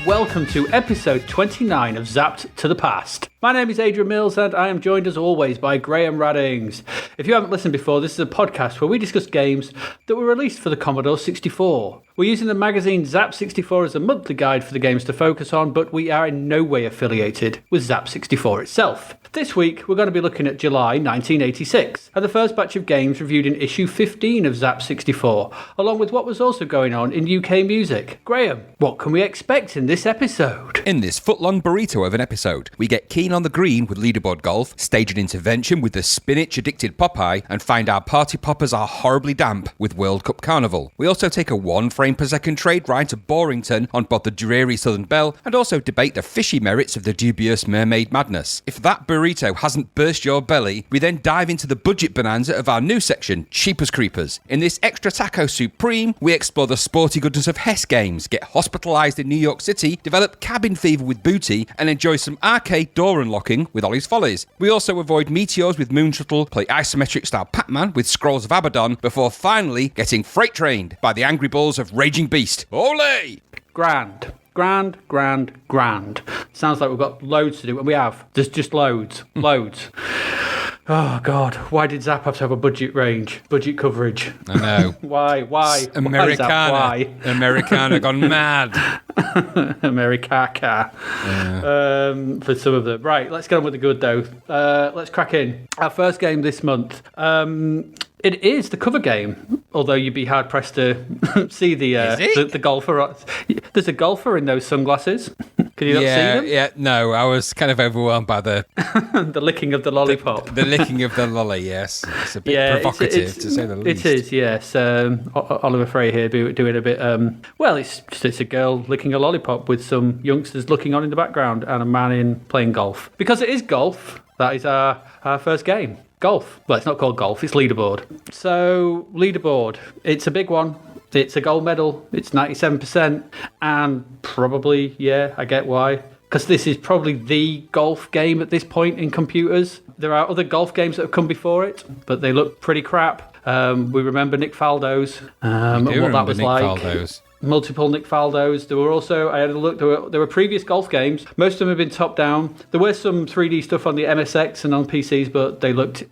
Welcome to episode 29 of Zapped to the Past. My name is Adrian Mills and I am joined as always by Graham Raddings. If you haven't listened before, this is a podcast where we discuss games that were released for the Commodore 64. We're using the magazine Zap 64 as a monthly guide for the games to focus on, but we are in no way affiliated with Zap 64 itself. This week, we're going to be looking at July 1986, and the first batch of games reviewed in issue 15 of Zap 64, along with what was also going on in UK music. Graham, what can we expect in this episode? In this foot-long burrito of an episode, we get keen on the green with Leaderboard golf, stage an intervention with the spinach-addicted Popeye, and find our party poppers are horribly damp with World Cup Carnival. We also take a 1 frame per second trade ride to Borington on both the dreary Southern Belle, and also debate the fishy merits of the dubious Mermaid Madness. If that burrito hasn't burst your belly, we then dive into the budget bonanza of our new section, Cheap as Creepers. In this extra taco supreme, we explore the sporty goodness of HES Games, get hospitalised in New York City, develop cabin fever with Booty, and enjoy some arcade door unlocking with Ollies Follies. We also avoid meteors with Moon Shuttle, play isometric style Pac-Man with Scrolls of Abadon, before finally getting freight trained by the angry balls of Raging Beast. Ole! Grand. Sounds like we've got loads to do, and we have. There's just loads. Oh, God. Why did Zap have to have a budget coverage? I know. Why? Americana. Why? Americana gone mad. Americaca. For some of them. Right, let's get on with the good, though. Let's crack in. Our first game this month. It is the cover game, although you'd be hard-pressed to see the golfer. There's a golfer in those sunglasses. Can you not see them? Yeah, no, I was kind of overwhelmed by the... the licking of the lollipop. The licking of the lolly, yes. It's a bit provocative, to say the least. It is, yes. Oliver Frey here doing a bit... it's a girl licking a lollipop with some youngsters looking on in the background and a man in playing golf. Because it is golf, that is our first game. Golf. Well, it's not called golf, it's Leaderboard. So, Leaderboard, it's a big one. It's a gold medal. It's 97%. And probably, yeah, I get why. Because this is probably the golf game at this point in computers. There are other golf games that have come before it, but they look pretty crap. We remember Nick Faldo's and what that was Nick like. Faldo's. Multiple Nick Faldos. There were also, I had a look, there were previous golf games. Most of them have been top down. There was some 3D stuff on the MSX and on PCs, but they looked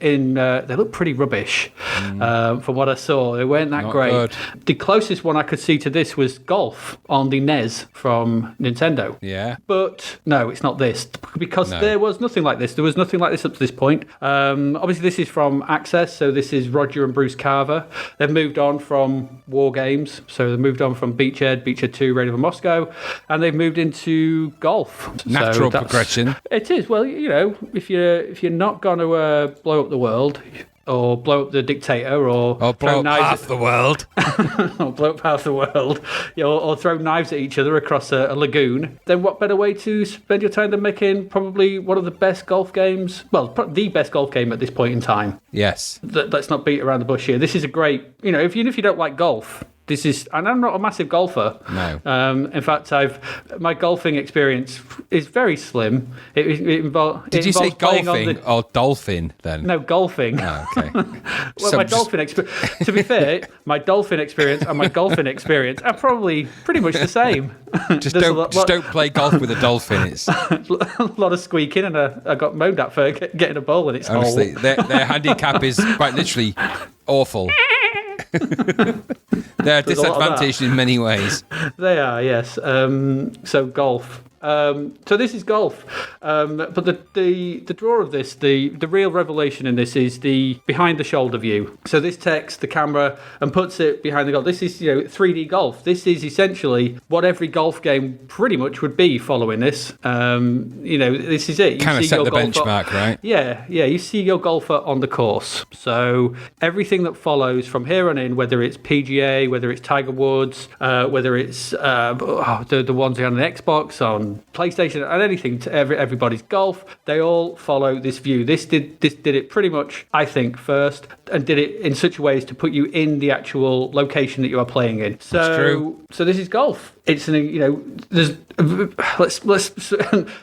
pretty rubbish from what I saw. They weren't that great. Good. The closest one I could see to this was Golf on the NES from Nintendo. Yeah. But no, it's not this, because there was nothing like this. There was nothing like this up to this point. Obviously, this is from Access, so this is Roger and Bruce Carver. They've moved on from War Games, so they've moved on from Beachhead 2, Raid over Moscow, and they've moved into golf. Natural progression. It is. Well, you know, if you're not going to blow up the world, or blow up the dictator, or blow up half the world, or blow up half the world, or throw knives at each other across a lagoon, then what better way to spend your time than making probably one of the best golf games, well, the best golf game at this point in time. Yes. Let's not beat around the bush here. This is a great, if you don't like golf, this is, and I'm not a massive golfer. No. In fact, my golfing experience is very slim. It Did you say golfing or dolphin then? No, golfing. Oh, okay. Well, my dolphin experience. To be fair, my dolphin experience and my golfing experience are probably pretty much the same. Just don't play golf with a dolphin. It's a lot of squeaking, and I got moaned at for getting a ball in its hole. Honestly, their handicap is quite literally awful. They're disadvantaged in many ways. They are, yes. So golf. So this is golf, but the draw of this, the real revelation in this is the behind the shoulder view. So this takes the camera and puts it behind the golf. This is 3D golf. This is essentially what every golf game pretty much would be following this. This is it. You kind of see set your the golfer, benchmark, right? Yeah. You see your golfer on the course. So everything that follows from here on in, whether it's PGA, whether it's Tiger Woods, whether it's the ones on an Xbox, on PlayStation, and anything to everybody's golf, they all follow this view. This did it pretty much, I think, first, and did it in such a way as to put you in the actual location that you are playing in. So, that's true. So this is golf. It's there's let's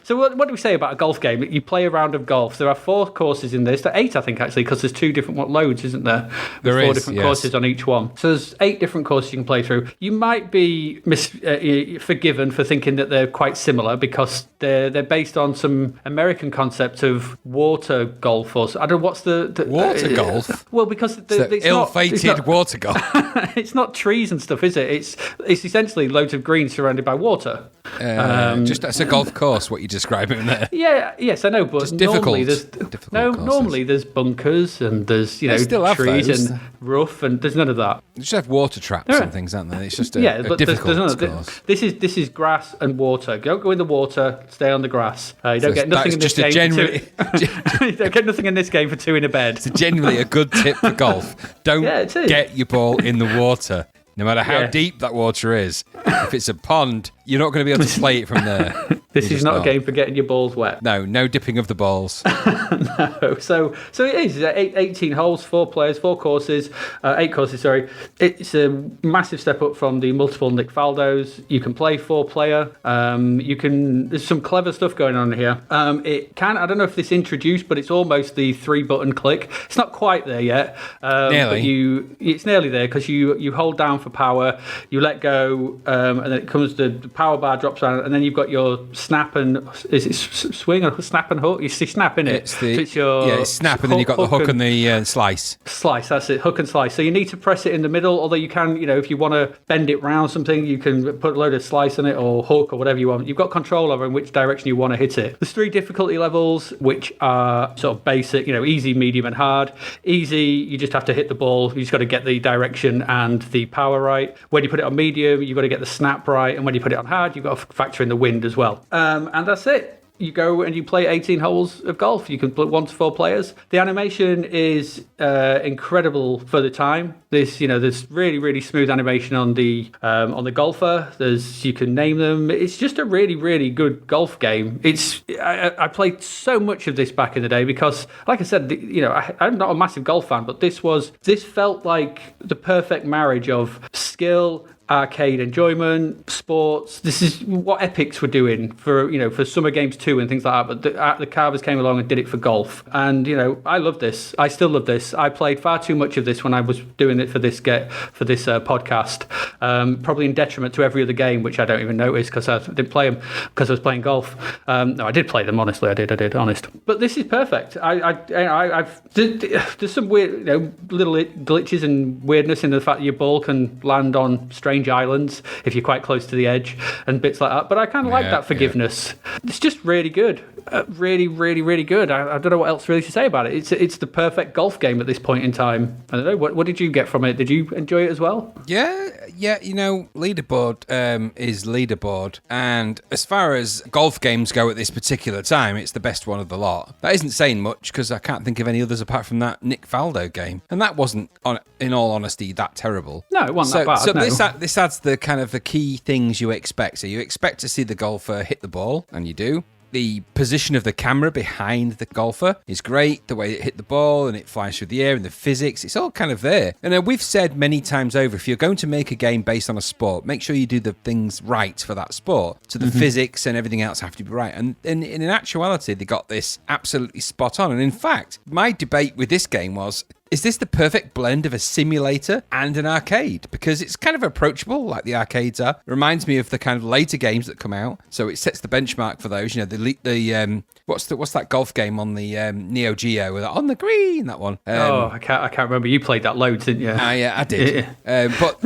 so what do we say about a golf game? You play a round of golf. There are 4 courses in this. There are 8, I think, actually, because there's 2 different loads, isn't there? There's 4 different courses on each one. So there's 8 different courses you can play through. You might be forgiven for thinking that they're quite similar because they're based on some American concept of water golf, or I don't know what's the water golf. Well, because it's ill-fated water golf. It's not trees and stuff, is it? It's essentially loads of green surrounded by water. Just that's a golf course, what you're describing there. Yeah, yes, I know, but just normally difficult there's bunkers and there's trees and rough, and there's none of that. You just have water traps and things, aren't there? It's just a difficult course. This is grass and water. Don't go in the water. Stay on the grass. You don't get nothing in this game. You don't get nothing in this game for 2 in a bed. It's genuinely a good tip for golf. Don't get your ball in the water. No matter how deep that water is, if it's a pond, you're not going to be able to play it from there. This is not a game for getting your balls wet. No dipping of the balls. No. So it is 18 holes, 4 players, 4 courses, 8 courses. Sorry, it's a massive step up from the multiple Nick Faldos. You can play 4-player. There's some clever stuff going on here. I don't know if this introduced, but it's almost the 3-button click. It's not quite there yet. Nearly. But it's nearly there because you hold down for power, you let go, and then it comes the power bar drops down, and then you've got your snap and is it swing or snap and hook? You see snap in it. It's snap, and then you've got the hook and the slice. Slice, that's it, hook and slice. So you need to press it in the middle, although you can, if you want to bend it round something, you can put a load of slice on it or hook or whatever you want. You've got control over in which direction you want to hit it. There's 3 difficulty levels, which are sort of basic, easy, medium, and hard. Easy, you just have to hit the ball. You just got to get the direction and the power right. When you put it on medium, you've got to get the snap right, and when you put it on hard, you've got to factor in the wind as well. And that's it. You go and you play 18 holes of golf. You can put 1 to 4 players. The animation is incredible for the time. There's really, really smooth animation on the golfer. You can name them. It's just a really, really good golf game. I played so much of this back in the day because, like I said, I'm not a massive golf fan, but this felt like the perfect marriage of skill, arcade enjoyment, sports. This is what Epics were doing for Summer Games 2 and things like that, but the Carvers came along and did it for golf. And I love this. I still love this. I played far too much of this when I was doing it for this podcast, probably in detriment to every other game, which I don't even notice because I didn't play them because I was playing golf. No, I did play them, honestly. I did, honest. But this is perfect. There's some weird little glitches and weirdness in the fact that your ball can land on strange islands if you're quite close to the edge and bits like that, but I kind of like that forgiveness. It's just really good. Really, really, really good. I don't know what else really to say about it. It's the perfect golf game at this point in time. I don't know. What did you get from it? Did you enjoy it as well? Yeah. Leaderboard is Leaderboard, and as far as golf games go at this particular time, it's the best one of the lot. That isn't saying much because I can't think of any others apart from that Nick Faldo game, and that wasn't, in all honesty, that terrible. No, it wasn't that bad. So this adds the kind of the key things you expect. So you expect to see the golfer hit the ball, and you do. The position of the camera behind the golfer is great. The way it hit the ball and it flies through the air and the physics, it's all kind of there. And we've said many times over, if you're going to make a game based on a sport, make sure you do the things right for that sport. So the physics and everything else have to be right. And in actuality, they got this absolutely spot on. And in fact, my debate with this game was, is this the perfect blend of a simulator and an arcade? Because it's kind of approachable, like the arcades are. It reminds me of the kind of later games that come out, so it sets the benchmark for those. You know, the what's that golf game on the Neo Geo? On the green, that one. I can't remember. You played that loads, didn't you? I did. But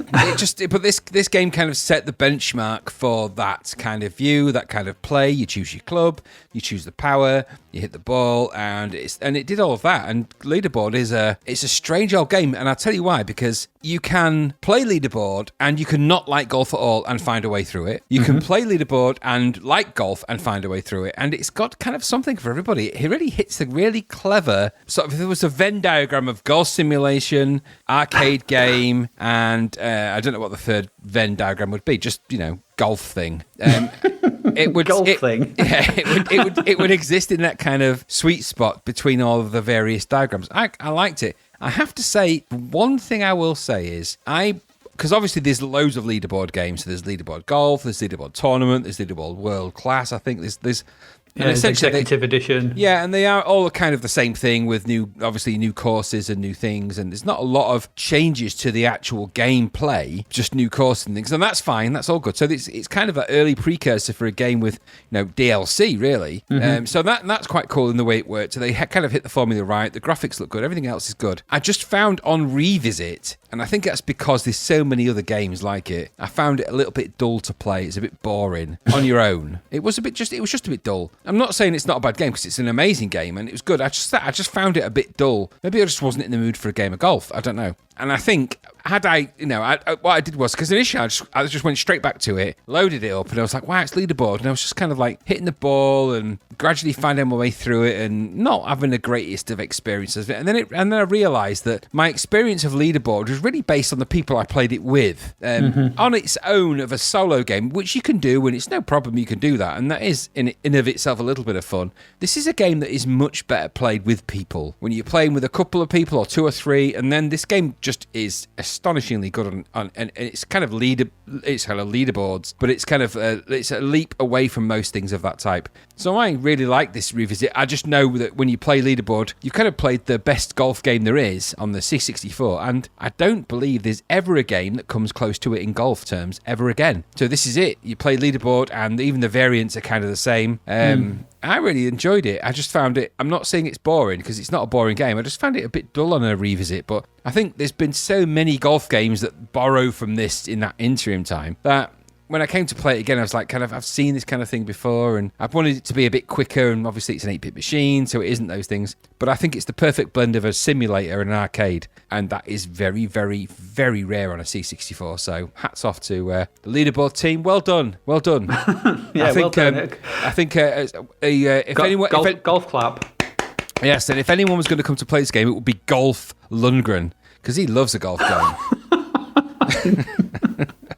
this game kind of set the benchmark for that kind of view, that kind of play. You choose your club, you choose the power, you hit the ball, and it did all of that. And Leaderboard it's a strange old game, and I'll tell you why. Because you can play Leaderboard and you can not like golf at all and find a way through it. You can play Leaderboard and like golf and find a way through it, and it's got kind of something for everybody. It really hits a really clever sort of. If there was a Venn diagram of golf simulation, arcade game, and I don't know what the third Venn diagram would be. Just golf thing. It would thing. Yeah, it would exist in that kind of sweet spot between all of the various diagrams. I liked it. I have to say, one thing I will say is because obviously there's loads of Leaderboard games. So there's Leaderboard Golf, there's Leaderboard Tournament, there's Leaderboard World Class. I think there's executive edition. Yeah, and they are all kind of the same thing with new courses and new things, and there's not a lot of changes to the actual gameplay, just new courses and things, and that's fine, that's all good. So it's kind of an early precursor for a game with DLC, really. So that's quite cool in the way it worked. So they kind of hit the formula right, the graphics look good, everything else is good. I just found on revisit, and I think that's because there's so many other games like it, I found it a little bit dull to play. It's a bit boring on your own. It was just a bit dull. I'm not saying it's not a bad game, because it's an amazing game and it was good. I just found it a bit dull. Maybe I just wasn't in the mood for a game of golf. I don't know. And I think had what I did was, because initially I just went straight back to it, loaded it up, and I was like, wow, it's Leaderboard. And I was just kind of like hitting the ball and gradually finding my way through it and not having the greatest of experiences. And then I realised that my experience of Leaderboard was really based on the people I played it with. On its own of a solo game, which you can do, and it's no problem, you can do that. And that is in of itself a little bit of fun. This is a game that is much better played with people. When you're playing with a couple of people or two or three, and then this game just is astonishingly good on and it's kind of leaderboards, but it's kind of it's a leap away from most things of that type. So I really like this revisit. I just know that when you play Leaderboard, you've kind of played the best golf game there is on the C64, and I don't believe there's ever a game that comes close to it in golf terms ever again. So this is it. You play Leaderboard, and even the variants are kind of the same. I really enjoyed it. I just found it, I'm not saying it's boring, because it's not a boring game. I just found it a bit dull on a revisit, but I think there's been so many golf games that borrow from this in that interim time that when I came to play it again, I was like, I've seen this kind of thing before, and I've wanted it to be a bit quicker, and obviously it's an 8-bit machine, so it isn't those things. But I think it's the perfect blend of a simulator and an arcade, and that is very, very, very rare on a C64. So hats off to the Leaderboard team. Well done. Well done. Yeah, well done, Nick. I think golf clap. Yes, and if anyone was going to come to play this game, it would be Golf Lundgren, because he loves a golf game.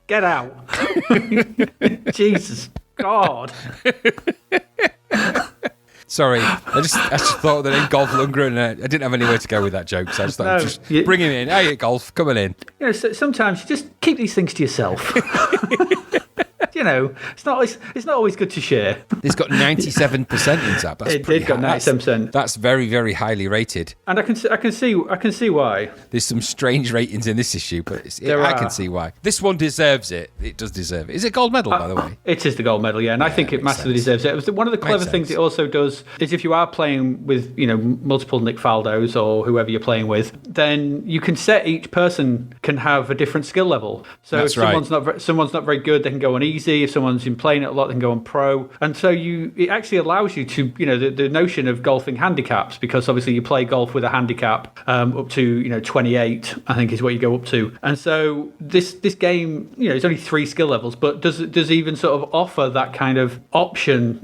Get out. Jesus God. Sorry, I just thought that in Golf Lundgren, I didn't have anywhere to go with that joke, so I just thought, bring him in. Hey, Golf, come on in. Sometimes you just keep these things to yourself. It's not always good to share. It's got 97% in Zapped. That's it did got 97%. That's very, very highly rated. And I can see why. There's some strange ratings in this issue, but I can see why. This one deserves it. It does deserve it. Is it gold medal, by the way? It is the gold medal, yeah, and I think it massively deserves it. One of the clever things it also does is if you are playing with multiple Nick Faldos or whoever you're playing with, then you can set each person can have a different skill level. So if someone's not very good, they can go on easy. If someone's been playing it a lot, they can go on pro. And so it actually allows you to, the notion of golfing handicaps, because obviously you play golf with a handicap up to 28, I think is what you go up to. And so this game, it's only 3 skill levels, but does even sort of offer that kind of option.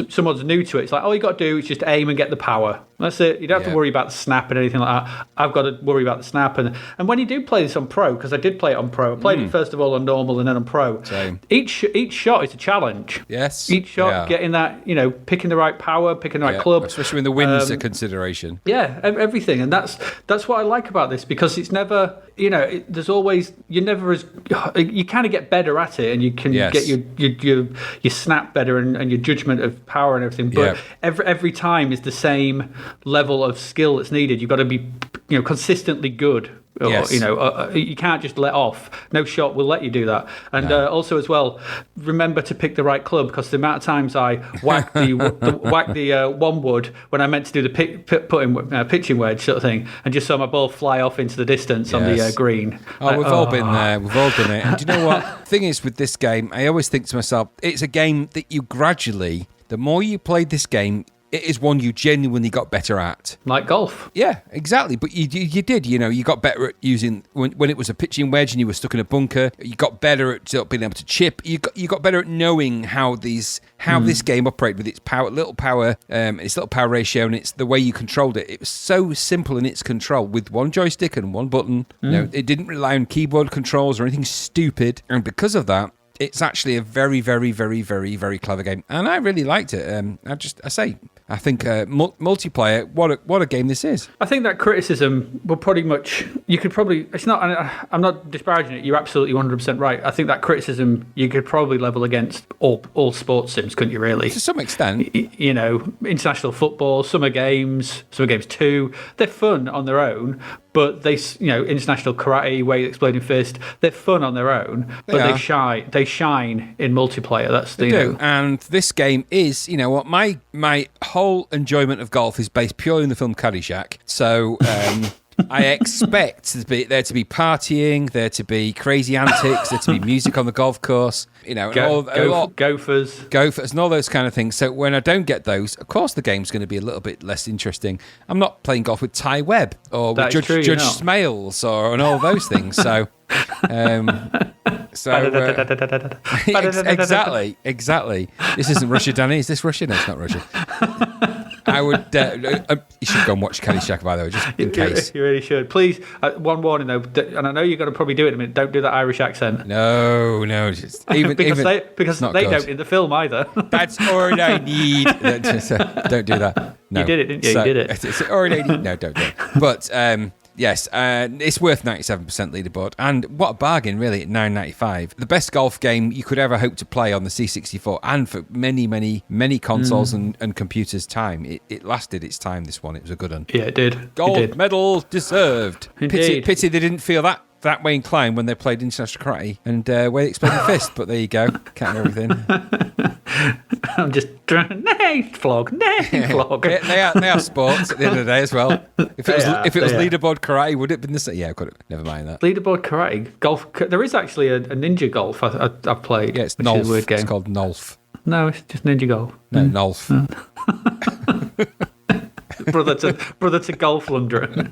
Someone's new to it. It's like, all you got to do is just aim and get the power. That's it. You don't have to worry about the snap and anything like that. I've got to worry about the snap. And when you do play this on pro, because I did play it on pro, I played it first of all on normal and then on pro. Same. Each shot is a challenge. Yes. Each shot, getting that, picking the right power, picking the right club. Especially when the wind's a consideration. Yeah, everything. And that's what I like about this, because it's never, there's always, you kind of get better at it, and you can get your snap better and your judgment of power and everything. But every time is the same level of skill that's needed. You've got to be, consistently good. Or, Yes. You can't just let off. No shot will let you do that. And also as well, remember to pick the right club, because the amount of times I whacked the one wood when I meant to do the pitching wedge sort of thing, and just saw my ball fly off into the distance on the green. Oh, we've all been there. We've all done it. And do you know what? The thing is with this game, I always think to myself, it's a game that you gradually, the more you played this game, it is one you genuinely got better at. Like golf. Yeah, exactly. But you did, you got better at using, when it was a pitching wedge and you were stuck in a bunker, you got better at being able to chip. You got better at knowing how this game operated with its little power ratio, and it's the way you controlled it. It was so simple in its control with one joystick and one button. It didn't rely on keyboard controls or anything stupid. And because of that, it's actually a very, very, very, very, very clever game, and I really liked it. I think multiplayer. What a game this is. I think that criticism will it's not. I'm not disparaging it. You're absolutely 100% right. I think that criticism you could probably level against all sports sims, couldn't you? Really, to some extent. International football, summer games 2. They're fun on their own. But international karate, way exploding fist, they're fun on their own, but they shine in multiplayer. That's the they do. And this game is, my whole enjoyment of golf is based purely on the film Caddyshack. So I expect there to be partying, there to be crazy antics, there to be music on the golf course, gophers and all those kind of things. So when I don't get those, of course the game's going to be a little bit less interesting. I'm not playing golf with Ty Webb or with Judge Smales and all those things. So, exactly. This isn't Russia, Danny. Is this Russia? No, it's not Russia. I would. You should go and watch Caddyshack, by the way, just in case. You really should. Please, one warning though, and I know you're going to probably do it in a minute. Don't do that Irish accent. No, because they don't in the film either. That's all I need. Don't do that. No. You did it, didn't you? You did it. It's all I need. No, don't do it. But yes, it's worth 97% leaderboard, and what a bargain, really, at $9.95. The best golf game you could ever hope to play on the C64, and for many, many, many consoles and computers' time. It lasted its time, this one. It was a good one. Yeah, it did. Gold medal deserved. Indeed. Pity they didn't feel that way inclined when they played international karate and where they exploded fist, but there you go. Can't do everything. I'm just flog. They are sports at the end of the day as well. If it was leaderboard karate, would it have been the same? Yeah, never mind that. Leaderboard karate, golf. There is actually a ninja golf I've played. Yeah, it's Nolf. It's called Nolf. No, it's just ninja golf. No, Nolf. brother to Golf Lundgren.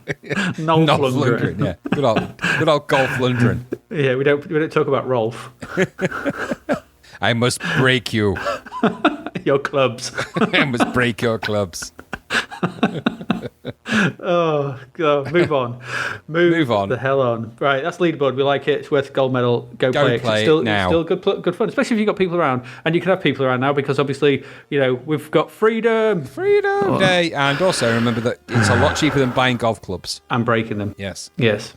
Nolf Lundgren. Yeah, good old Golf Lundgren. Yeah, we don't talk about Rolf. I must break you. Your clubs. I must break your clubs. Oh, God. Move on. Move on. The hell on. Right, that's leaderboard. We like it. It's worth a gold medal. Go play it. It's still good fun, especially if you've got people around. And you can have people around now because obviously, we've got Freedom Day. And also remember that it's a lot cheaper than buying golf clubs. And breaking them. Yes.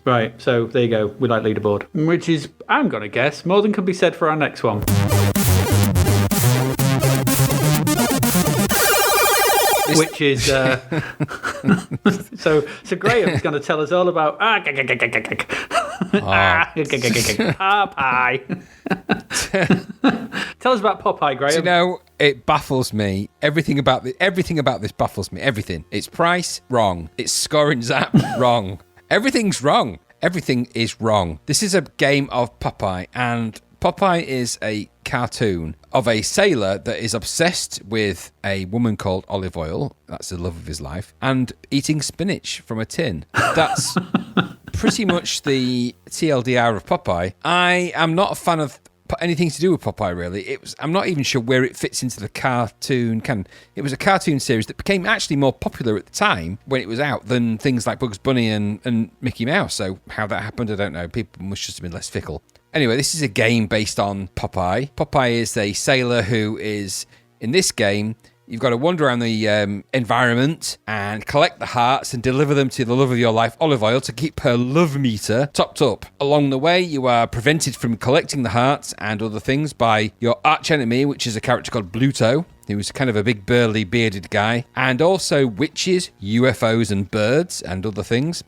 Right. So there you go. We like leaderboard. Which is, I'm going to guess, more than can be said for our next one. Which is so Graham's going to tell us all about Popeye. Tell us about Popeye, Graham. So, it baffles me. Everything about this baffles me. Everything. Its price, wrong. Its scoring zap, wrong. Everything's wrong. Everything is wrong. This is a game of Popeye, and Popeye is a cartoon of a sailor that is obsessed with a woman called Olive Oil. That's the love of his life. And eating spinach from a tin. That's pretty much the TLDR of Popeye. I am not a fan of anything to do with Popeye, really. I'm not even sure where it fits into the cartoon canon. It was a cartoon series that became actually more popular at the time when it was out than things like Bugs Bunny and Mickey Mouse. So how that happened, I don't know. People must just have been less fickle. Anyway, this is a game based on Popeye. Popeye is a sailor who is, in this game, you've got to wander around the environment and collect the hearts and deliver them to the love of your life, Olive Oil, to keep her love meter topped up. Along the way, you are prevented from collecting the hearts and other things by your arch enemy, which is a character called Bluto. He was kind of a big burly bearded guy. And also witches, UFOs and birds and other things.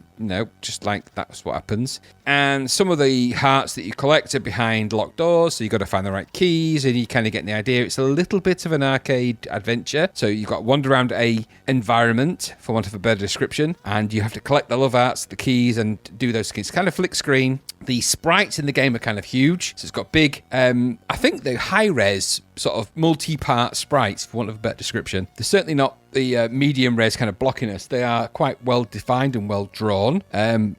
Just like that's what happens. And some of the hearts that you collect are behind locked doors, so you've got to find the right keys, and you kind of get the idea. It's a little bit of an arcade adventure. So you've got to wander around a environment, for want of a better description, and you have to collect the love arts, the keys, and do those things. It's kind of flick screen. The sprites in the game are kind of huge. So it's got big, I think they're high-res, sort of multi-part sprites, for want of a better description. They're certainly not the medium res kind of blockiness. They are quite well defined and well drawn,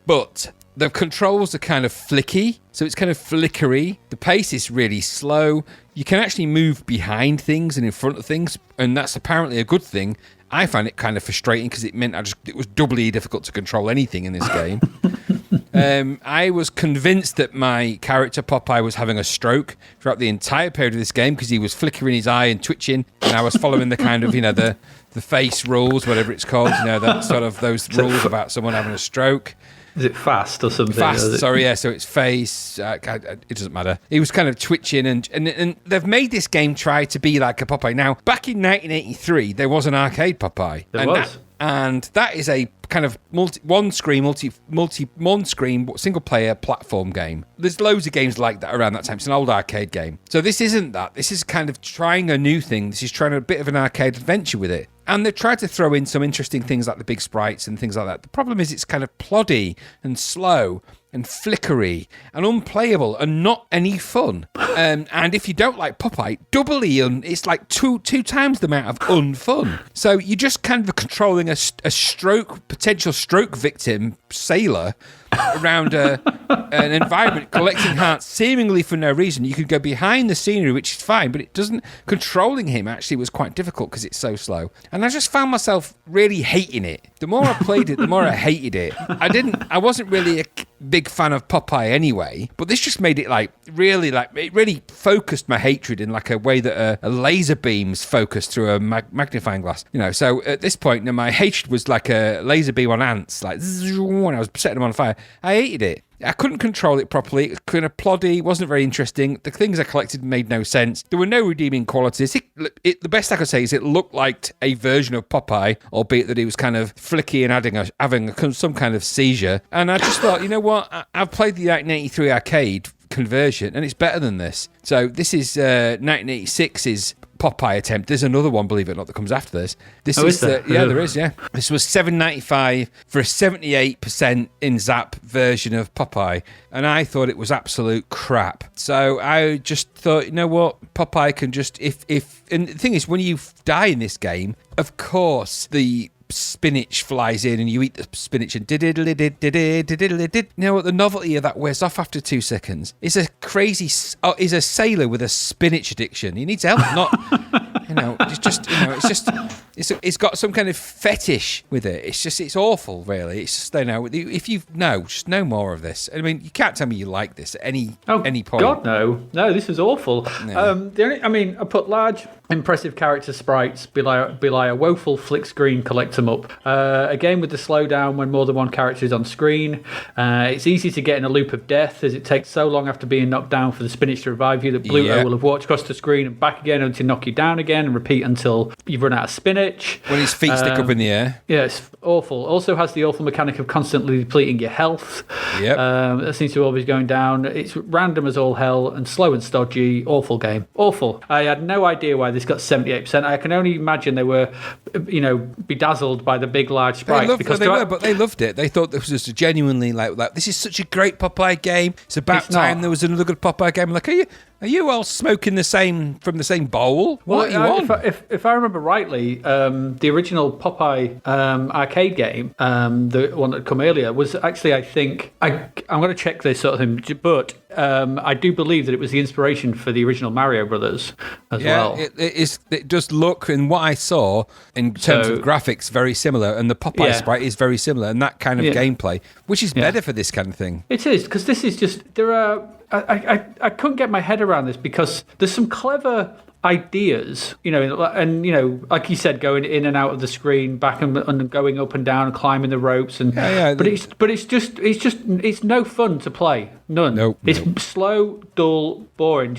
but the controls are kind of flicky, so it's kind of flickery. The pace is really slow. You can actually move behind things and in front of things, and that's apparently a good thing. I find it kind of frustrating because it meant it was doubly difficult to control anything in this game. I was convinced that my character Popeye was having a stroke throughout the entire period of this game because he was flickering his eye and twitching, and I was following the kind of, the face rules, whatever it's called, that sort of those rules about someone having a stroke. Is it fast or something? Fast, sorry, yeah. So it's face. It doesn't matter. He was kind of twitching, and they've made this game try to be like a Popeye. Now, back in 1983, there was an arcade Popeye. There was. And that is a kind of one screen single player platform game. There's loads of games like that around that time. It's an old arcade game. So this isn't that. This is kind of trying a new thing. This is trying a bit of an arcade adventure with it. And they've tried to throw in some interesting things like the big sprites and things like that. The problem is it's kind of ploddy and slow and flickery and unplayable and not any fun. And if you don't like Popeye, it's like two times the amount of unfun. So you're just kind of controlling a potential stroke victim sailor around an environment collecting hearts seemingly for no reason. You could go behind the scenery, which is fine, but it doesn't. Controlling him actually was quite difficult because it's so slow. And I just found myself really hating it. The more I played it, the more I hated it. I wasn't really a big fan of Popeye anyway, but this just made it it really focused my hatred in like a way that a laser beam's focused through a magnifying glass. So at this point, my hatred was like a laser beam on ants, like when I was setting them on fire. I hated it. I couldn't control it properly. It was kind of ploddy, wasn't very interesting. The things I collected made no sense. There were no redeeming qualities. The best I could say is it looked like a version of Popeye, albeit that he was kind of flicky and having some kind of seizure. And I just thought, you know what? I've played the 1983 arcade conversion, and it's better than this. So this is 1986's Popeye attempt. There's another one, believe it or not, that comes after this. Is there? Yeah, there is, yeah. This was $7.95 for a 78% in Zap version of Popeye, and I thought it was absolute crap. So I just thought, you know what, Popeye can just, and the thing is, when you die in this game, of course, the spinach flies in and you eat the spinach and you know what, the novelty of that wears off after 2 seconds. It's a crazy is a sailor with a spinach addiction. He needs help. Not it's got some kind of fetish with it. It's awful, really. It's just, if you know, just no more of this. I mean, you can't tell me you like this at any point. God, no, this is awful. Yeah. I put large, impressive character sprites belie a woeful flick screen collect 'em up. A game with the slowdown when more than one character is on screen. It's easy to get in a loop of death as it takes so long after being knocked down for the spinach to revive you that Bluto will have walked across the screen and back again until knock you down again and repeat until you've run out of spinach. When his feet stick up in the air. Yeah, it's awful. Also has the awful mechanic of constantly depleting your health. Yep. That seems to always going down. It's random as all hell and slow and stodgy. Awful game. Awful. I had no idea why this got 78%. I can only imagine they were, bedazzled by the big, large sprites. But they loved it. They thought this was genuinely like this is such a great Popeye game. It's about time there was another good Popeye game. Like, are you all smoking from the same bowl? What are you on? If I remember rightly, the original Popeye arcade game, the one that come earlier, was actually, I think, I'm going to check this sort of thing, but I do believe that it was the inspiration for the original Mario Brothers as well. It does look, and what I saw in terms of graphics, very similar, and the Popeye sprite is very similar, and that kind of gameplay, which is better for this kind of thing. It is, because this is just, there are... I couldn't get my head around this because there's some clever ideas, and like you said, going in and out of the screen, back and going up and down, and climbing the ropes, and it's no fun to play. None. Nope. It's slow, dull, boring.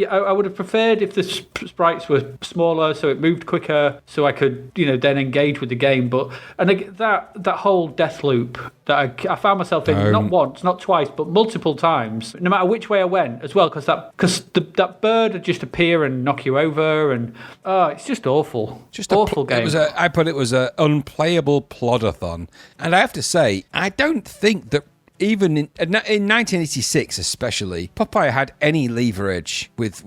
I would have preferred if the sprites were smaller, so it moved quicker, so I could, then engage with the game. But that whole death loop that I found myself in not once, not twice, but multiple times, no matter which way I went as well, because that bird would just appear and knock you over, and it's just awful. Just awful game. I put it was an unplayable plod-a-thon, and I have to say, I don't think that. Even in 1986 especially, Popeye had any leverage with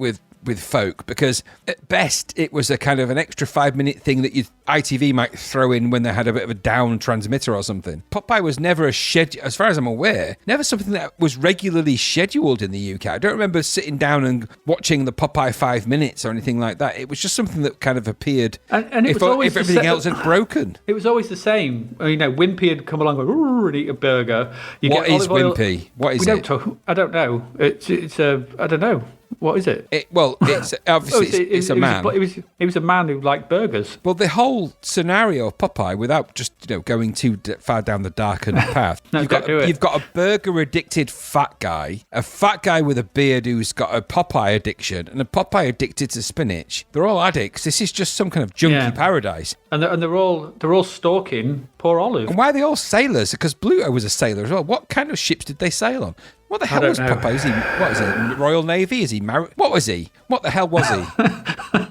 folk, because at best it was a kind of an extra 5-minute thing that ITV might throw in when they had a bit of a down transmitter or something. Popeye was never as far as I'm aware, never something that was regularly scheduled in the UK. I don't remember sitting down and watching the Popeye 5 minutes or anything like that. It was just something that kind of appeared and it was always if everything else had broken. It was always the same. Wimpy had come along and eat a burger. What is Wimpy? What is it? I don't know. It's I don't know. What is it? It's obviously it's a man. He was a man who liked burgers. Well, the whole scenario of Popeye, without just going too far down the darkened path, you've got a burger-addicted fat guy, a fat guy with a beard who's got a Popeye addiction, and a Popeye addicted to spinach. They're all addicts. This is just some kind of junkie paradise. And they're all stalking poor Olive. And why are they all sailors? Because Bluto was a sailor as well. What kind of ships did they sail on? What the hell was Popeye? What is it? Royal Navy? Is he married? What was he? What the hell was he?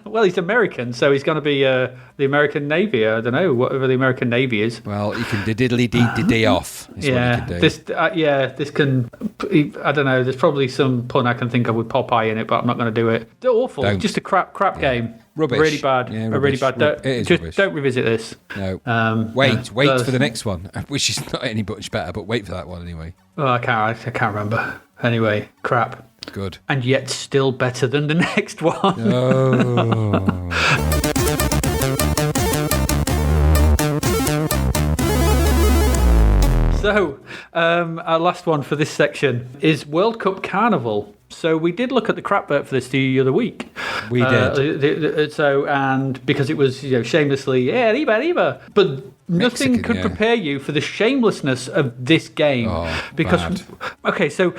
Well, he's American, so he's going to be the American Navy. I don't know, whatever the American Navy is. Well, he can diddly-dee off. Yeah, this can. I don't know. There's probably some pun I can think of with Popeye in it, but I'm not going to do it. They're awful. Just a crap game. Rubbish. Really bad. Yeah, really bad. Don't revisit this. No. Wait for the next one, which is not any much better, but wait for that one anyway. Oh, I can't remember. Anyway, crap. Good. And yet still better than the next one. Oh. So, our last one for this section is World Cup Carnival. So we did look at the Crapvert for this the other week. We did. And because it was shamelessly, Riba. But nothing could prepare you for the shamelessness of this game. Okay, so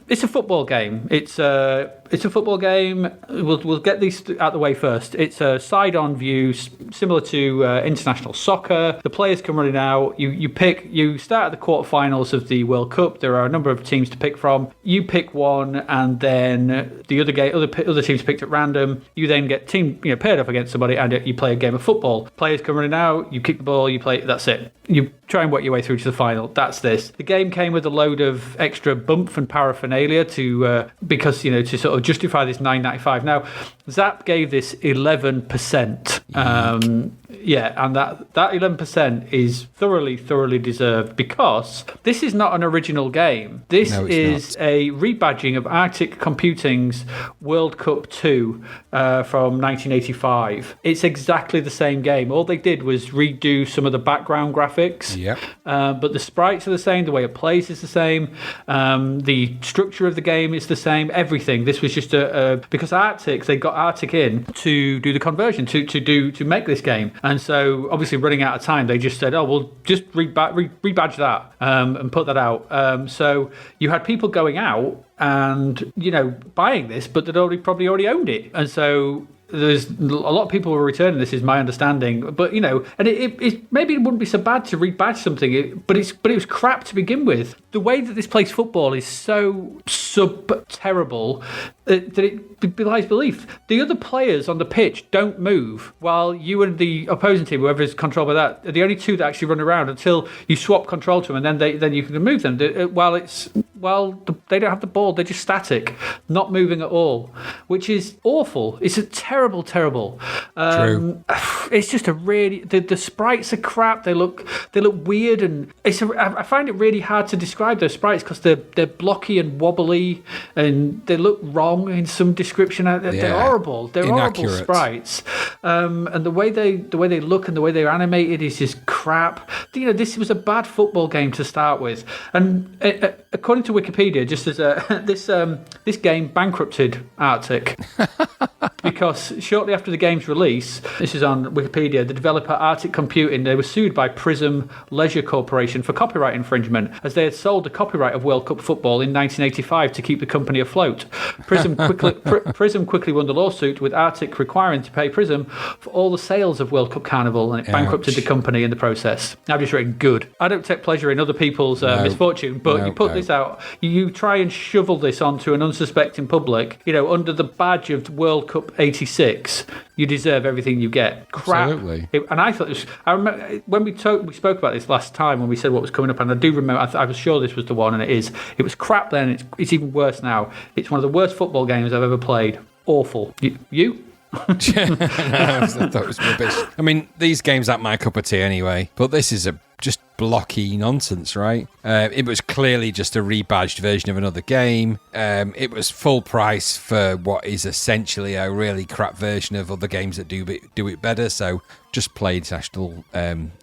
it's a football game. It's a football game. We'll get these out of the way first. It's a side-on view, similar to international soccer. The players come running out. You start at the quarterfinals of the World Cup. There are a number of teams to pick from. You pick one, and then the other teams picked at random. You then get paired up against somebody, and you play a game of football. Players come running out. You kick the ball. You play. That's it. You try and work your way through to the final. That's this. The game came with a load of extra bump and paraphernalia to sort of justify this $9.95. Now, Zapped gave this 11%. And that 11% is thoroughly deserved, because this is not an original game. This is a rebadging of Arctic Computing's World Cup 2 from 1985. It's exactly the same game. All they did was redo some of the background graphics. Yep. But the sprites are the same. The way it plays is the same. The structure of the game is the same. Everything. This was just because they got Arctic in to do the conversion to make this game. And so, obviously, running out of time, they just said, we'll just rebadge that and put that out. So you had people going out and, buying this, but they'd probably already owned it. And so there's a lot of people who are returning this, is my understanding. But, and it maybe it wouldn't be so bad to rebadge something, but it was crap to begin with. The way that this plays football is so terrible that it belies belief. The other players on the pitch don't move, while you and the opposing team, whoever is controlled by that, are the only two that actually run around until you swap control to them, and then you can move them. While they don't have the ball, they're just static, not moving at all, which is awful. It's a terrible. True. It's just a really the sprites are crap. They look weird, and I find it really hard to describe those sprites because they're blocky and wobbly, and they look wrong in some description. They're horrible. They're horrible sprites. And the way they look and the way they're animated is just crap. This was a bad football game to start with. And according to Wikipedia, just as this game bankrupted Arctic because shortly after the game's release, this is on Wikipedia, the developer Arctic Computing, they were sued by Prism Leisure Corporation for copyright infringement, as they had sold the copyright of World Cup football in 1985 to keep the company afloat. Prism quickly won the lawsuit, with Arctic requiring to pay Prism for all the sales of World Cup Carnival, and it bankrupted the company in the process. I've just written good. I don't take pleasure in other people's misfortune, but you put this out, you try and shovel this onto an unsuspecting public, under the badge of World Cup 86. You deserve everything you get. Crap. Absolutely. And I thought this. I remember when we spoke about this last time when we said what was coming up, and I do remember. I was sure this was the one, and it is. It was crap then. It's even worse now. It's one of the worst football games I've ever played. Awful. You? No, I thought it was rubbish. I mean, these games aren't my cup of tea anyway, but this is just blocky nonsense, right? It was clearly just a rebadged version of another game. It was full price for what is essentially a really crap version of other games that do it better. So just play international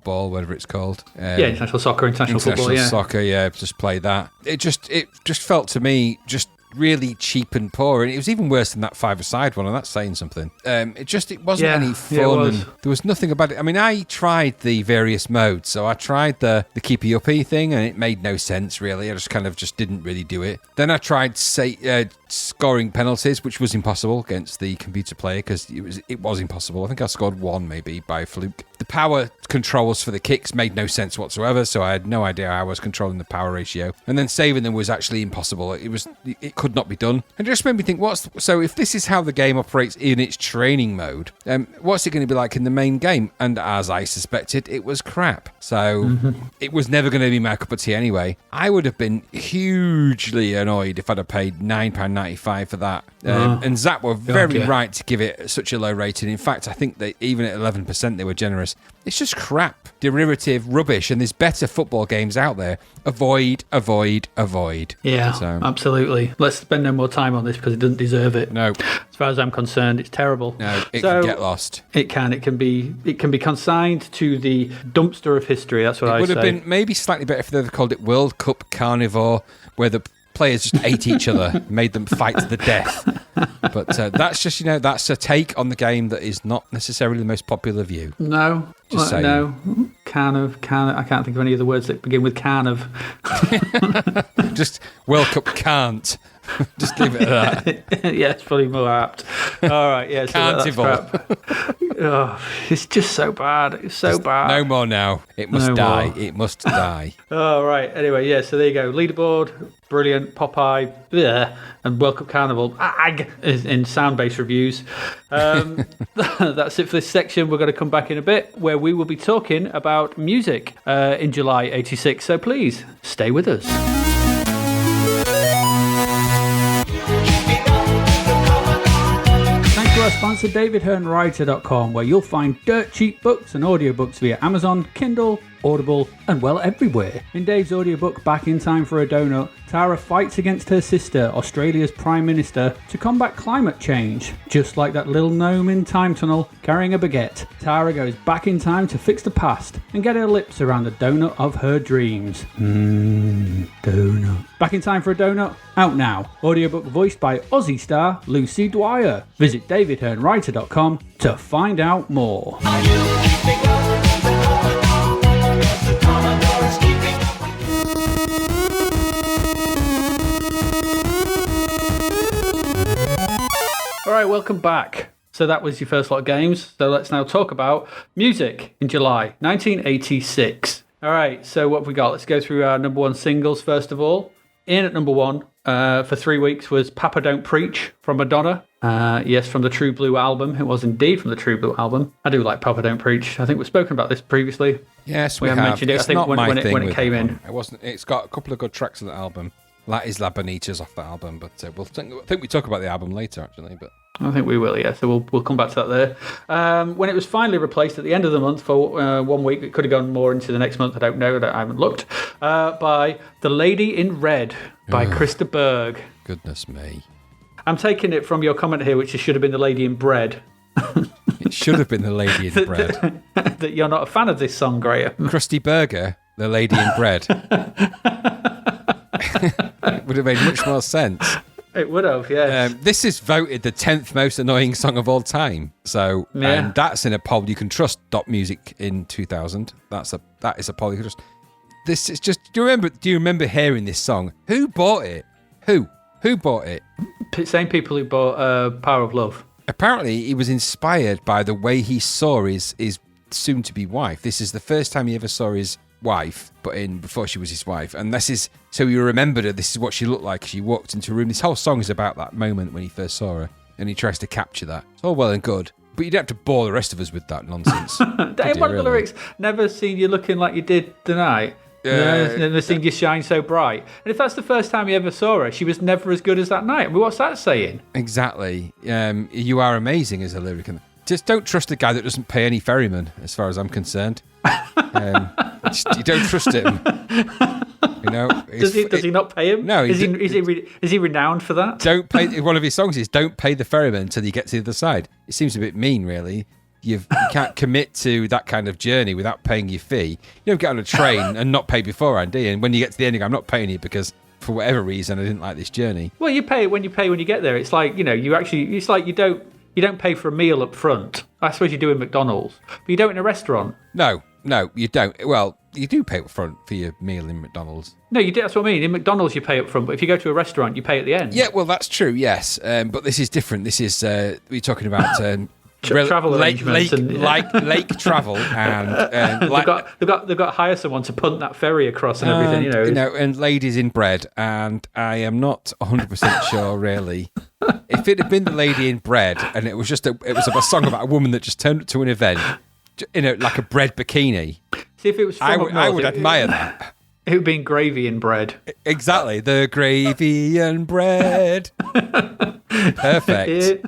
ball, whatever it's called. International soccer, international football. Yeah, soccer. Yeah, just play that. It just felt to me just really cheap and poor, and it was even worse than that five-a-side one, and that's saying something. It wasn't any fun, and there was nothing about it. I mean, I tried the various modes, so I tried the keepy uppy thing, and it made no sense really. I just didn't really do it. Then I tried scoring penalties, which was impossible against the computer player because it was impossible. I think I scored one maybe by fluke. The power controls for the kicks made no sense whatsoever, so I had no idea how I was controlling the power ratio. And then saving them was actually impossible. It could not be done. And it just made me think, so if this is how the game operates in its training mode, what's it going to be like in the main game? And as I suspected, it was crap. So it was never going to be my cup of tea anyway. I would have been hugely annoyed if I'd have paid £9.95 for that. And Zapped were very right to give it such a low rating. In fact, I think that even at 11% they were generous. It's just crap, derivative rubbish, and there's better football games out there. Avoid. Yeah, absolutely. Let's spend no more time on this because it doesn't deserve it. No. As far as I'm concerned, it's terrible. No, it can get lost. It can. It can be consigned to the dumpster of history. That's what I say. It would have been maybe slightly better if they'd called it World Cup Carnival, where the players just ate each other, made them fight to the death. But that's just, that's a take on the game that is not necessarily the most popular view. No. Just saying. No. Can of. I can't think of any of the words that begin with can of. Just World Cup can't. Just leave it at that. Yeah, it's probably more apt. All right, yeah. Carnival. It's just so bad. It's so bad. No more now. It must die. More. It must die. All right. Anyway, yeah, so there you go. Leaderboard, brilliant. Popeye, and World Cup Carnival, in sound-based reviews. That's it for this section. We're going to come back in a bit where we will be talking about music in July 86. So please, stay with us. Our sponsor, DavidHearnWriter.com, where you'll find dirt cheap books and audiobooks via Amazon, Kindle, Audible, and everywhere. In Dave's audiobook, Back in Time for a Donut, Tara fights against her sister, Australia's Prime Minister, to combat climate change. Just like that little gnome in Time Tunnel carrying a baguette, Tara goes back in time to fix the past and get her lips around the donut of her dreams. Donut. Back in Time for a Donut, out now. Audiobook voiced by Aussie star Lucy Dwyer. Visit DavidHearnWriter.com to find out more. All right, welcome back. So that was your first lot of games. So let's now talk about music in July 1986. All right, so what have we got? Let's go through our number one singles first of all. In at number one for 3 weeks was Papa Don't Preach from Madonna. Yes, from the True Blue album. It was indeed from the True Blue album. I do like Papa Don't Preach. I think we've spoken about this previously. Yes, we have mentioned it. It's I think when it came in. It wasn't. It's got a couple of good tracks on the album. That is La Bonitas off the album, but I think we talk about the album later, actually. But I think we will, yeah. So we'll come back to that there. When it was finally replaced at the end of the month for 1 week, it could have gone more into the next month. I don't know. I haven't looked. By The Lady in Red by Krista Berg. Goodness me. I'm taking it from your comment here, which should have been The Lady in Bread. It should have been The Lady in Bread. That you're not a fan of this song, Graham. Krusty Burger, The Lady in Bread. It would have made much more sense. It would have, yes. This is voted the 10th most annoying song of all time. So, and that's in a poll you can trust. .music in 2000. That is a poll you can trust. This is just. Do you remember hearing this song? Who bought it? Who bought it? Same people who bought Power of Love. Apparently, he was inspired by the way he saw his soon-to-be wife. This is the first time he ever saw his wife, but before she was his wife, and this is so he remembered her. This is what she looked like as she walked into a room. This whole song is about that moment when he first saw her, and he tries to capture that. It's all well and good, but you don't have to bore the rest of us with that nonsense. One of the lyrics, never seen you looking like you did tonight. Never seen you shine so bright. And if that's the first time you ever saw her, she was never as good as that night. I mean, what's that saying? Exactly. You are amazing as a lyric. Just don't trust a guy that doesn't pay any ferryman, as far as I'm concerned. You don't trust him. You know, does he not pay him? No. Is he renowned for that? Don't pay. One of his songs is "Don't pay the ferryman until you get to the other side." It seems a bit mean, really. You can't commit to that kind of journey without paying your fee. You don't get on a train and not pay beforehand, do you? And when you get to the ending, I'm not paying you because for whatever reason I didn't like this journey. Well, you pay when you get there. It's like, you know, it's like you don't pay for a meal up front. I suppose you do in McDonald's, but you don't in a restaurant. No, you don't. Well, you do pay up front for your meal in McDonald's. No, you do. That's what I mean. In McDonald's, you pay up front, but if you go to a restaurant, you pay at the end. Yeah, well, that's true. Yes, but this is different. This is we're talking about travel arrangements lake travel, and they've got to hire someone to punt that ferry across and everything. You know, and ladies in bread. And I am not 100% sure, really. If it had been the lady in bread, and it was a song about a woman that just turned up to an event, like a bread bikini. See, if it was, I would admire that. It would be in gravy and bread. Exactly, the gravy and bread. Perfect.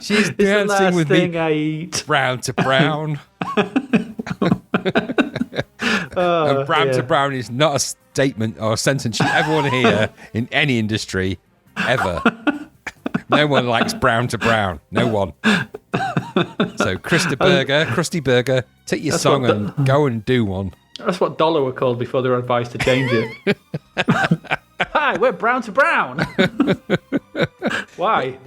She's dancing with me. I eat. Brown to brown. And brown to brown is not a statement or a sentence you ever want to hear in any industry, ever. No one likes brown to brown. No one. So, Krusty Burger, take your song and go and do one. That's what Dollar were called before they were advised to change it. Hi, we're brown to brown. Why?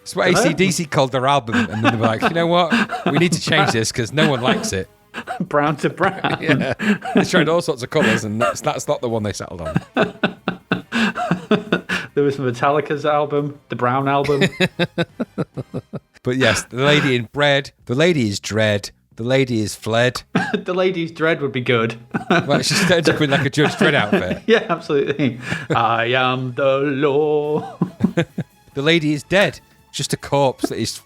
It's what AC/DC called their album, and then they were like, you know what? We need to change this because no one likes it. Brown to brown. Yeah. They tried all sorts of colours, and that's not the one they settled on. There was Metallica's album, the Brown album. But yes, the lady in bread, the lady is dread, the lady is fled. The lady's dread would be good. Well, she's turned up in like a Judge Dredd outfit. Yeah, absolutely. I am the law. The lady is dead. Just a corpse that he's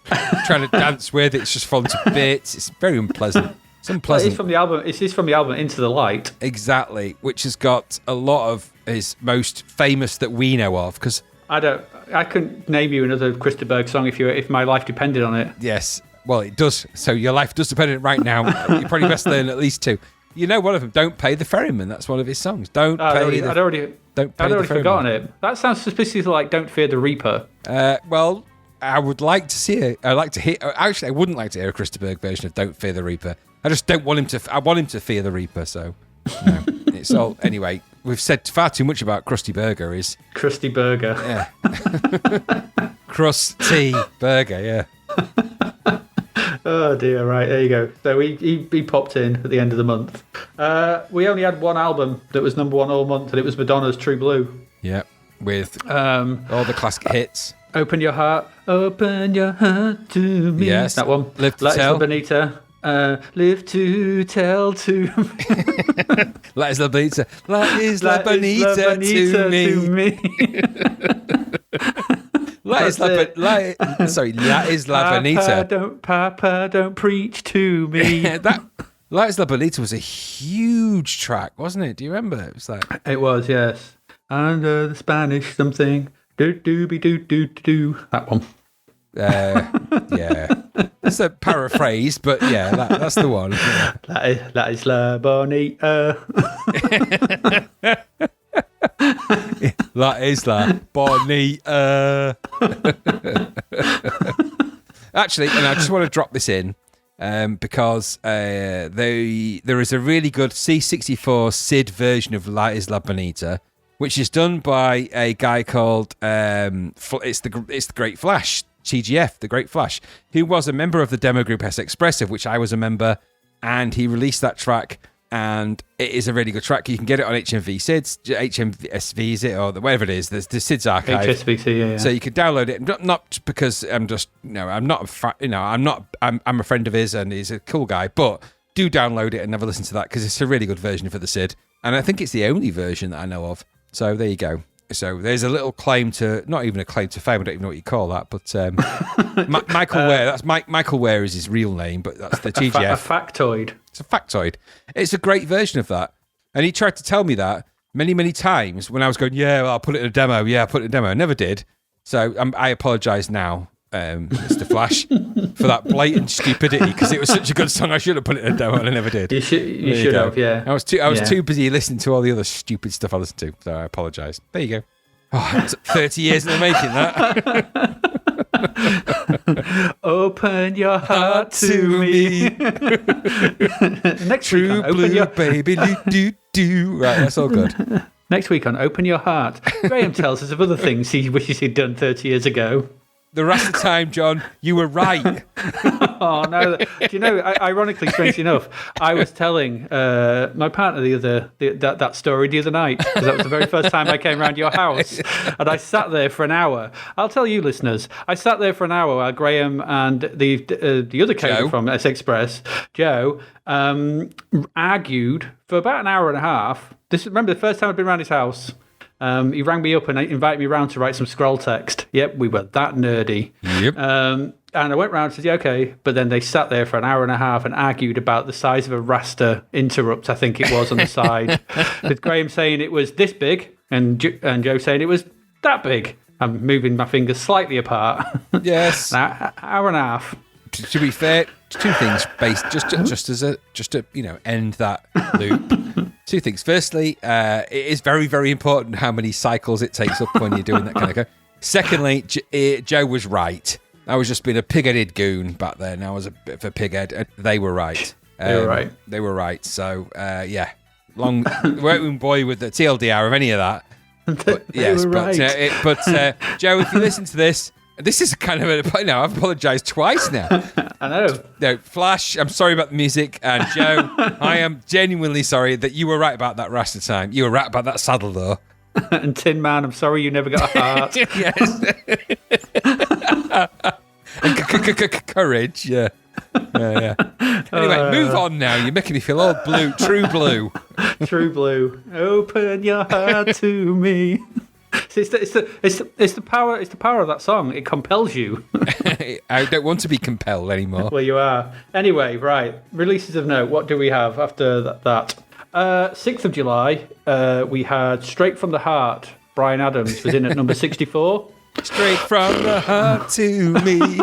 trying to dance with. It's just fallen to bits. It's very unpleasant. It's unpleasant. It's from the album. It's from the album Into the Light. Exactly, which has got a lot of his most famous that we know of. Because I couldn't name you another Krusty Burg song if my life depended on it. Yes, well, it does. So your life does depend on it right now. You probably best learn at least two. You know one of them. Don't pay the ferryman. That's one of his songs. I'd already forgotten it. That sounds suspiciously like "Don't Fear the Reaper." Well, I would like to see it. I wouldn't like to hear a Krusty Burg version of "Don't Fear the Reaper." I just don't want him to. I want him to fear the Reaper. So, no. It's all anyway. We've said far too much about Krusty Burger. Krusty Burger? Yeah. Krusty Burger. Yeah. Oh dear, right, there you go. So he popped in at the end of the month. We only had one album that was number one all month, and it was Madonna's True Blue. Yeah, with all the classic hits. Open your heart to me. Yes, that one. Live to Tell. Bonita. Live to tell to me. La Isla Bonita. La Isla Bonita to me. La Isla Bonita. Papa, don't preach to me. That La Isla Bonita was a huge track, wasn't it? Do you remember? It was like it was, yes. Under the Spanish something. Do do be do do do. That one. Yeah. It's a paraphrase, but yeah, that's the one. Yeah. La Isla Bonita. La Isla Bonita. Actually, and I just want to drop this in because there is a really good C64 SID version of La Isla Bonita, which is done by a guy called it's the Great Flash, TGF, the Great Flash, who was a member of the demo group HES Express, of which I was a member, and he released that track, and it is a really good track. You can get it on HMSV, is it, or whatever it is, the SIDS archive. HSBC, yeah. So you can download it, not because I'm just, I'm not, I'm a friend of his, and he's a cool guy, but do download it and have a listen to that, because it's a really good version for the SID, and I think it's the only version that I know of. So there you go. So there's a little claim to, not even a claim to fame, I don't even know what you call that, but Michael Ware, that's Michael Ware is his real name, but that's the TGF. A factoid. It's a factoid. It's a great version of that. And he tried to tell me that many, many times when I was going, yeah, well, I'll put it in a demo. Yeah, I'll put it in a demo. I never did. So I apologise now, Mr. Flash, for that blatant stupidity, because it was such a good song. I should have put it in a demo, and I never did. You should have, yeah. I was too busy listening to all the other stupid stuff I listened to, so I apologise. There you go. Oh, it's 30 years in the making, that. Open your heart to me. Next True week on blue, Open Your... baby, do. Right, that's all good. Next week on Open Your Heart, Graham tells us of other things he wishes he'd done 30 years ago. The rest of the time, John, you were right. Oh, no. Do you know, ironically, strangely enough, I was telling my partner that story the other night, because that was the very first time I came round your house, and I sat there for an hour. I'll tell you, listeners, I sat there for an hour while Graham and the other coder from S Express, Joe, argued for about an hour and a half. Remember the first time I'd been around his house? He rang me up and invited me round to write some scroll text. Yep, we were that nerdy. Yep. And I went round and said, yeah, okay. But then they sat there for an hour and a half and argued about the size of a raster interrupt, I think it was, on the side. With Graham saying it was this big and Joe saying it was that big. I'm moving my fingers slightly apart. Yes. An hour and a half. To be fair, two things based just to end that loop. Two things. Firstly, it is very, very important how many cycles it takes up when you're doing that kind of go. Secondly, Joe was right. I was just being a pig-headed goon back then. I was a bit of a pig-head. And they were right. They were right. So, yeah. Long working boy with the TLDR of any of that. But, yes, were right. Joe, if you listen to this, this is kind of I've apologised twice now. I know. No, Flash, I'm sorry about the music. And Joe, I am genuinely sorry that you were right about that raster time. You were right about that saddle, though. And Tin Man, I'm sorry you never got a heart. Yes. And courage, yeah. Yeah. Anyway, move on now. You're making me feel all blue. True blue. True blue. Open your heart to me. So it's the power of that song. It compels you. I don't want to be compelled anymore. Well, you are. Anyway, right. Releases of note. What do we have after that? 6th of July, we had Straight from the Heart. Bryan Adams was in at number 64. Straight from the heart to me.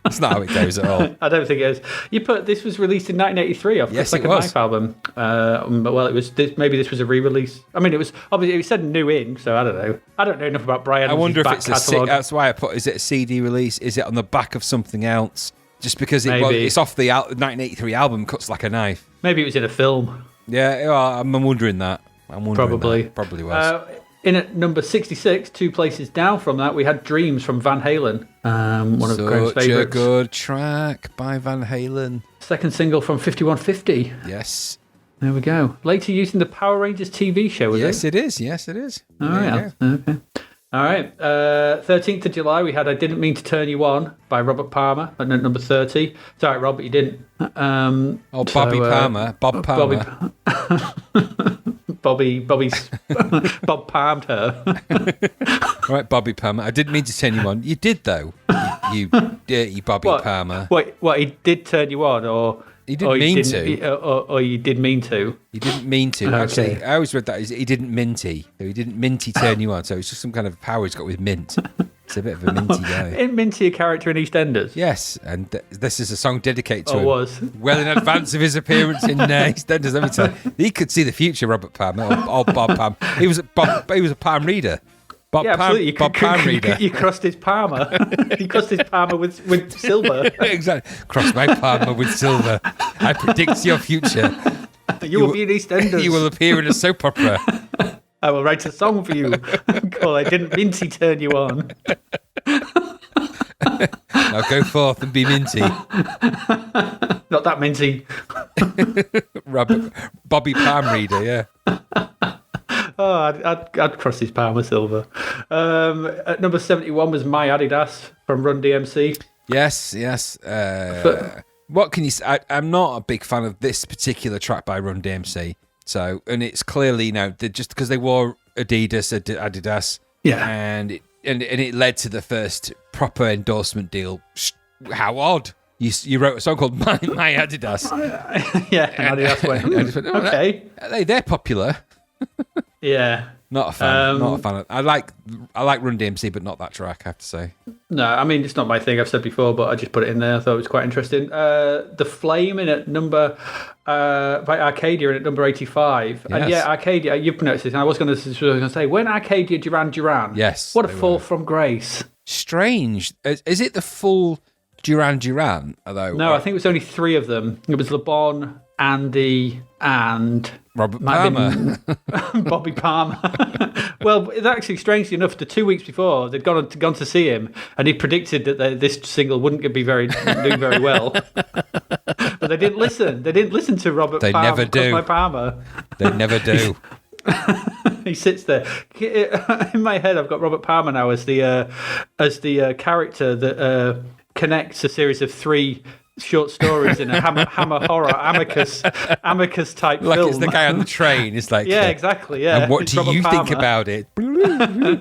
That's not how it goes at all. I don't think it is. This was released in 1983 off the Second Life album. Well, it was maybe this was a re-release. I mean, it was obviously it said new in, so I don't know. I don't know enough about Bryan Adams' I wonder if back it's catalogue. that's why I put. Is it a CD release? Is it on the back of something else? Just because it's off the 1983 album, Cuts Like a Knife. Maybe it was in a film. Yeah, well, I'm wondering that. Probably was. In at number 66, 2 places down from that, we had Dreams from Van Halen, one of Graham's favourites. Such a good track by Van Halen. Second single from 5150. Yes. There we go. Later used in the Power Rangers TV show, Yes, it is. Yes, it is. All right. Okay. All right. 13th of July, we had I Didn't Mean to Turn You On by Robert Palmer at number 30. Sorry, Robert, you didn't. Bobby Palmer. Bob Palmer. Bob palmed her. All right, Bobby Palmer. I didn't mean to turn you on. You did, though. You dirty Bobby Palmer. What, he did turn you on, or... He didn't mean to. Or you did mean to. He didn't mean to. Okay. Actually, I always read that. He didn't minty. So he didn't minty turn you on. So it's just some kind of power he's got with mint. It's a bit of a minty guy. Isn't Minty a character in EastEnders? Yes, and this is a song dedicated to him. Was. Well in advance of his appearance in EastEnders. Let me tell you. He could see the future, Robert Palmer, or Bob Palmer. He was a palm reader. Absolutely. Bob Palm reader. You crossed his Palmer. He crossed his Palmer with silver. Exactly. Cross my Palmer with silver. I predict your future. You will be in EastEnders. You will appear in a soap opera. I will write a song for you. Call I didn't Minty turn you on. Now go forth and be minty. Not that minty. Bobby Palm reader, yeah. Oh, I'd cross his Palmer Silver. At number 71 was My Adidas from Run DMC. Yes. What can you say? I'm not a big fan of this particular track by Run DMC. So, and it's clearly, just because they wore Adidas. Yeah. And it led to the first proper endorsement deal. How odd. You wrote a song called My Adidas. Yeah, and Adidas went, okay. They're popular. Yeah. Not a fan. Not a fan. I like Run DMC, but not that track, I have to say. No, I mean, it's not my thing, I've said before, but I just put it in there. I thought it was quite interesting. The Flame in at number, by Arcadia in at number 85. Yes. And yeah, Arcadia, you've pronounced this, and I was going to say, when Arcadia Duran. Yes. What a fall from grace. Strange. Is it the full Duran, although? No, I think it was only 3 of them. It was Le Bon, Andy, and Robert Palmer. Bobby Palmer. Well, it's actually, strangely enough, the 2 weeks before, they'd gone to see him, and he predicted that this single wouldn't do very well. But they didn't listen. They didn't listen to Robert Palmer. They never do. My Palmer. They never do. He sits there. In my head, I've got Robert Palmer now as the character that connects a series of 3 short stories in a hammer horror amicus type like film. It's the guy on the train. It's like, yeah, exactly. Yeah. And what It's do Robert you Palmer. think about it? No.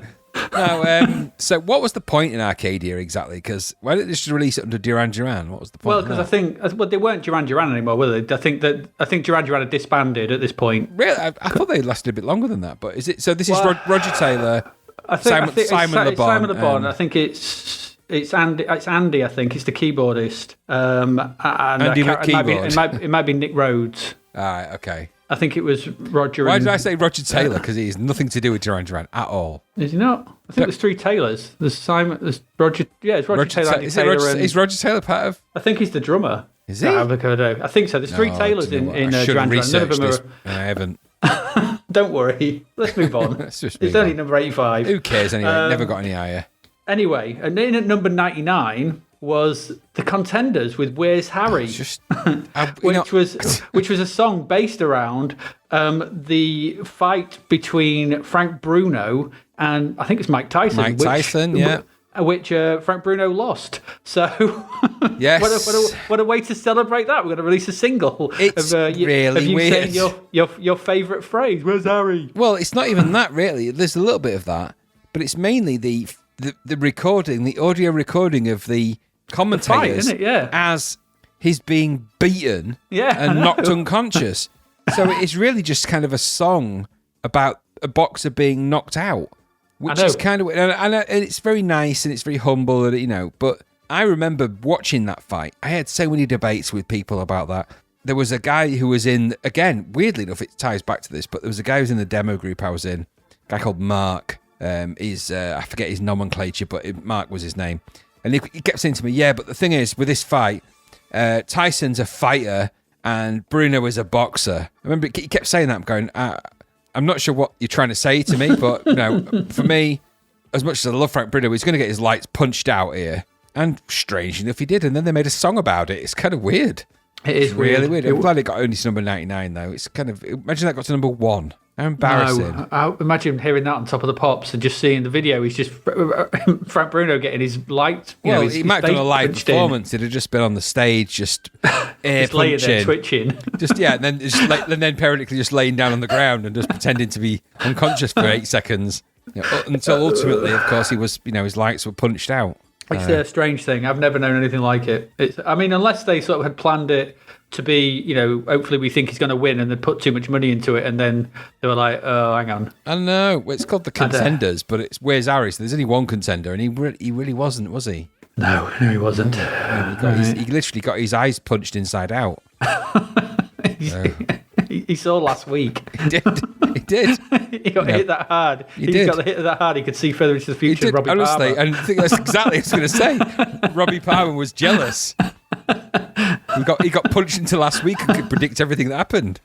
So what was the point in Arcadia exactly? Because why didn't they just release it under Duran? What was the point? Well, because I think they weren't Duran anymore, were they? I think Duran had disbanded at this point. Really, I thought they lasted a bit longer than that. But is it? So this is Roger Taylor, Simon Le Bon. Simon Le Bon. I think it's Andy. It's Andy. I think it's the keyboardist. And Andy McKeyboard. It might be Nick Rhodes. All right. Okay. I think it was Roger. Why did I say Roger Taylor? Because he has nothing to do with Duran at all. Is he not? I think there's 3 Taylors. There's Simon. There's Roger. Yeah, it's Roger Taylor. Is Roger Taylor part of? I think he's the drummer. Is he? I think so. There's 3 Taylors in Duran. None of them are. I haven't. Don't worry. Let's move on. It's only number 85. Who cares anyway? Never got any higher. Anyway, and then at number 99 was The Contenders with Where's Harry? Which was a song based around the fight between Frank Bruno and I think it's Mike Tyson. Which Frank Bruno lost. So, yes. what a way to celebrate that. We're going to release a single it's really of you weird. saying your favourite phrase, Where's Harry? Well, it's not even that, really. There's a little bit of that, but it's mainly the recording, the audio recording of the commentators fight, isn't it? Yeah. As he's being beaten and knocked unconscious. So it's really just kind of a song about a boxer being knocked out. Which is kind of, and it's very nice and it's very humble, but I remember watching that fight. I had so many debates with people about that. There was a guy who was in, again, weirdly enough, it ties back to this, but there was a guy who was in the demo group I was in, a guy called Mark. I forget his nomenclature, but Mark was his name. And he kept saying to me, yeah, but the thing is, with this fight, Tyson's a fighter and Bruno is a boxer. I remember he kept saying that. I'm going, I'm not sure what you're trying to say to me, but for me, as much as I love Frank Bruno, he's going to get his lights punched out here. And strange enough, he did. And then they made a song about it. It's kind of weird. It is really weird. I'm glad it got only to number 99, though. It's kind of, imagine that got to number 1. How embarrassing. No, I imagine hearing that on top of the pops and just seeing the video. He's just Frank Bruno getting his lights. He might have done a live performance. It'd have just been on the stage, just air just laying punching. there, twitching. And then periodically just laying down on the ground and just pretending to be unconscious for 8 seconds. Until ultimately, of course, he was, his lights were punched out. It's a strange thing. I've never known anything like it. Unless they sort of had planned it to be, hopefully we think he's going to win and they put too much money into it and then they were like, oh, hang on. I know. It's called The Contenders, but it's Where's Harry? So there's only one contender and he really wasn't, was he? No, he wasn't. He literally got his eyes punched inside out. He saw last week. He did. He got hit that hard. He got hit that hard. He could see further into the future. He did, Robbie honestly, Palmer. and I think that's exactly what I was going to say. Robbie Palmer was jealous. He got punched into last week and could predict everything that happened.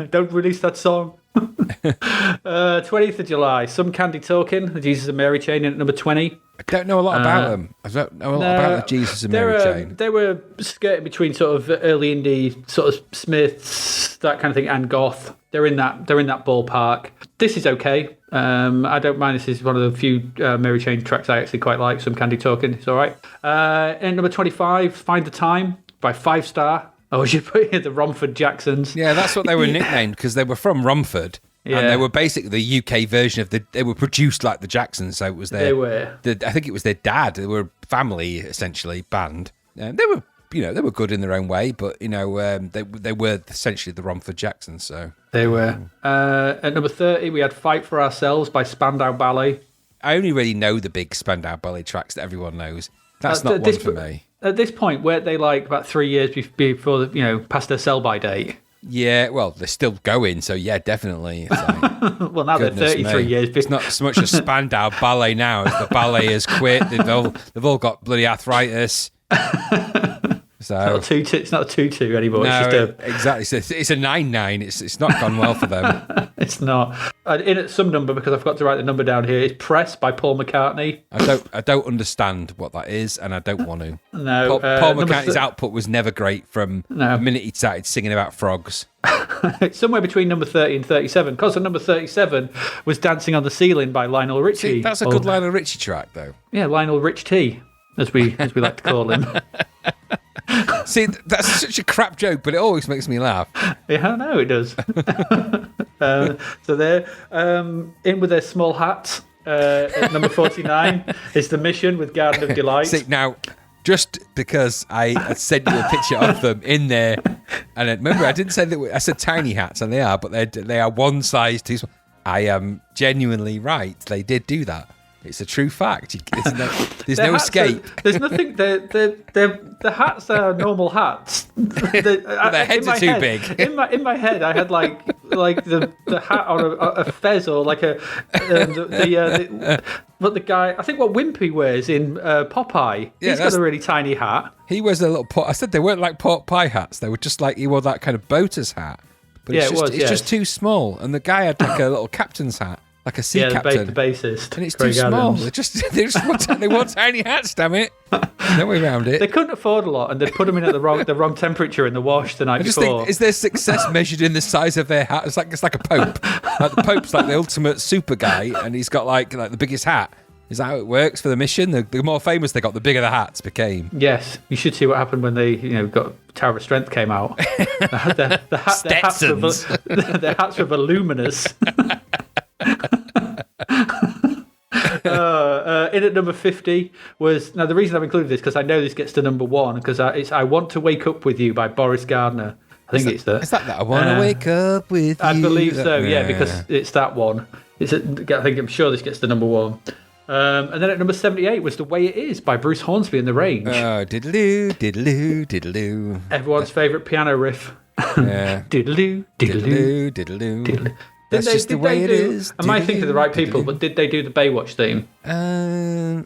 Don't release that song. 20th of July, Some Candy Talking, the Jesus and Mary chain in at number 20. I don't know a lot about them. I don't know a lot about the Jesus and Mary chain. They were skirting between sort of early indie, sort of Smiths, that kind of thing, and goth. They're in that ballpark. This is okay. I don't mind. This is one of the few Mary Chain tracks I actually quite like. Some Candy Talking. It's all right. And number 25, Find the Time by 5 Star. Oh, you put here the Romford Jacksons. Yeah, that's what they were nicknamed because they were from Romford. Yeah. And they were basically the UK version of they were produced like the Jacksons, so it was they were. I think it was their dad. They were a family essentially band. And they were, they were good in their own way, but they were essentially the Romford Jacksons. So they were. At number 30, we had Fight for Ourselves by Spandau Ballet. I only really know the big Spandau Ballet tracks that everyone knows. That's not one for me. At this point, weren't they like about 3 years before past their sell-by date? Yeah, well, they're still going, so yeah, definitely. It's like, well, now they're 33 years. It's not so much a Spandau Ballet now as the ballet has quit. They've all got bloody arthritis. So it's not a 2-2 anymore. No, it's just exactly. It's a 9-9. It's not gone well for them. It's not. In at some number, because I forgot to write the number down here, it's Press by Paul McCartney. I don't understand what that is, and I don't want to. No. Paul McCartney's output was never great from the minute he started singing about frogs. It's somewhere between number 30 and 37, because number 37 was Dancing on the Ceiling by Lionel Richie. See, that's a good Lionel Richie track, though. Yeah, Lionel Rich T, as we like to call him. See, that's such a crap joke, but it always makes me laugh. Yeah, I know it does. So they're in with their small hats. At number 49 is The Mission with Garden of Delight. See, now, just because I sent you a picture of them in there, and remember, I didn't say that. I said tiny hats, and they are, but they are one size too small. I am genuinely right. They did do that. It's a true fact. There's no escape. There's nothing. The hats are normal hats. Their heads are too big. In my head, I had like the hat on a fez or like but the guy, I think what Wimpy wears in Popeye, he's got a really tiny hat. He wears a little. I said they weren't like Popeye hats. They were just like he wore that kind of boater's hat. But it's just too small. And the guy had like a little captain's hat. Like a sea captain. The bassist. And it's too small. They want tiny hats, damn it. No way around it. They couldn't afford a lot, and they'd put them in at the wrong temperature in the wash the night before. Is their success measured in the size of their hat? It's like a pope. Like the pope's like the ultimate super guy, and he's got like the biggest hat. Is that how it works for the mission? The more famous they got, the bigger the hats became. Yes, you should see what happened when they, got Tower of Strength came out. Their hats were voluminous. In at number 50 was, now the reason I've included this because I know this gets to number 1 because it's I Want to Wake Up With You by Boris Gardner. Is that I Want to Wake Up With You? I believe so, yeah, because it's that one. I'm sure this gets to number 1. And then at number 78 was The Way It Is by Bruce Hornsby and the Range. Oh, diddle-oo, diddle-oo, diddle-oo. Everyone's favourite piano riff. Yeah. Diddle-oo, diddle-oo, diddle-oo. diddle-oo. That's just the way it is. Am I thinking of the right people? But did they do the Baywatch theme?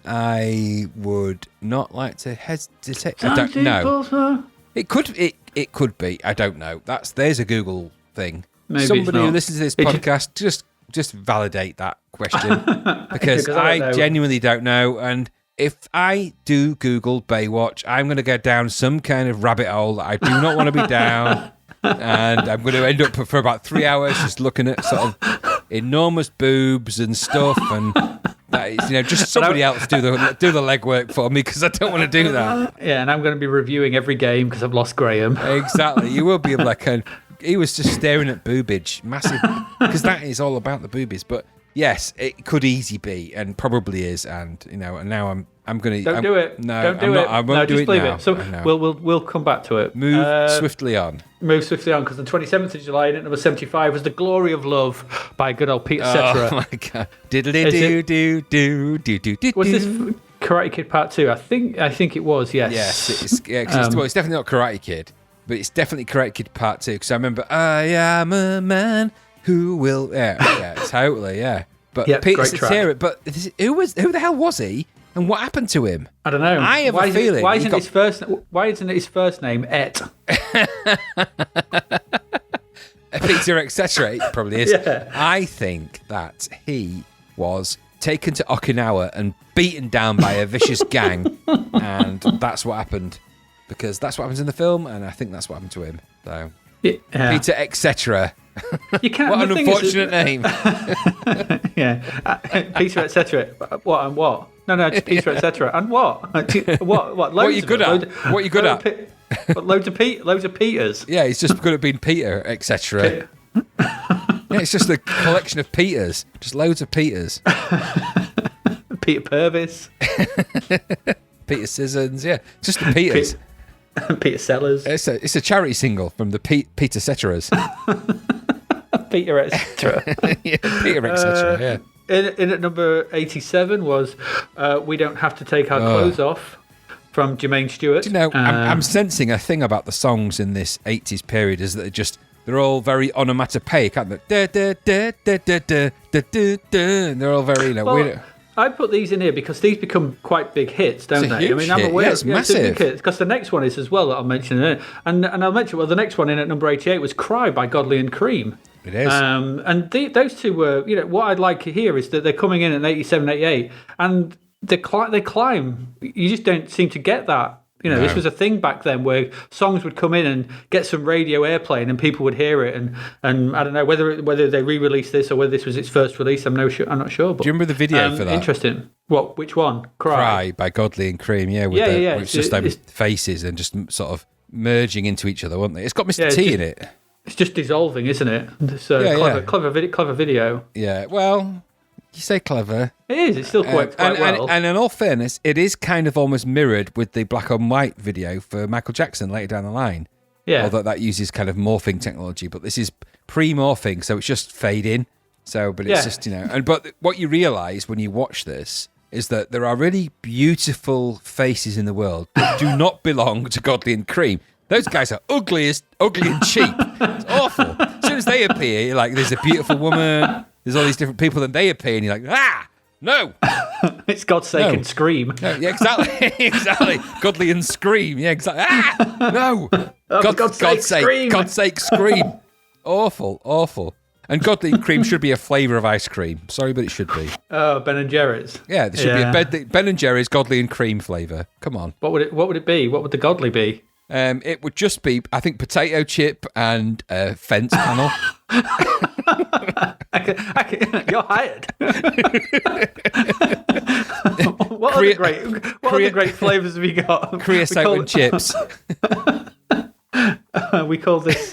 I would not like to hesitate. I don't know. It could be. I don't know. There's a Google thing. Maybe somebody who listens to this podcast just validate that question because I genuinely don't know. And if I do Google Baywatch, I'm going to go down some kind of rabbit hole that I do not want to be down. And I'm going to end up for about 3 hours just looking at sort of enormous boobs and stuff, and that is, just somebody else do the legwork for me because I don't want to do that. Yeah, and I'm going to be reviewing every game because I've lost Graham. Exactly, you will be like he was just staring at boobage, massive, because that is all about the boobies. But yes, it could easily be, and probably is, and and now I'm going to do it. No, don't do it. I won't do it now. So we'll come back to it. Move swiftly on. Move swiftly on, because the 27th of July, at number 75, was The Glory of Love by good old Peter Cetera. Oh my god! Diddly do. Was this Karate Kid Part 2? I think it was. Yes. Yes, it's definitely not Karate Kid, but it's definitely Karate Kid Part 2 because I remember I am a man who will. Yeah, totally. Yeah, but Peter Cetera. But who the hell was he? And what happened to him? I don't know. I have a feeling. Why isn't his first name Et? Peter, etc. It probably is. Yeah. I think that he was taken to Okinawa and beaten down by a vicious gang, and that's what happened. Because that's what happens in the film, and I think that's what happened to him. So, Peter, etc. What an unfortunate name. Peter, etc. What and what? No, just Peter, etc. And what? What? Loads what are you good at? What are you good at? Loads of Peters. Yeah, he's just good at being Peter, etc. It's just a collection of Peters. Just loads of Peters. Peter Purvis. Peter Sissons, just the Peters. Peter Sellers. It's a charity single from the Peter Ceteras. Peter etc. Peter etc. In at number 87 was We Don't Have to Take Our Clothes Off from Jermaine Stewart. Do you know, I'm sensing a thing about the songs in this 80s period is that they're all very onomatopoeic, aren't they? Da, da, da, da, da, da, da, da. They're all very, weird. I put these in here because these become quite big hits, don't they? Huge hit. I'm aware. It's massive. Because the next one is as well that I'll mention it. And I'll mention, the next one in at number 88 was Cry by Godley and Cream. It is. And those two were, what I'd like here is that they're coming in at 87, 88, and they climb. You just don't seem to get that. No. This was a thing back then where songs would come in and get some radio airplay and people would hear it. And I don't know whether they re-released this or whether this was its first release. I'm not sure. But, do you remember the video for that? Interesting. What? Which one? Cry by Godley and Cream. Yeah. It's just them faces and just sort of merging into each other, weren't they? It's got Mr. T in it. It's just dissolving, isn't it? It's a clever video. Yeah. Well, you say clever. It is. It's still quite well. And in all fairness, it is kind of almost mirrored with the black and white video for Michael Jackson later down the line. Yeah. Although that uses kind of morphing technology, but this is pre-morphing, so it's just fading. But it's just, but what you realise when you watch this is that there are really beautiful faces in the world that do not belong to Godley and Cream. Those guys are ugly and cheap. It's awful. As soon as they appear, you're like, there's a beautiful woman, there's all these different people, and they appear, and you're like, no. It's God's sake and Scream. No, yeah, exactly. Godly and Scream. Yeah, exactly. No. God's sake, Scream. God's sake, Scream. Awful. And Godly and Cream should be a flavour of ice cream. Sorry, but it should be. Oh, Ben and Jerry's. Yeah, there should be a Ben and Jerry's Godly and Cream flavour. Come on. What would it be? What would the Godly be? It would just be, I think, potato chip and fence panel. You're hired. What other great flavours have you got? Creosote and chips. We call this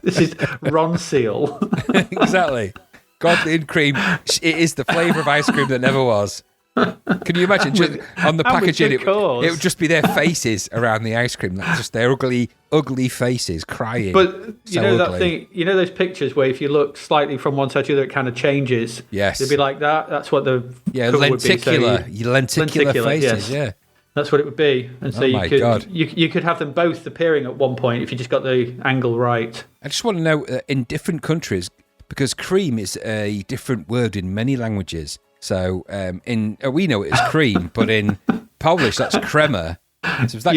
this is Ron Seal. Exactly. Godly and Cream. It is the flavour of ice cream that never was. Can you imagine on the packaging? It would just be their faces around the ice cream, like just their ugly faces crying. But that thing, those pictures where if you look slightly from one side to the other, it kind of changes. Yes, it'd be like that. That's what the lenticular, would be. lenticular faces. Yes. Yeah, that's what it would be. And so you could have them both appearing at one point if you just got the angle right. I just want to know in different countries, because cream is a different word in many languages. So we know it as cream, but in Polish that's krema. So was that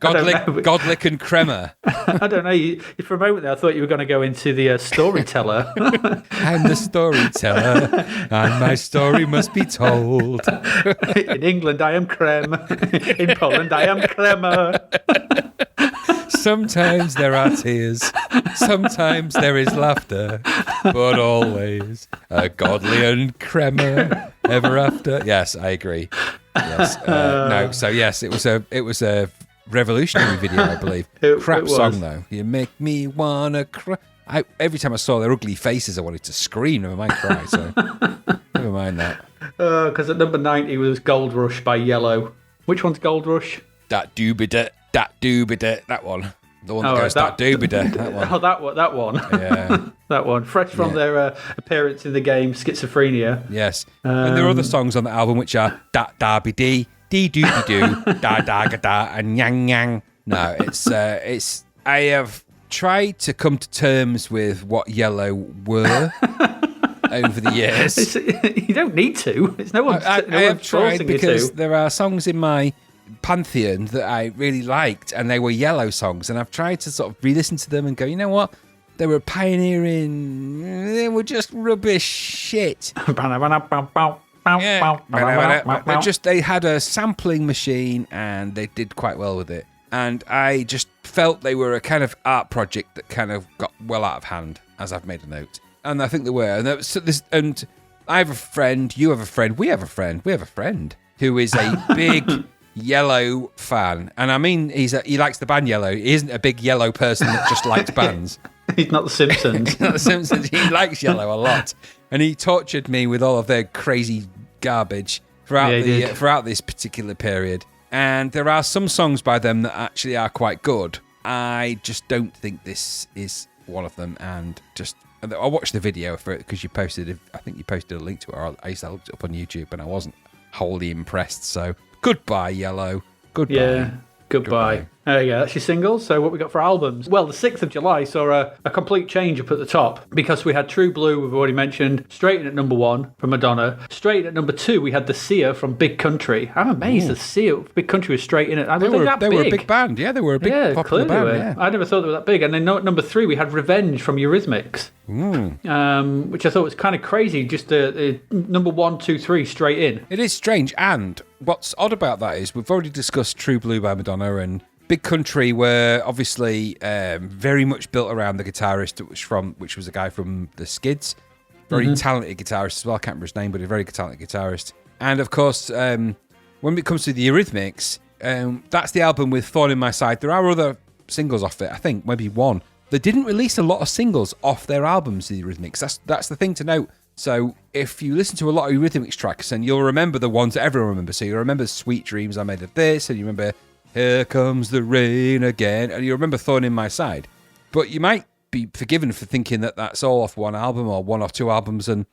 Godlik and krema? I don't know. For a moment there, I thought you were going to go into the storyteller. I'm the storyteller, and my story must be told. In England, I am creme. In Poland, I am krema. Sometimes there are tears, sometimes there is laughter, but always a Godly and krema ever after. Yes, I agree. Yes, so yes, it was a revolutionary video, I believe. Crap song though. You make me wanna cry. Every time I saw their ugly faces, I wanted to scream. Never mind cry. So never mind that. Because at number 90 was Gold Rush by Yellow. Which one's Gold Rush? That doobida, that one. The one that goes that doobida, that one. Oh, that one. Yeah. That one. Fresh from their appearance in the game Schizophrenia. Yes. And there are other songs on the album which are da da be dee, dee doobie doo, da da ga da, and yang yang. No, it's. I have tried to come to terms with what Yellow were over the years. You don't need to. It's no one. I have tried because there are songs in my pantheon that I really liked, and they were yellow songs, and I've tried to sort of re-listen to them and go, you know what? They were pioneering. They were just rubbish shit. They had a sampling machine, and they did quite well with it. And I just felt they were a kind of art project that kind of got well out of hand, as I've made a note. And I think they were. And I have a friend, you have a friend, we have a friend who is a big Yellow fan. And I mean, he likes the band Yellow. He isn't a big Yellow person that just likes bands. He's not the Simpsons. He's not the Simpsons. He likes Yellow a lot. And he tortured me with all of their crazy garbage throughout this particular period. And there are some songs by them that actually are quite good. I just don't think this is one of them. And I watched the video for it because I think you posted a link to it. Or I used to look it up on YouTube, and I wasn't wholly impressed. So goodbye, Yellow. Goodbye. Yeah. Goodbye. There you go. That's your singles. So what we got for albums? Well, the 6th of July saw a complete change up at the top because we had True Blue, we've already mentioned, straight in at number 1 from Madonna. Straight in at number 2, we had The Seer from Big Country. I'm amazed The Seer, Big Country was straight in it. They were a big band. Yeah, they were a big popular band. Yeah. I never thought they were that big. And then at number 3, we had Revenge from Eurythmics, which I thought was kind of crazy. Just the number 1, 2, 3 straight in. It is strange. And what's odd about that is we've already discussed True Blue by Madonna, and Big Country were obviously very much built around the guitarist, which was a guy from the Skids. Very talented guitarist as well. I can't remember his name, but a very talented guitarist. And of course, when it comes to the Eurythmics, that's the album with Thorn in My Side. There are other singles off it, I think, maybe one. They didn't release a lot of singles off their albums, the Eurythmics. That's the thing to note. So if you listen to a lot of Eurythmics tracks, and you'll remember the ones that everyone remembers. So you remember Sweet Dreams I Made of This, and you remember Here Comes the Rain Again, and you remember Thorn in My Side. But you might be forgiven for thinking that that's all off one album or one or two albums, and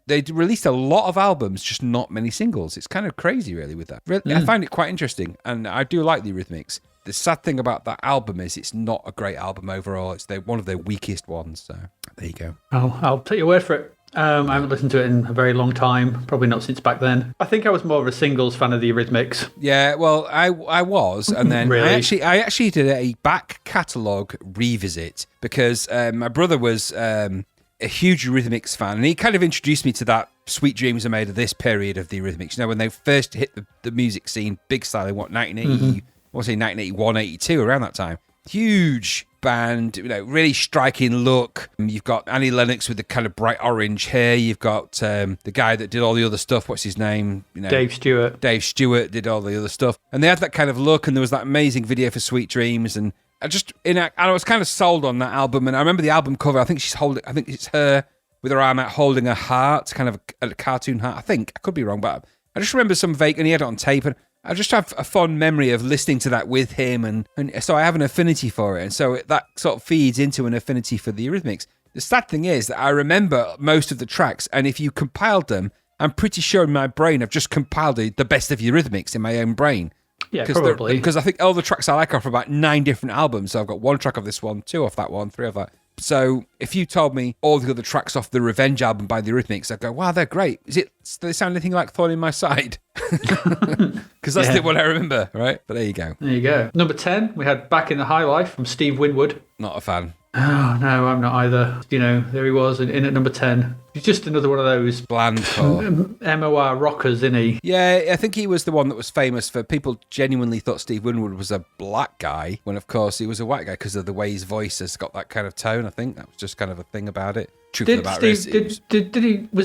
they released a lot of albums, just not many singles. It's kind of crazy, really, with that. I find it quite interesting, and I do like the Eurythmics. The sad thing about that album is it's not a great album overall. It's one of their weakest ones, so there you go. I'll take your word for it. I haven't listened to it in a very long time, probably not since back then. I think I was more of a singles fan of the Eurythmics. Yeah, well, I was, and then Really? I actually did a back catalogue revisit because my brother was a huge Eurythmics fan, and he kind of introduced me to that Sweet Dreams Are Made of This period of the Eurythmics. You know, when they first hit the music scene, big style, in 1981, 82, around that time. Huge band, really striking look. You've got Annie Lennox with the kind of bright orange hair. You've got the guy that did all the other stuff. What's his name? Dave Stewart. Dave Stewart did all the other stuff. And they had that kind of look, and there was that amazing video for Sweet Dreams. And I was kind of sold on that album. And I remember the album cover. I think it's her with her arm out holding a heart, kind of a cartoon heart. I think. I could be wrong, but I just remember some vague, and he had it on tape. And I just have a fond memory of listening to that with him, and so I have an affinity for it, and so that sort of feeds into an affinity for the Eurythmics. The sad thing is that I remember most of the tracks, and if you compiled them, I'm pretty sure in my brain I've just compiled the best of Eurythmics in my own brain. Yeah, probably. Because I think all the tracks I like are from about 9 different albums, so I've got 1 track of this one, 2 off that one, 3 of that. So if you told me all the other tracks off the Revenge album by the Eurythmics, I'd go, wow, they're great. Do they sound anything like Thorn in My Side? Because that's the one I remember, right? But there you go. There you go. Number 10, we had Back in the High Life from Steve Winwood. Not a fan. Oh, no, I'm not either. There he was in at number 10. He's just another one of those bland MOR rockers, isn't he? Yeah, I think he was the one that was famous for people genuinely thought Steve Winwood was a black guy, when of course he was a white guy because of the way his voice has got that kind of tone. I think that was just kind of a thing about it. Was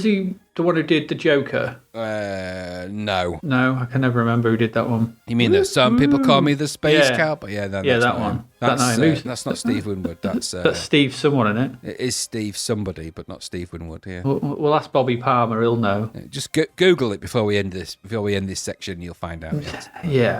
he the one who did the Joker? No. No, I can never remember who did that one. You mean that some people call me the Space Cowboy? Yeah, that one. That's not Steve Winwood. That's Steve someone, isn't it? It is Steve somebody, but not Steve Winwood. Yeah. We'll ask Bobby Palmer. He'll know. Just Google it before we end this. Before we end this section, you'll find out. Yeah.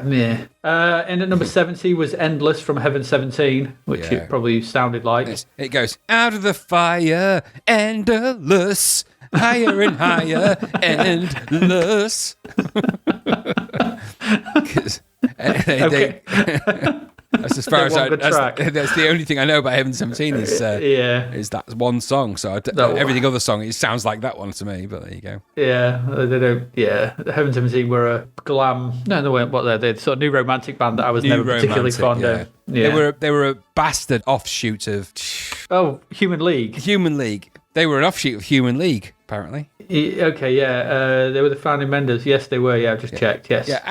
And at number 70 was Endless from Heaven 17, which it probably sounded like. It goes out of the fire, endless, higher and higher, endless. That's as far as one good track. That's the only thing I know about Heaven 17 is that one song. So everything other song, it sounds like that one to me. But there you go. Yeah, they don't. Yeah, Heaven 17 were a glam. No, they weren't. What they're sort of new romantic band that I was never particularly fond of. Yeah. They were a bastard offshoot of Human League. Human League. They were an offshoot of Human League, apparently. Okay, yeah. They were the founding members. Yes, they were. Yeah, I've just checked. Yes. Yeah,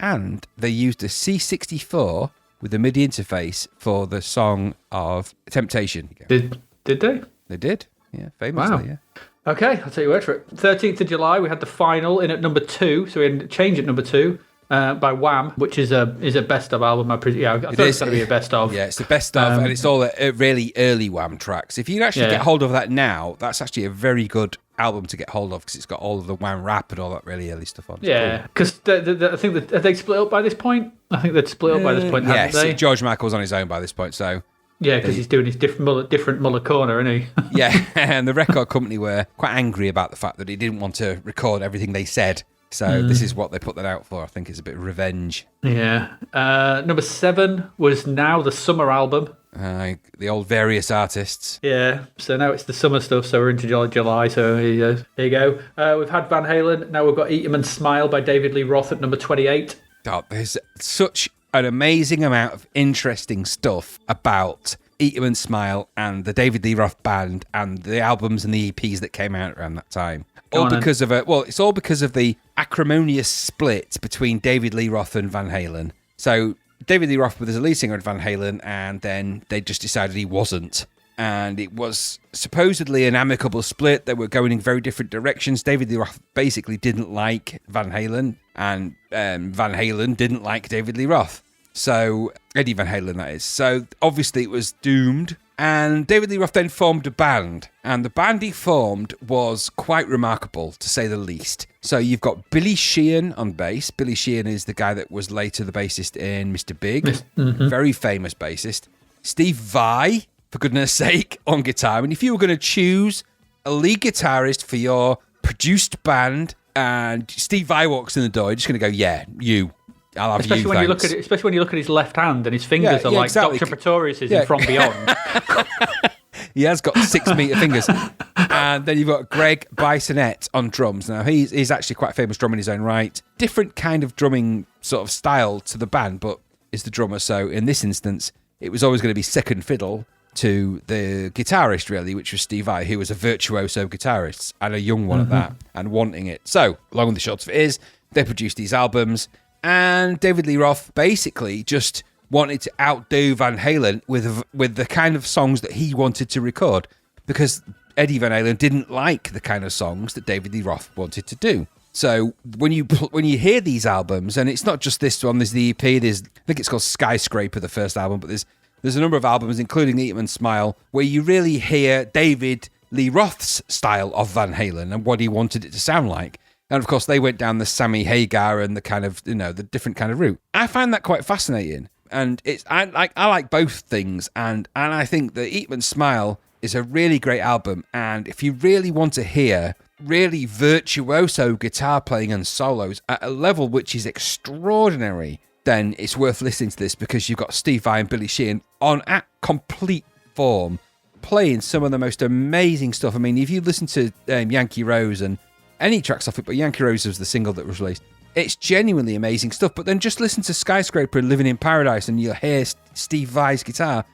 and they used a C64 with a MIDI interface for the song of Temptation. Did they? They did. Yeah, famously. Wow. Yeah. Okay, I'll take your word for it. 13th of July, we had the final in at number 2, so we had a change at number 2 by Wham, which is a best of album. I thought it's going to be a best of. Yeah, it's the best of, and it's all really early Wham tracks. If you actually get hold of that now, that's actually a very good album to get hold of because it's got all of the Wham rap and all that really early stuff on. Yeah, because I think that have they split up by this point? I think they'd split up by this point, haven't they? George Michael's on his own by this point, so... Yeah, because he's doing his different Muller corner, isn't he? Yeah, and the record company were quite angry about the fact that he didn't want to record everything they said. So this is what they put that out for. I think it's a bit of revenge. Yeah. Number 7 was Now, the summer album. The old various artists. Yeah, so now it's the summer stuff, so we're into July, so here you go. We've had Van Halen, now we've got Eat 'Em and Smile by David Lee Roth at number 28. Oh, there's such an amazing amount of interesting stuff about Eat 'Em and Smile and the David Lee Roth band and the albums and the EPs that came out around that time. It's all because of the acrimonious split between David Lee Roth and Van Halen. So David Lee Roth was the lead singer of Van Halen, and then they just decided he wasn't. And it was supposedly an amicable split. They were going in very different directions. David Lee Roth basically didn't like Van Halen, and Van Halen didn't like David Lee Roth. So, Eddie Van Halen, that is. So, obviously it was doomed. And David Lee Roth then formed a band. And the band he formed was quite remarkable, to say the least. So, you've got Billy Sheehan on bass. Billy Sheehan is the guy that was later the bassist in Mr. Big. Mm-hmm. Very famous bassist. Steve Vai, for goodness sake, on guitar. And if you were going to choose a lead guitarist for your produced band and Steve Vai walks in the door, you're just going to go, yeah, you. I'll have especially you, when thanks. Especially when you look at his left hand and his fingers are like exactly. Dr. Pretorius's in From Beyond. He has got 6 metre fingers. And then you've got Greg Bissonette on drums. Now, he's actually quite a famous drummer in his own right. Different kind of drumming sort of style to the band, but is the drummer. So in this instance, it was always going to be second fiddle to the guitarist, really, which was Steve Vai, who was a virtuoso guitarist and a young one at that, and wanting it. So, long and the short of it is, they produced these albums, and David Lee Roth basically just wanted to outdo Van Halen with the kind of songs that he wanted to record, because Eddie Van Halen didn't like the kind of songs that David Lee Roth wanted to do. So when you hear these albums, and it's not just this one, there's the EP, I think it's called Skyscraper, the first album, but there's a number of albums, including Eat 'Em and Smile, where you really hear David Lee Roth's style of Van Halen and what he wanted it to sound like. And of course, they went down the Sammy Hagar and the kind of, the different kind of route. I find that quite fascinating. And I like both things. And I think that Eat 'Em and Smile is a really great album. And if you really want to hear really virtuoso guitar playing and solos at a level which is extraordinary, then it's worth listening to this, because you've got Steve Vai and Billy Sheehan at complete form, playing some of the most amazing stuff. I mean, if you listen to Yankee Rose and any tracks off it, but Yankee Rose was the single that was released, it's genuinely amazing stuff. But then just listen to Skyscraper and Living in Paradise and you'll hear Steve Vai's guitar.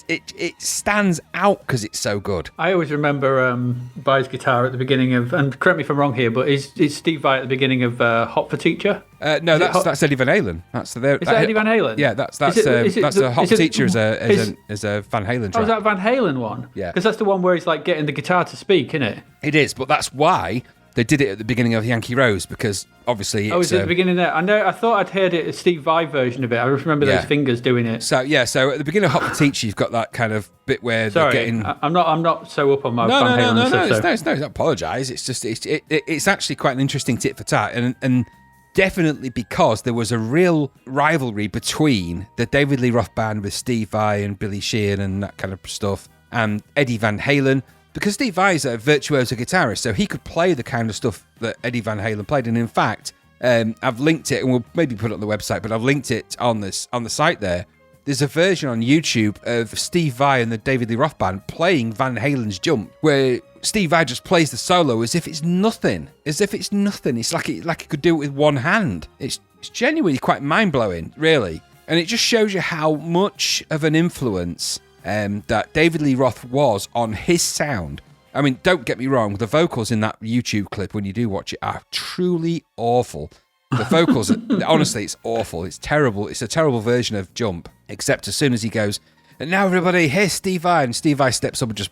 It stands out because it's so good. I always remember Vai's guitar at the beginning of, and correct me if I'm wrong here, but is Steve Vai at the beginning of Hot for Teacher? No, that's Eddie Van Halen. Is that Eddie Van Halen? Yeah, that's a Hot for Teacher is a Van Halen track. Oh, is that Van Halen one? Yeah, because that's the one where he's like getting the guitar to speak, isn't it? It is, but that's why they did it at the beginning of Yankee Rose, because obviously it's... at the beginning there? I thought I'd heard it, a Steve Vai version of it. I just remember those fingers doing it. So at the beginning of Hot for Teacher, you've got that kind of bit where they're getting... I'm not so up on my Van Halen stuff. No, don't apologise. It's just it's actually quite an interesting tit for tat, and definitely because there was a real rivalry between the David Lee Roth band with Steve Vai and Billy Sheehan and that kind of stuff, and Eddie Van Halen. Because Steve Vai is a virtuoso guitarist, so he could play the kind of stuff that Eddie Van Halen played. And in fact, I've linked it, and we'll maybe put it on the website, but I've linked it on the site there. there's a version on YouTube of Steve Vai and the David Lee Roth Band playing Van Halen's Jump, where Steve Vai just plays the solo as if it's nothing. It's like he could do it with one hand. It's genuinely quite mind-blowing, really. And it just shows you how much of an influence that David Lee Roth was on his sound. I mean, don't get me wrong, the vocals in that YouTube clip, when you do watch it, are truly awful. The vocals, honestly, it's awful. It's terrible. It's a terrible version of Jump, except as soon as he goes, and now everybody, here's Steve Vai, and Steve Vai steps up and just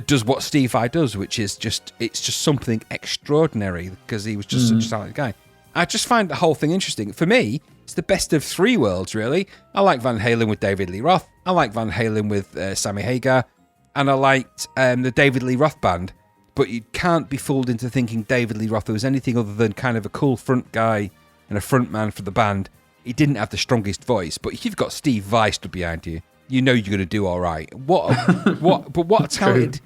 does what Steve Vai does, which is it's just something extraordinary, because he was just such a talented guy. I just find the whole thing interesting. For me, it's the best of three worlds, really. I like Van Halen with David Lee Roth. I like Van Halen with Sammy Hagar. And I liked the David Lee Roth Band. But you can't be fooled into thinking David Lee Roth was anything other than kind of a cool front guy and a front man for the band. He didn't have the strongest voice. But if you've got Steve Vai stood behind you, you know you're going to do all right. What a talented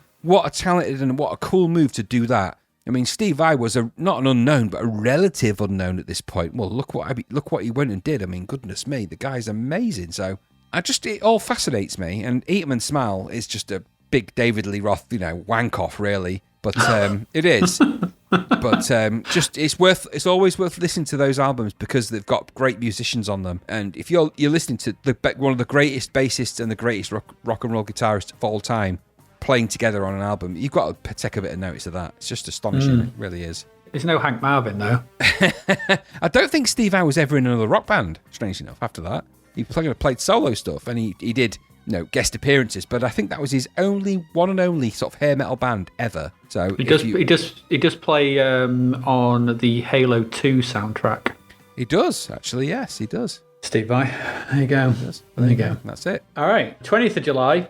and what a cool move to do that. I mean, Steve Vai was not an unknown, but a relative unknown at this point. Well, look what he went and did. I mean, goodness me, the guy's amazing. So it all fascinates me. And Eat 'Em and Smile is just a big David Lee Roth, wank off, really. But it is. But it's always worth listening to those albums because they've got great musicians on them. And if you're listening to one of the greatest bassists and the greatest rock and roll guitarists of all time playing together on an album, you've got to take a bit of notice of that. It's just astonishing. It really is. There's no Hank Marvin, though. I don't think Steve Vai was ever in another rock band, strangely enough, after that. He played solo stuff, and he did guest appearances, but I think that was his one and only sort of hair metal band ever. So he does play on the Halo 2 soundtrack. He does, actually, yes, he does. Steve Vai. There you go. There you go. That's it. All right. 20th of July,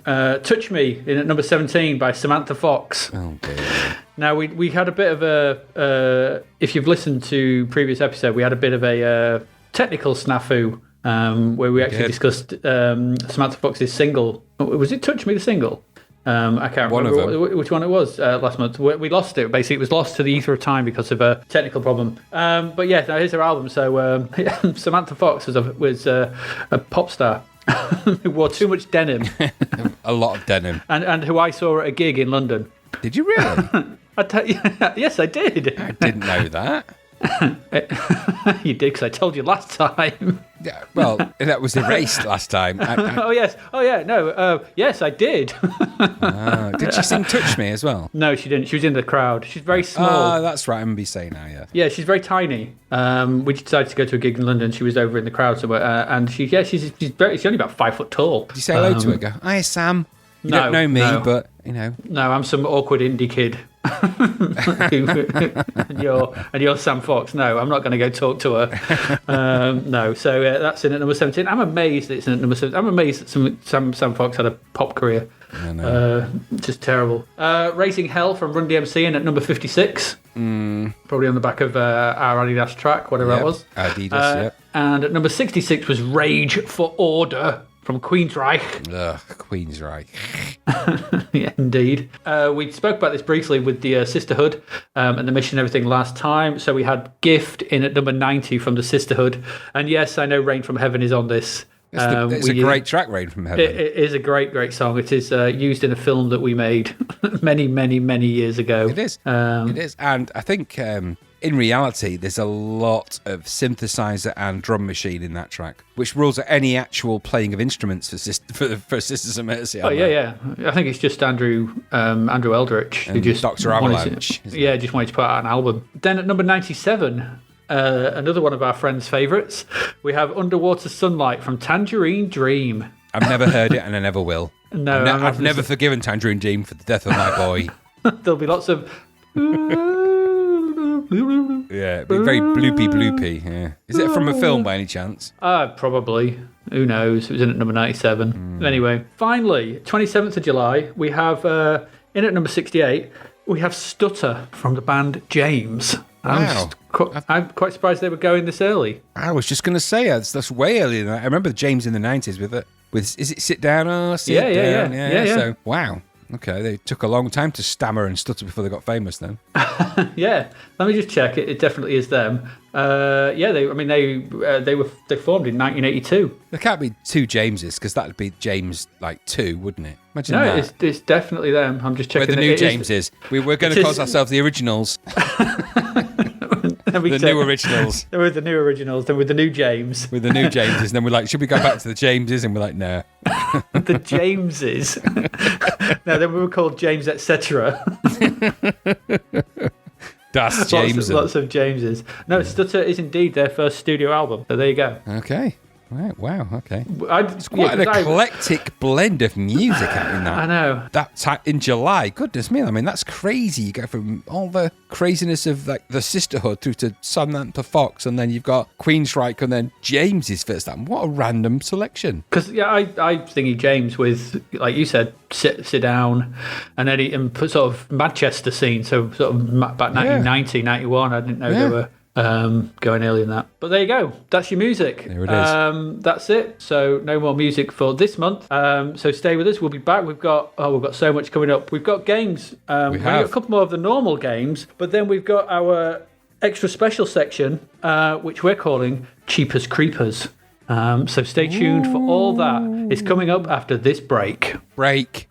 Touch Me in at number 17 by Samantha Fox. Oh, dear. Now, we had a bit of a... if you've listened to previous episode, we had a bit of a technical snafu where we actually discussed Samantha Fox's single. Was it Touch Me, the single? I can't remember which one it was last month. We lost it. Basically, it was lost to the ether of time because of a technical problem. But yeah, now here's her album. So Samantha Fox was a pop star who wore too much denim. A lot of denim. And who I saw at a gig in London. Did you really? Yes, I did. I didn't know that. You did, because I told you last time. Yeah, well, that was erased last time. Oh, yes. Oh, yeah. No. Yes, I did. Did she sing Touch Me as well? No, she didn't. She was in the crowd. She's very small. Oh, that's right. I remember you saying now, yeah. Yeah, she's very tiny. We decided to go to a gig in London. She was over in the crowd somewhere. And she's only about 5 foot tall. Did you say hello to her? Go, hi, Sam. You don't know me, but, No, I'm some awkward indie kid. and you're Sam Fox. No, I'm not going to go talk to her. No, so that's in at number 17. I'm amazed that it's in at number 17. I'm amazed that Sam Fox had a pop career. Just terrible. Raising Hell from Run DMC in at number 56. Probably on the back of our Adidas track, whatever that was. Adidas, yep. And at number 66 was Rage for Order from Queensryche. Ugh, Queensryche. Yeah, indeed. We spoke about this briefly with the Sisterhood and the Mission and everything last time. So we had Gift in at number 90 from the Sisterhood. And yes, I know Rain from Heaven is on this. It's a great track, Rain from Heaven. It is a great, great song. It is used in a film that we made many, many, many years ago. It is. It is. And I think... in reality, there's a lot of synthesizer and drum machine in that track, which rules out any actual playing of instruments for Sisters of Mercy. Oh yeah. I think it's just Andrew Eldritch who just Dr. Avalanche. Just wanted to put out an album. Then at number 97, another one of our friends' favourites, we have Underwater Sunlight from Tangerine Dream. I've never heard it, and I never will. No, I've never forgiven Tangerine Dream for the death of my boy. There'll be lots of. Yeah, very bloopy. Yeah. Is it from a film by any chance? Probably. Who knows? It was in at number 97. Anyway, finally, 27th of July, we have in at number 68, we have Stutter from the band James. Wow. I'm quite surprised they were going this early. I was just going to say that's way earlier than that. I remember James in the 90s with is it Sit Down or Sit Down? Yeah. So, wow. Okay, they took a long time to stammer and stutter before they got famous then. Yeah, let me just check. It definitely is them. Yeah, they formed in 1982. There can't be two Jameses, because that'd be James, 2, wouldn't it? Imagine No, that. it's definitely them. I'm just checking. We're the new Jameses. We're going to call ourselves the originals. The new originals. We're the new originals, then with the new James. With the new Jameses. And then we're like, should we go back to the Jameses? And we're like, no. The Jameses. No, then we were called James, etc. Das James. Lots of Jameses. No, Stutter is indeed their first studio album. So there you go. Okay. Right, wow, okay. It's quite an eclectic blend of music out in that. I know. That's in July. Goodness me, I mean, that's crazy. You go from all the craziness of the Sisterhood through to Samantha Fox, and then you've got Queensryche, and then James's first album. What a random selection. Because, I thingy James with, like you said, sit down, and Eddie, and put sort of Manchester scene, so sort of about 1990, 91. I didn't know they were going earlier than that. But there you go. That's your music. There it is. That's it. So no more music for this month. So stay with us. We'll be back. We've got so much coming up. We've got games. We've got a couple more of the normal games, but then we've got our extra special section, which we're calling Cheapers Creepers. So stay tuned for all that. It's coming up after this break. Break.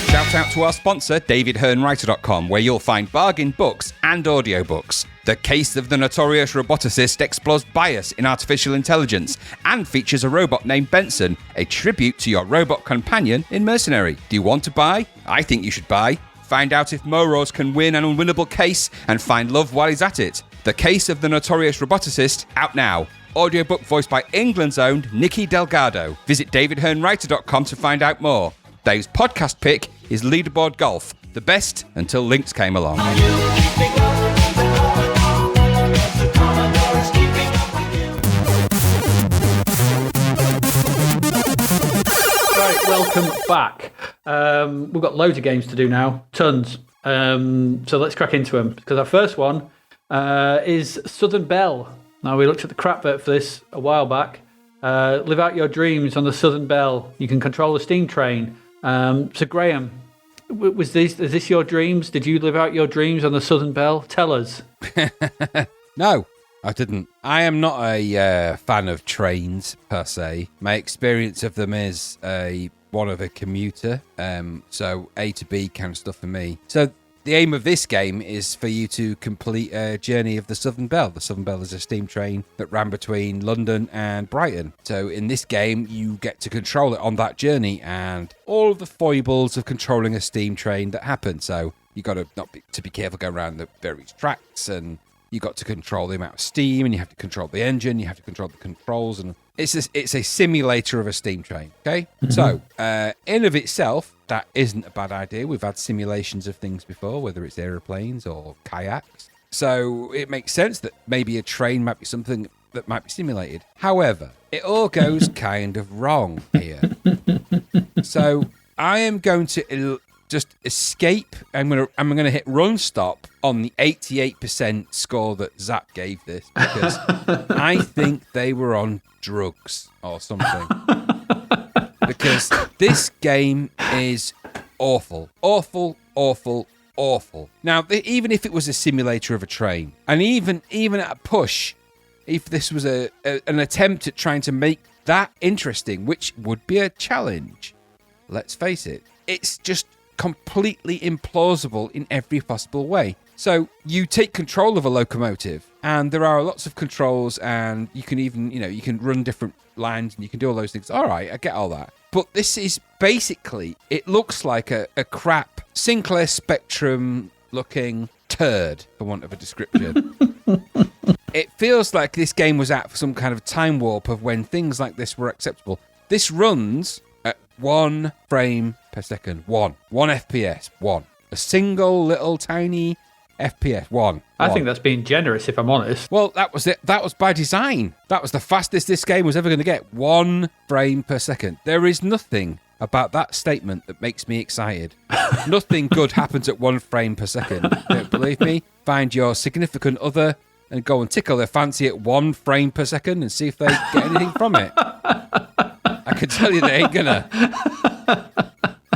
Shout out to our sponsor, DavidHearnWriter.com, where you'll find bargain books and audiobooks. The Case of the Notorious Roboticist explores bias in artificial intelligence and features a robot named Benson, a tribute to your robot companion in Mercenary. Do you want to buy? I think you should buy. Find out if Moros can win an unwinnable case and find love while he's at it. The Case of the Notorious Roboticist, out now. Audiobook voiced by England's own Nikki Delgado. Visit DavidHearnWriter.com to find out more. Dave's podcast pick is Leaderboard Golf, the best until Lynx came along. Right, welcome back. We've got loads of games to do now, tons. So let's crack into them, because our first one is Southern Belle. Now, we looked at the Crapvert for this a while back. Live out your dreams on the Southern Belle. You can control the steam train. So Graham, is this your dreams? Did you live out your dreams on the Southern Belle? Tell us. No, I didn't. I am not a fan of trains per se. My experience of them is one of a commuter. So A to B kind of stuff for me. So the aim of this game is for you to complete a journey of the Southern Belle. The Southern Belle is a steam train that ran between London and Brighton. So in this game, you get to control it on that journey and all of the foibles of controlling a steam train that happen. So you got to be careful going around the various tracks, and you got to control the amount of steam, and you have to control the engine, you have to control the controls, and it's a simulator of a steam train. Okay, so in of itself, that isn't a bad idea. We've had simulations of things before, whether it's aeroplanes or kayaks. So it makes sense that maybe a train might be something that might be simulated. However, it all goes kind of wrong here. So I am going to just escape. I'm going to hit run stop on the 88% score that Zapped gave this, because I think they were on drugs or something. Because this game is awful. Awful, awful, awful. Now, even if it was a simulator of a train, and even at a push, if this was an attempt at trying to make that interesting, which would be a challenge, let's face it, it's just completely implausible in every possible way. So you take control of a locomotive, and there are lots of controls, and you can even, you can run different lines, and you can do all those things. All right, I get all that. But this is basically, it looks like a crap Sinclair Spectrum looking turd, for want of a description. It feels like this game was at some kind of time warp of when things like this were acceptable. This runs at 1 frame per second. 1 FPS. 1. A single little tiny FPS. 1. I think that's being generous, if I'm honest. Well, that was it. That was by design. That was the fastest this game was ever going to get. 1 frame per second. There is nothing about that statement that makes me excited. Nothing good happens at 1 frame per second. Don't believe me? Find your significant other and go and tickle their fancy at 1 frame per second and see if they get anything from it. I can tell you they ain't gonna.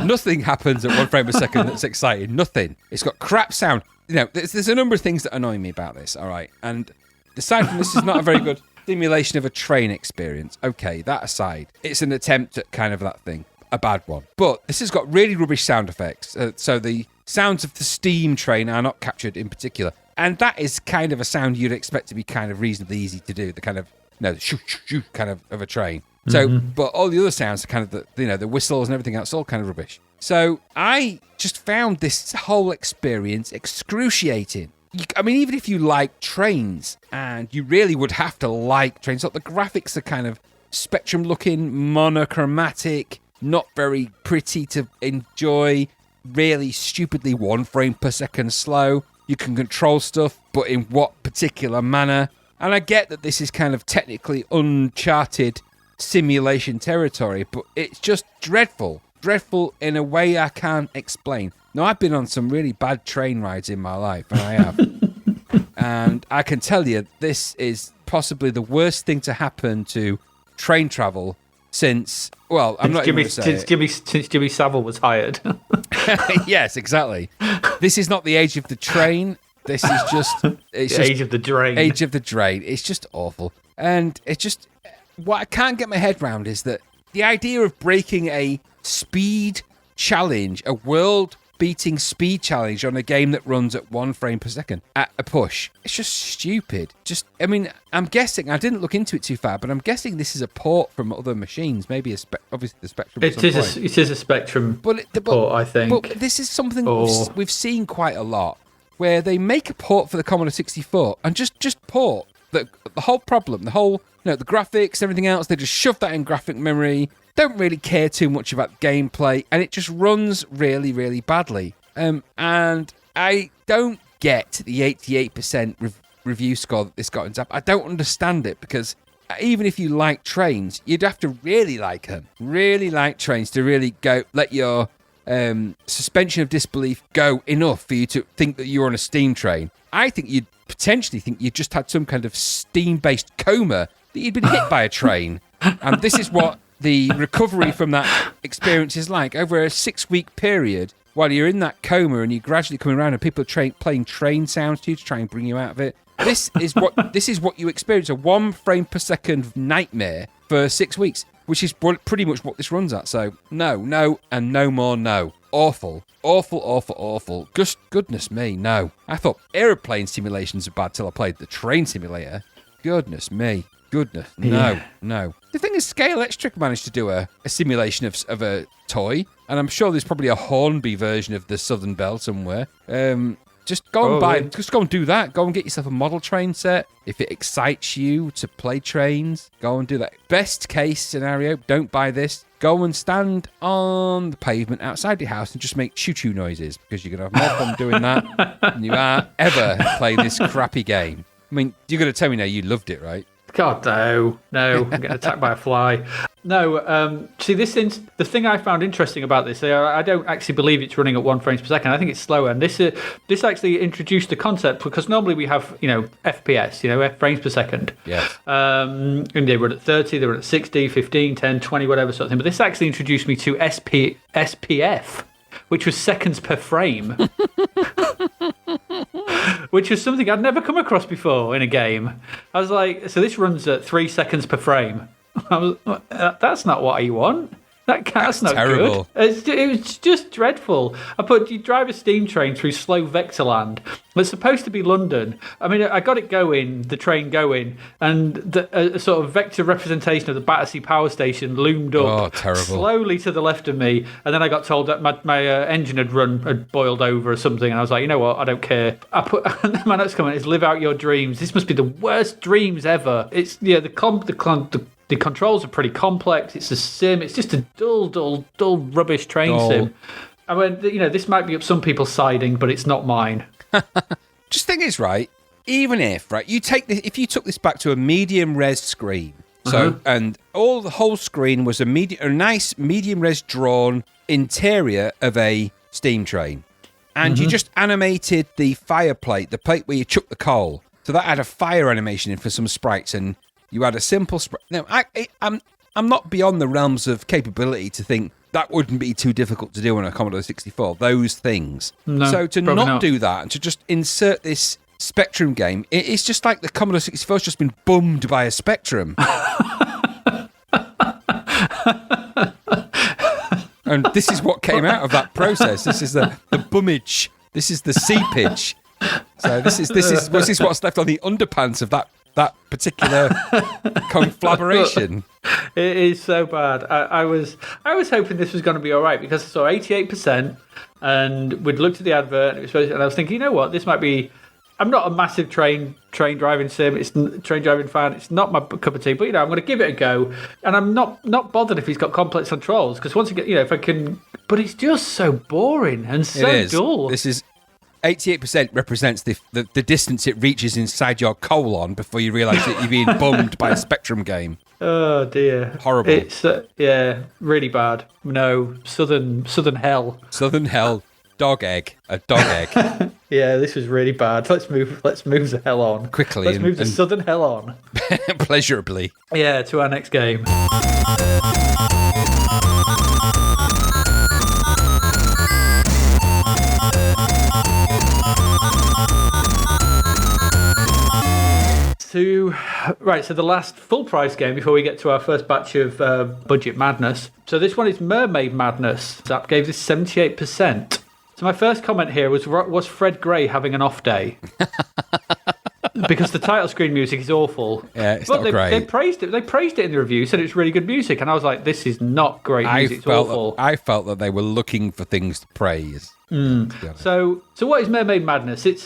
Nothing happens at 1 frame per second that's exciting. Nothing. It's got crap sound. There's a number of things that annoy me about this, all right? And aside from this is not a very good simulation of a train experience. Okay, that aside, it's an attempt at kind of that thing. A bad one. But this has got really rubbish sound effects. So the sounds of the steam train are not captured in particular. And that is kind of a sound you'd expect to be kind of reasonably easy to do. The kind of, the shoo, shoo, shoo kind of a train. So, but all the other sounds are kind of the whistles and everything else, all kind of rubbish. So I just found this whole experience excruciating. Even if you like trains, and you really would have to like trains, the graphics are kind of spectrum-looking, monochromatic, not very pretty to enjoy, really stupidly 1 frame per second slow. You can control stuff, but in what particular manner? And I get that this is kind of technically uncharted simulation territory, but it's just dreadful. Dreadful in a way I can't explain. Now, I've been on some really bad train rides in my life, and I have. And I can tell you, this is possibly the worst thing to happen to train travel since, well, I'm not even going to say since Jimmy Savile was hired. Yes, exactly. This is not the age of the train. This is just... It's the age of the drain. Age of the drain. It's just awful. And it's just... What I can't get my head around is that the idea of breaking a speed challenge, a world-beating speed challenge on a game that runs at 1 frame per second at a push, it's just stupid. I'm guessing, I didn't look into it too far, but I'm guessing this is a port from other machines, maybe obviously the Spectrum. It is a Spectrum port, I think. But this is something we've seen quite a lot, where they make a port for the Commodore 64 and just port the whole problem, the whole, the graphics, everything else, they just shove that in graphic memory, don't really care too much about gameplay, and it just runs really, really badly. And I don't get the 88% review score that this got in Zapped. I don't understand it, because even if you like trains, you'd have to really like them. Really like trains to really let your suspension of disbelief go enough for you to think that you're on a steam train. I think you'd potentially think you just had some kind of steam-based coma, that you'd been hit by a train. And this is what the recovery from that experience is like. Over a 6-week period, while you're in that coma and you're gradually coming around and people are playing train sounds to you to try and bring you out of it. This is what you experience, a 1 frame per second nightmare for 6 weeks, which is pretty much what this runs at. So no, and no more no. Awful. Just goodness me, no. I thought aeroplane simulations are bad till I played the train simulator. Goodness me. No. The thing is, Scale Electric managed to do a simulation of a toy, and I'm sure there's probably a Hornby version of the Southern Belle somewhere. Just go and do that. Go and get yourself a model train set. If it excites you to play trains, go and do that. Best case scenario, don't buy this. Go and stand on the pavement outside your house and just make choo-choo noises, because you're going to have more fun doing that than you are ever playing this crappy game. You're going to tell me now you loved it, right? God, no. I'm getting attacked by a fly. No, see, the thing I found interesting about this, I don't actually believe it's running at 1 frame per second. I think it's slower. And this actually introduced the concept, because normally we have, FPS, frames per second. Yes. And they run at 30, they run at 60, 15, 10, 20, whatever sort of thing. But this actually introduced me to SPF, which was seconds per frame. Which was something I'd never come across before in a game. I was like, so this runs at 3 seconds per frame. That's not what I want. That's not terrible. Good. It was just dreadful. You drive a steam train through slow Vectorland. It's supposed to be London. I got it going, the train going, and a sort of vector representation of the Battersea Power Station loomed up slowly to the left of me, and then I got told that my engine had boiled over or something, and I was like, you know what, I don't care. My next comment is, live out your dreams. This must be the worst dreams ever. It's the controls are pretty complex. It's a sim. It's just a dull, rubbish train sim. This might be up some people's siding, but it's not mine. Just thing is, right, even if you took this back to a medium res screen, and the whole screen was a nice medium res drawn interior of a steam train, and you just animated the fire plate, the plate where you chuck the coal, So that had a fire animation in for some sprites, and you had a simple sprite. Now, I'm not beyond the realms of capability to think that wouldn't be too difficult to do on a Commodore 64, those things. No, so to probably not not do that and to just insert this Spectrum game, it's just like the Commodore 64 has just been bummed by a Spectrum. And this is what came out of that process. This is the bummage. This is the seepage. So this is what's left on the underpants of that particular conflagration. It is so bad. I was hoping this was going to be all right because I saw 88%, and we'd looked at the advert, and I was thinking, you know what, this might be. I'm not a massive train driving sim. It's train driving fan. It's not my cup of tea. But I'm going to give it a go, and I'm not bothered if he's got complex controls because once you get, if I can. But it's just so boring and so dull. This is 88% represents the distance it reaches inside your colon before you realise that you're being bummed by a Spectrum game. Oh dear, horrible. It's really bad. No, southern hell. Southern hell. Dog egg. A dog egg. Yeah, this was really bad. Let's move the hell on. Quickly. Let's move the southern hell on. Pleasurably. Yeah, to our next game. So the last full price game before we get to our first batch of budget madness. So this one is Mermaid Madness. Zapped gave this 78%. So my first comment here was Fred Gray having an off day? Because the title screen music is awful. Yeah, it's not great. They praised it. They praised it in the review, said it's really good music, and I was like, this is not great music. It's awful. I felt that they were looking for things to praise. So what is Mermaid Madness? Let's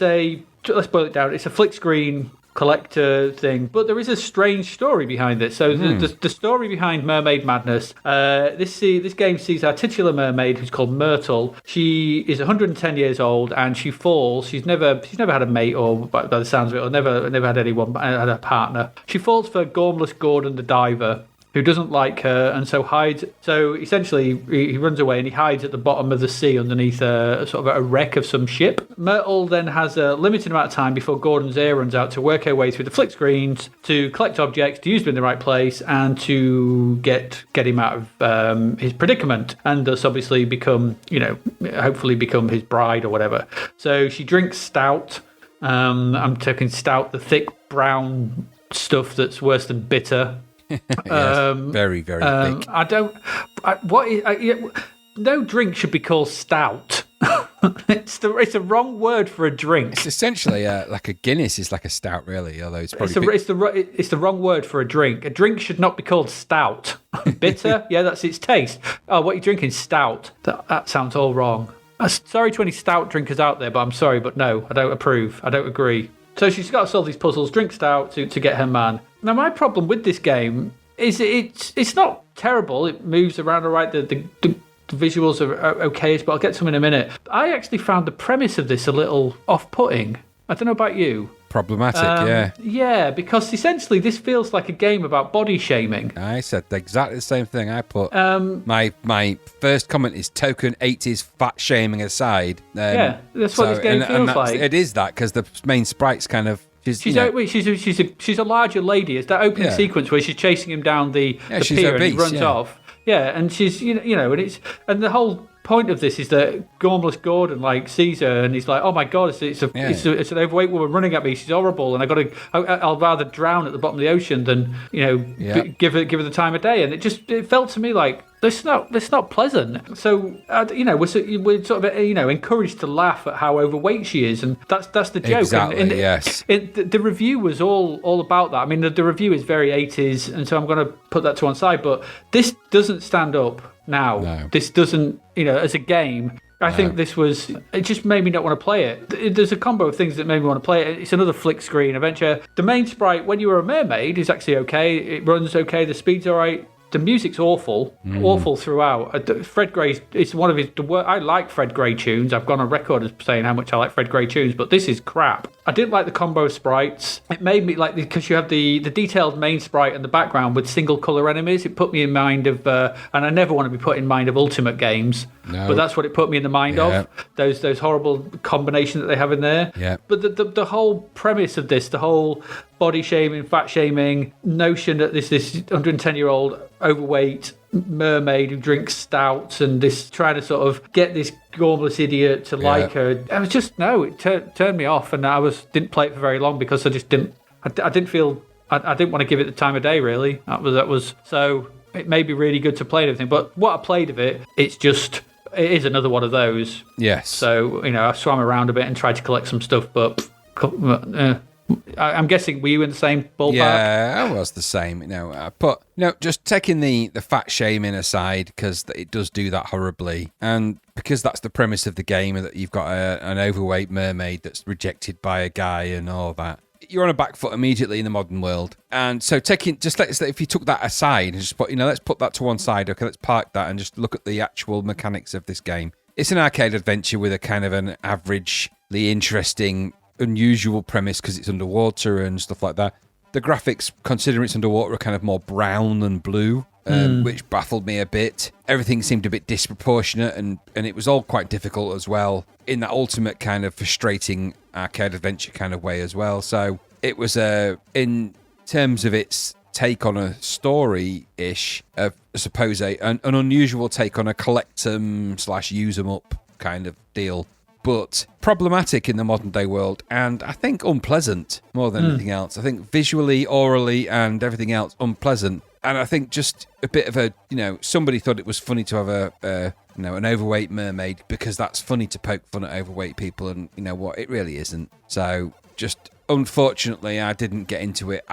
boil it down. It's a flick screen collector thing, but there is a strange story behind it. So the story behind Mermaid Madness, this game sees our titular mermaid, who's called Myrtle. She is 110 years old, and she falls. She's never had a mate, or by the sounds of it, or never had anyone, had a partner. She falls for Gormless Gordon the diver, who doesn't like her, and so hides. So essentially, he runs away and he hides at the bottom of the sea underneath a sort of a wreck of some ship. Myrtle then has a limited amount of time before Gordon's ear runs out to work her way through the flick screens to collect objects, to use them in the right place, and to get him out of his predicament, and thus obviously hopefully become his bride or whatever. So she drinks stout. I'm talking stout, the thick brown stuff that's worse than bitter. Yes, very, very thick. No drink should be called stout. It's the wrong word for a drink. It's essentially like a Guinness is like a stout, really. Although it's probably it's the wrong word for a drink. A drink should not be called stout. Bitter, yeah, that's its taste. Oh, what are you drinking? Stout. That sounds all wrong. Sorry to any stout drinkers out there, but I'm sorry, but no, I don't approve. I don't agree. So she's got to solve these puzzles, drink stout to get her man. Now, my problem with this game is it's not terrible. It moves around all right. The visuals are okay, but I'll get to them in a minute. I actually found the premise of this a little off-putting. I don't know about you. Problematic, yeah. Yeah, because essentially this feels like a game about body shaming. I said exactly the same thing. I put my first comment is token 80s fat shaming aside. Yeah, that's what this game feels like. It is that because the main sprite's kind of. She's a larger lady. It's that opening sequence where she's chasing him down the pier and he runs off. Yeah, and she's and the whole point of this is that Gormless Gordon sees her and he's like, oh my god, it's an overweight woman running at me. She's horrible, and I'll rather drown at the bottom of the ocean than give her the time of day. And it felt to me like it's not pleasant. So we're sort of encouraged to laugh at how overweight she is, and that's the joke. Exactly. Yes. The review was all about that. I mean, the review is very 80s, and so I'm going to put that to one side. But this doesn't stand up now. No. This doesn't, as a game. I think it just made me not want to play it. There's a combo of things that made me want to play it. It's another flick screen adventure. The main sprite, when you were a mermaid, is actually okay. It runs okay. The speed's all right. the music's awful throughout. Fred Gray, it's one of his. I like Fred Gray tunes. I've gone on record as saying how much I like Fred Gray tunes, but this is crap. I didn't like the combo of sprites. It made me like, because you have the detailed main sprite in the background with single color enemies. It put me in mind of, and I never want to be put in mind of Ultimate games. No. But that's what it put me in the mind of. Those horrible combinations that they have in there. Yeah. But the whole premise of this, the whole body shaming, fat shaming notion that this 110-year-old overweight mermaid who drinks stouts and this trying to sort of get this gormless idiot to like her. I was just it turned me off, and didn't play it for very long because I just didn't. I didn't feel. I didn't want to give it the time of day. Really, that was so. It may be really good to play and everything, but what I played of it, it is another one of those. Yes. So I swam around a bit and tried to collect some stuff, but. I'm guessing, were you in the same ballpark? Yeah, I was the same. But just taking the fat shaming aside, because it does do that horribly, and because that's the premise of the game, that you've got an overweight mermaid that's rejected by a guy and all that. You're on a back foot immediately in the modern world. And so if you took that aside and just put, let's put that to one side. Okay, let's park that and just look at the actual mechanics of this game. It's an arcade adventure with a kind of an averagely interesting, unusual premise because it's underwater and stuff like that. The graphics, considering it's underwater, are kind of more brown than blue, which baffled me a bit. Everything seemed a bit disproportionate, and it was all quite difficult as well, in that ultimate kind of frustrating arcade adventure kind of way as well. So it was in terms of its take on a story-ish, I suppose an unusual take on a collect 'em / use 'em up kind of deal. But problematic in the modern day world, and I think unpleasant more than anything else. I think visually, orally, and everything else unpleasant. And I think just a bit of a, somebody thought it was funny to have an overweight mermaid because that's funny to poke fun at overweight people, and you know what, it really isn't. So just unfortunately, I didn't get into it.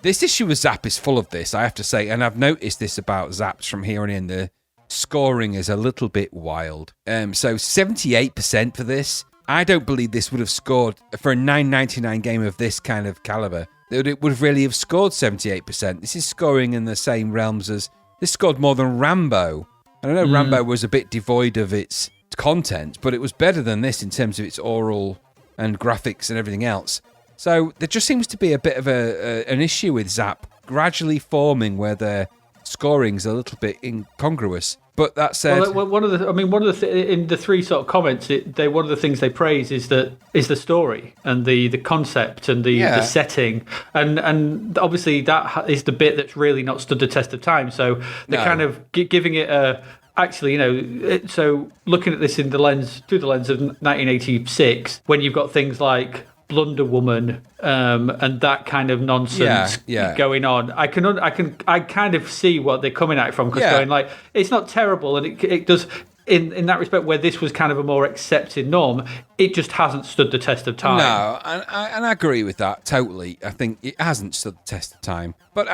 This issue with Zap is full of this, I have to say, and I've noticed this about Zaps from here on in. The scoring is a little bit wild. So 78% for this. I don't believe this would have scored for a $9.99 game of this kind of caliber. It would really have scored 78%. This is scoring in the same realms as this scored more than Rambo. And I know Rambo was a bit devoid of its content, but it was better than this in terms of its oral and graphics and everything else. So there just seems to be a bit of an issue with Zap gradually forming where their scoring's a little bit incongruous. But that said, one of the in the three sort of comments, one of the things they praise is the story and the concept and the setting, and obviously that is the bit that's really not stood the test of time. So they're kind of giving it a. Actually, so looking at this through the lens of 1986, when you've got things like Blunder Woman and that kind of nonsense going on, I kind of see what they're coming at it from, because going like, it's not terrible, and it does in that respect where this was kind of a more accepted norm. It just hasn't stood the test of time. No, and I agree with that totally. I think it hasn't stood the test of time. But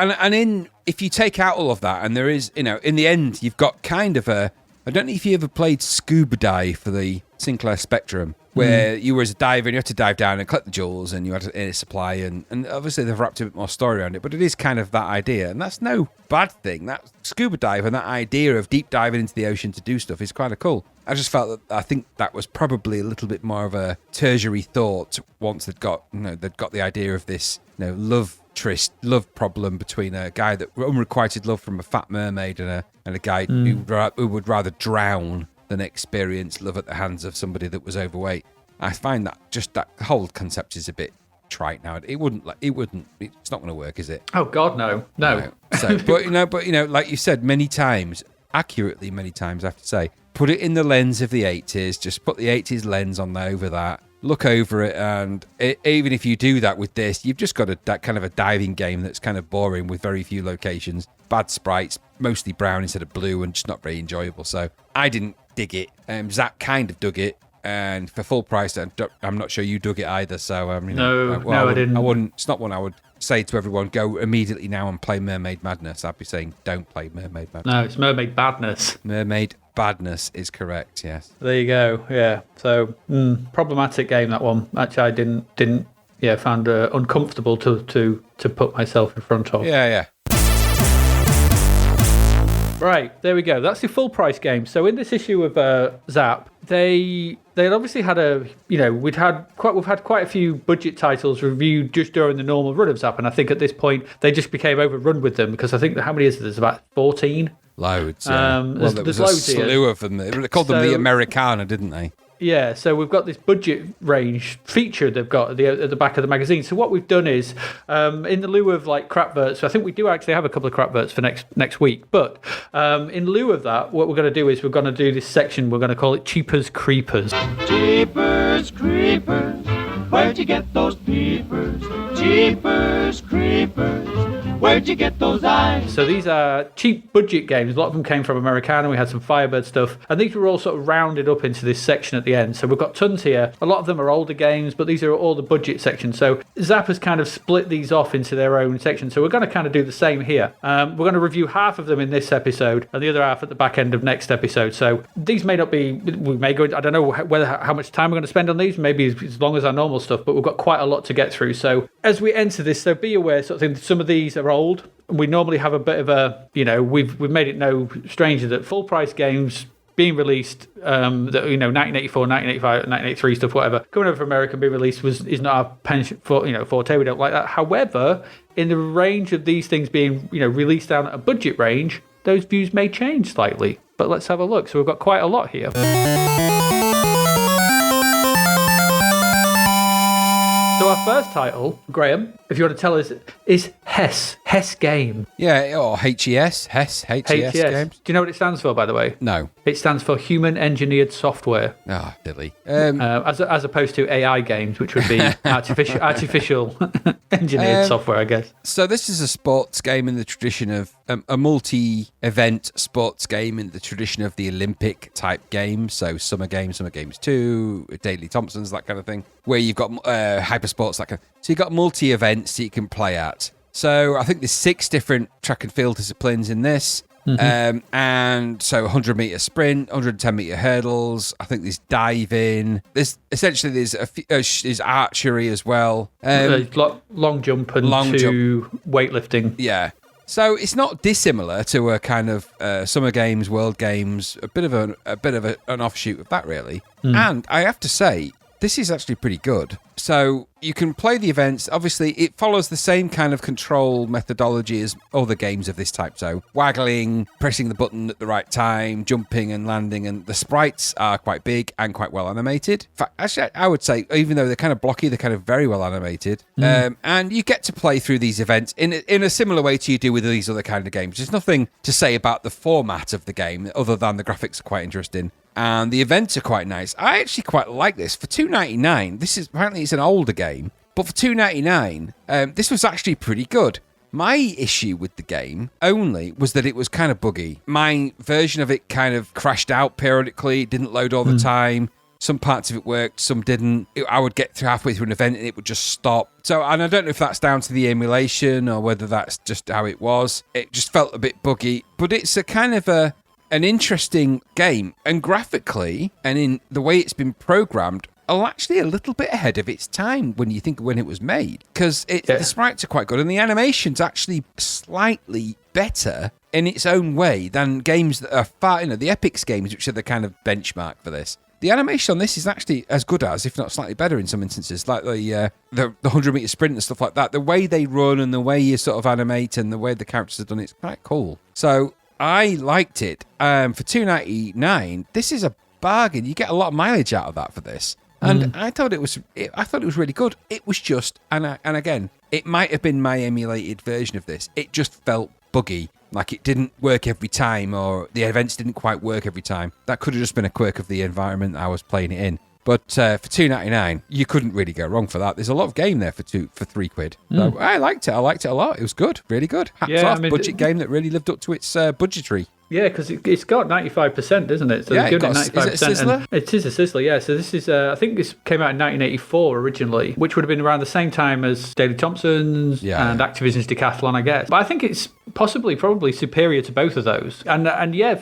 if you take out all of that, and there is, in the end, you've got kind of I don't know if you ever played Scuba Dive for the Sinclair Spectrum, where you were as a diver and you had to dive down and collect the jewels, and you had a supply, and obviously they've wrapped a bit more story around it, but it is kind of that idea, and that's no bad thing. That scuba dive and that idea of deep diving into the ocean to do stuff is kind of cool. I just felt that I think that was probably a little bit more of a tertiary thought once they'd got the idea of this love problem between a guy that unrequited love from a fat mermaid and a guy who would rather drown than experience love at the hands of somebody that was overweight. I find that just that whole concept is a bit trite now. It's not going to work, is it? Oh God, no. So, but like you said many times, accurately many times, I have to say, put it in the lens of the 80s. Just put the 80s lens over that. Look over it, and even if you do that with this, you've just got that kind of a diving game that's kind of boring with very few locations, bad sprites, mostly brown instead of blue, and just not very enjoyable. So I didn't dig it. Zach kind of dug it, and for full price, I'm not sure you dug it either. So I didn't. I wouldn't. It's not one I would say to everyone, go immediately now and play Mermaid Madness. I'd be saying, don't play Mermaid Madness. No, it's Mermaid Badness. Mermaid Badness is correct. Yes. There you go. Yeah. So problematic game, that one. Actually, I didn't. Found uncomfortable to put myself in front of. Yeah. Right, there we go. That's the full price game. So in this issue of Zapped, they obviously had we've had quite a few budget titles reviewed just during the normal run of Zapped, and I think at this point they just became overrun with them because I think how many is there? There's about 14. Loads. Yeah. There's a loads slew here. of them. They called them the Americana, didn't they? Yeah, so we've got this budget range feature they've got at the back of the magazine. So what we've done is, in the lieu of like Crapverts, I think we do actually have a couple of Crapverts for next week. But in lieu of that, what we're going to do is we're going to do this section. We're going to call it Cheapers Creepers. Jeepers Creepers, where'd you get those peepers? Jeepers Creepers, where'd you get those eyes? So these are cheap budget games. A lot of them came from Americana. We had some Firebird stuff. And these were all sort of rounded up into this section at the end. So we've got tons here. A lot of them are older games, but these are all the budget sections. So Zapp has kind of split these off into their own section. So we're going to kind of do the same here. We're going to review half of them in this episode and the other half at the back end of next episode. So these may not be, we may go, I don't know how much time we're going to spend on these, maybe as long as our normal stuff, but we've got quite a lot to get through. So as we enter this, so be aware, sort of thing, some of these are old. We normally have a bit of a, we've made it no stranger that full price games being released, 1984, 1985, 1983 stuff, whatever, coming over from America and being released is not our penchant forte. We don't like that. However, in the range of these things being, released down at a budget range, those views may change slightly. But let's have a look. So we've got quite a lot here. So our first title, Graham, if you want to tell us, is HES Game. Yeah, or HES Games. Do you know what it stands for, by the way? No. It stands for Human Engineered Software. Ah, silly. As opposed to AI games, which would be artificial engineered software, I guess. So this is a sports game in the tradition of a multi-event sports game in the tradition of the Olympic type games. So Summer Games 2, Daley Thompson's, that kind of thing, where you've got hypersports, that kind of. So you've got multi-events that you can play at. So I think there's 6 different track and field disciplines in this. Mm-hmm. And so 100-meter sprint, 110-meter hurdles. I think there's diving. There's archery as well. Long jump and weightlifting. Yeah. So it's not dissimilar to a kind of Summer Games, World Games, a bit of an offshoot of that, really. Mm. And I have to say, this is actually pretty good. So you can play the events. Obviously, it follows the same kind of control methodology as other games of this type. So waggling, pressing the button at the right time, jumping and landing. And the sprites are quite big and quite well animated. In fact, actually, I would say, even though they're kind of blocky, they're kind of very well animated. And you get to play through these events in a similar way to you do with these other kind of games. There's nothing to say about the format of the game other than the graphics are quite interesting. And the events are quite nice. I actually quite like this. For $2.99, this is apparently it's an older game, but for $2.99, this was actually pretty good. My issue with the game only was that it was kind of buggy. My version of it kind of crashed out periodically, didn't load all the time. Some parts of it worked, some didn't. I would get through halfway through an event and it would just stop. So, and I don't know if that's down to the emulation or whether that's just how it was. It just felt a bit buggy, but it's a kind of an interesting game, and graphically and in the way it's been programmed are actually a little bit ahead of its time when you think of when it was made, because the sprites are quite good and the animation's actually slightly better in its own way than games that are far, the Epix games, which are the kind of benchmark for this. The animation on this is actually as good as, if not slightly better in some instances, like the 100-meter sprint and stuff like that. The way they run and the way you sort of animate and the way the characters are done, it's quite cool. So I liked it. For $2.99, this is a bargain. You get a lot of mileage out of that for this, and I thought it was really good. It was just, and again, it might have been my emulated version of this. It just felt buggy, like it didn't work every time, or the events didn't quite work every time. That could have just been a quirk of the environment I was playing it in. But for $2.99, you couldn't really go wrong for that. There's a lot of game there for £3. So I liked it. I liked it a lot. It was good, really good. Hats off, budget game that really lived up to its budgetary. Yeah, because it's got 95%, doesn't it? So yeah, it's 95%. Is it a Sizzler? It is a Sizzler, yeah. So this is, I think this came out in 1984 originally, which would have been around the same time as Daley Thompson's and Activision's Decathlon, I guess. But I think it's probably superior to both of those. And yeah,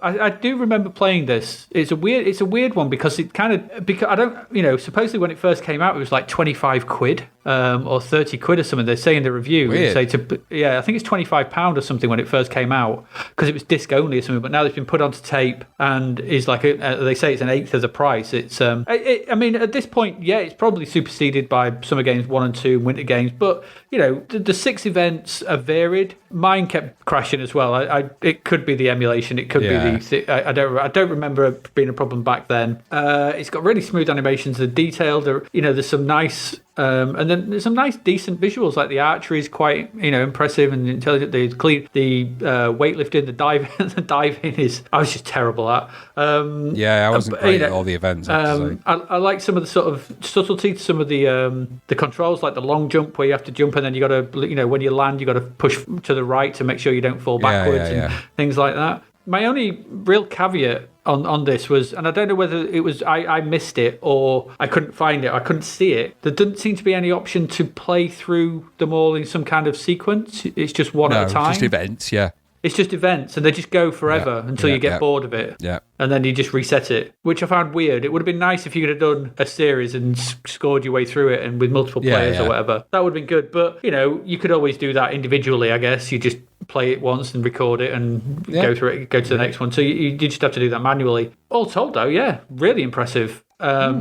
I do remember playing this. It's a weird one because it kind of, because I don't, supposedly when it first came out, it was like £25 or 30 quid or something. They say in the review, Weird. I think it's £25 or something when it first came out because it was disc only or something. But now it's been put onto tape and is like they say it's an eighth of the price. It's I mean, at this point, yeah, it's probably superseded by Summer Games 1 and 2 and Winter Games. But you know, the 6 events are varied. Mine kept crashing as well. It could be the emulation. It could be the. I don't remember it being a problem back then. It's got really smooth animations. The detail. There's some nice. And then there's some nice, decent visuals. Like the archery is quite, impressive and intelligent. The weightlifting, the diving is. I was just terrible at. I wasn't great at all the events. I like some of the sort of subtlety to some of the controls, like the long jump where you have to jump and then you got to, when you land, you got to push to the right to make sure you don't fall backwards and things like that. My only real caveat on this was, and I don't know whether it was I missed it or I couldn't find it, I couldn't see it. There doesn't seem to be any option to play through them all in some kind of sequence. It's just one at a time. Just events, yeah. It's just events, and they just go forever until you get bored of it. Yeah. And then you just reset it, which I found weird. It would have been nice if you could have done a series and scored your way through it and with multiple players or whatever. That would have been good. But, you could always do that individually, I guess. You just play it once and record it and go through it, go to the next one. So you just have to do that manually. All told, though, really impressive. A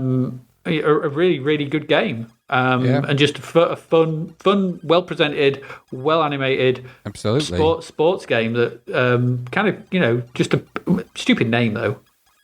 really, really good game. And just a fun, well-presented, well-animated sports game that kind of, just a stupid name, though.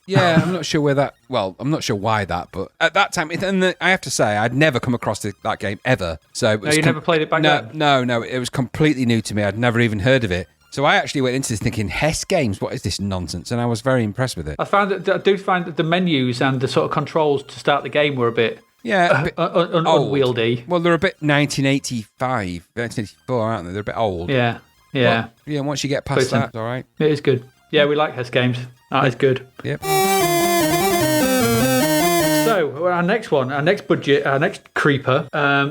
Yeah, I'm not sure I'm not sure why that, but at that time, and I have to say, I'd never come across that game ever. So you never played it back then? No, it was completely new to me. I'd never even heard of it. So I actually went into this thinking, HES Games, what is this nonsense? And I was very impressed with it. I do find that the menus and the sort of controls to start the game were a bit... unwieldy. Well, they're a bit 1985, 1984, aren't they? They're a bit old. Yeah. But, once you get past that, it's all right. It is good. Yeah, we like HES Games. That is good. Yep. So, our next budget, our next creeper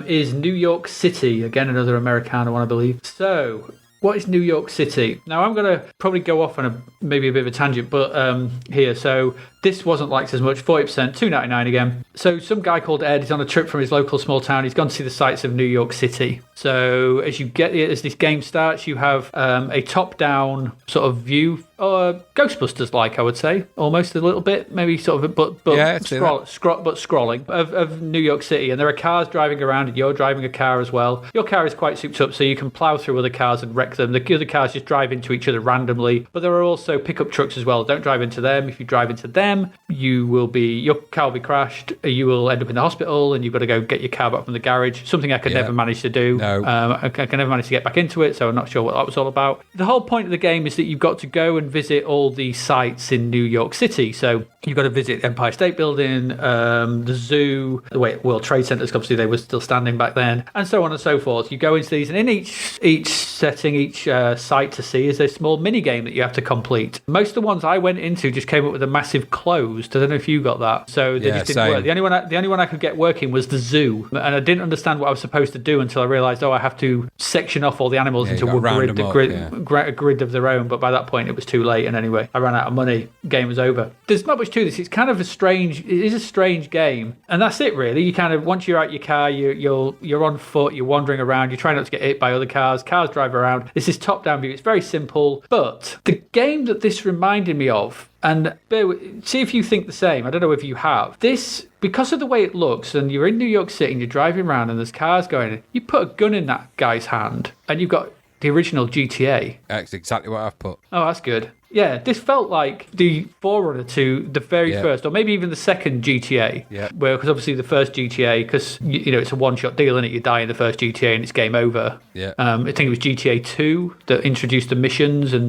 is New York City. Again, another Americana one, I believe. So... what is New York City? Now, I'm going to probably go off on maybe a bit of a tangent, but here. So this wasn't liked as much, 40%, $2.99 again. So some guy called Ed is on a trip from his local small town. He's gone to see the sights of New York City. So as this game starts, you have a top-down sort of view, Ghostbusters-like, I would say, almost a little bit, maybe sort of, but scrolling of New York City. And there are cars driving around, and you're driving a car as well. Your car is quite souped up, so you can plow through other cars and wreck them. The other cars just drive into each other randomly, but there are also pickup trucks as well. Don't drive into them. If you drive into them, your car will be crashed. You will end up in the hospital, and you've got to go get your car back from the garage. Something I could never manage to do. No. I can never manage to get back into it, so I'm not sure what that was all about. The whole point of the game is that you've got to go and visit all the sites in New York City. So you've got to visit Empire State Building, the zoo, the World Trade Centers, obviously they were still standing back then, and so on and so forth. You go into these, and in each setting, each site to see is a small mini game that you have to complete. Most of the ones I went into just came up with a massive closed. I don't know if you got that. So they just didn't work. The only one I could get working was the zoo, and I didn't understand what I was supposed to do until I realised, I have to section off all the animals into a grid of their own. But by that point, it was too late, and anyway, I ran out of money. Game was over. There's not much to this. It's kind of a strange game, and that's it really. You kind of, once you're out your car, you're on foot, you're wandering around, you're trying not to get hit by other cars drive around. This is top-down view. It's very simple, but the game that this reminded me of, and see if you think the same. I don't know if you have. This, because of the way it looks, and you're in New York City and you're driving around and there's cars going in, you put a gun in that guy's hand and you've got the original GTA. That's exactly what I've put. Oh, that's good. Yeah, this felt like the forerunner to the very first, or maybe even the second GTA. Yeah. Where, because obviously the first GTA, because it's a one-shot deal, isn't it? You die in the first GTA and it's game over. Yeah. I think it was GTA 2 that introduced the missions and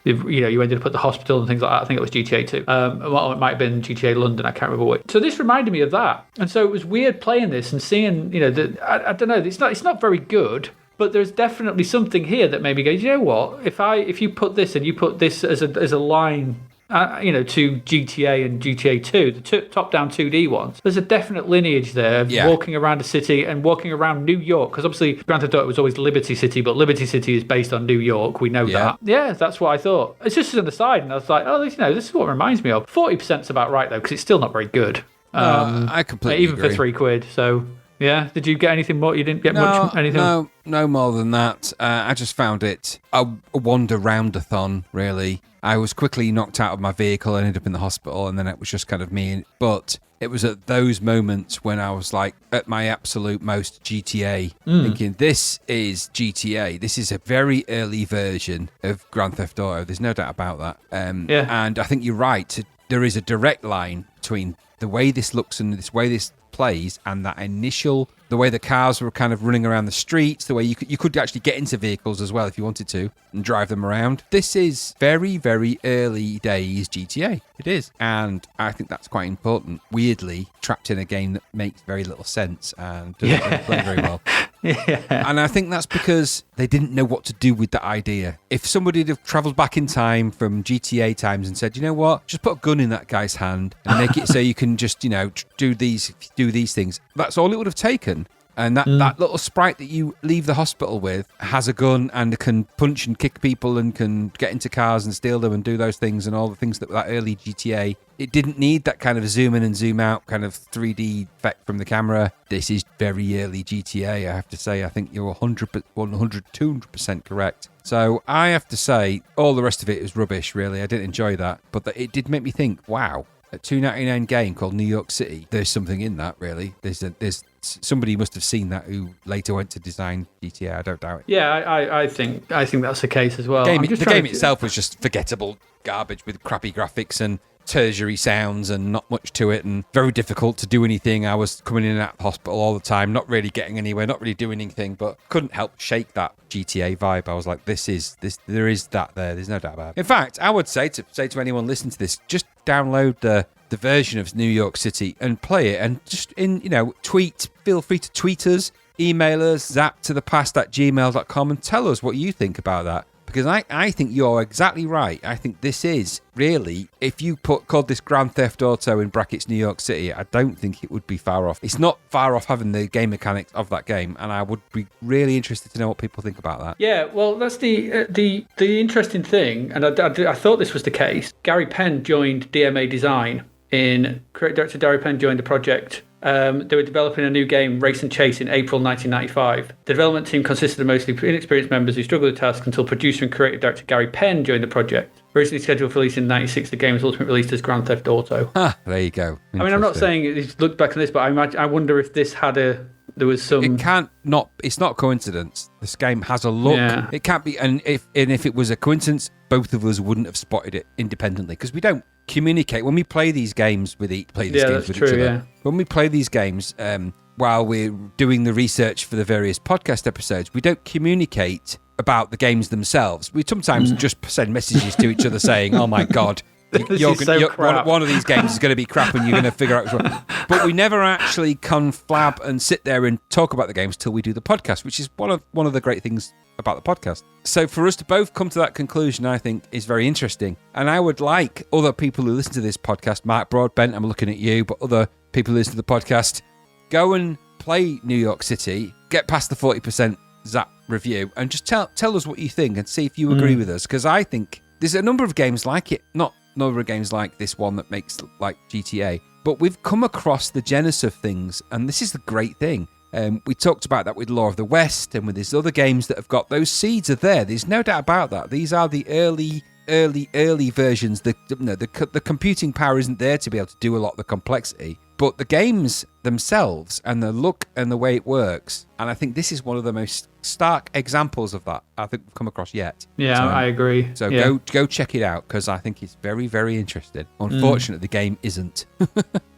you ended up at the hospital and things like that. I think it was GTA 2. Well, it might have been GTA London. I can't remember what. So this reminded me of that, and so it was weird playing this and seeing, I don't know. It's not very good. But there's definitely something here that made me go, you know what? If you put this and you put this as a line, to GTA and GTA 2, the top-down 2D ones, there's a definite lineage there of walking around a city and walking around New York. Because obviously, Grand Theft Auto was always Liberty City, but Liberty City is based on New York. We know that. Yeah, that's what I thought. It's just an aside, and I was like, this is what it reminds me of. 40%'s about right though, because it's still not very good. I completely even agree. for £3. So. Yeah. Did you get anything more? You didn't get much anything? No more than that. I just found it a wander round-a-thon, really. I was quickly knocked out of my vehicle, ended up in the hospital, and then it was just kind of me. But it was at those moments when I was like at my absolute most GTA, thinking this is GTA. This is a very early version of Grand Theft Auto. There's no doubt about that. And I think you're right. There is a direct line between the way this looks and the way this plays and that initial, the way the cars were kind of running around the streets, the way you could actually get into vehicles as well if you wanted to and drive them around. This is very, very early days GTA. It is. And I think that's quite important. Weirdly, trapped in a game that makes very little sense and doesn't play very well. Yeah. And I think that's because they didn't know what to do with the idea. If somebody had travelled back in time from GTA times and said, you know what, just put a gun in that guy's hand and make it so you can just, do these things, that's all it would have taken. And that little sprite that you leave the hospital with has a gun and can punch and kick people and can get into cars and steal them and do those things and all the things that early GTA. It didn't need that kind of zoom in and zoom out kind of 3D effect from the camera. This is very early GTA, I have to say. I think you're 200% correct. So I have to say, all the rest of it is rubbish, really. I didn't enjoy that. But it did make me think, wow, a $2.99 game called New York City, there's something in that, really. There's somebody must have seen that who later went to design GTA. I don't doubt it. Yeah, I think that's the case as well. The game itself was just forgettable garbage with crappy graphics and tertiary sounds and not much to it and very difficult to do anything. I was coming in and out of the hospital all the time, not really getting anywhere, not really doing anything, but couldn't help shake that GTA vibe. I was like, there is that there. There's no doubt about it. In fact, I would say to anyone listening to this, just download the version of New York City and play it, and just feel free to tweet us, email us, zappedtothepast@gmail.com, and tell us what you think about that. Because I think you're exactly right. I think this is really, if you called this Grand Theft Auto in brackets New York City, I don't think it would be far off. It's not far off having the game mechanics of that game, and I would be really interested to know what people think about that. Yeah, well, that's the interesting thing, and I thought this was the case. Gary Penn joined DMA Design. Creative director Gary Penn joined the project. They were developing a new game, Race and Chase, in April 1995. The development team consisted of mostly inexperienced members who struggled with the task until producer and creative director Gary Penn joined the project. Originally scheduled for release in 1996, the game was ultimately released as Grand Theft Auto. There you go. I mean, I'm not saying it's looked back on this, but I wonder if this had there was some. It's not coincidence. This game has a look. Yeah. It can't be, and if it was a coincidence, both of us wouldn't have spotted it independently because we don't communicate when we play these games with each other. Yeah. When we play these games, while we're doing the research for the various podcast episodes, we don't communicate about the games themselves. We sometimes just send messages to each other saying, "Oh my god." One of these games is going to be crap and you're going to figure out what's wrong. But we never actually conflab and sit there and talk about the games till we do the podcast, which is one of the great things about the podcast. So for us to both come to that conclusion, I think is very interesting. And I would like other people who listen to this podcast, Mark Broadbent, I'm looking at you, but other people who listen to the podcast, go and play New York City, get past the 40% Zap review, and just tell us what you think and see if you agree with us. Because I think there's a number of games like it, not number of games like this one that makes like GTA, but we've come across the genesis of things, and this is the great thing. We talked about that with Law of the West and with these other games that have got those seeds are there. There's no doubt about that. These are the early versions. The computing power isn't there to be able to do a lot of the complexity, but the games themselves and the look and the way it works. And I think this is one of the most stark examples of that I think we've come across yet. Yeah, I agree. So go check it out because I think it's very, very interesting. Unfortunately, the game isn't.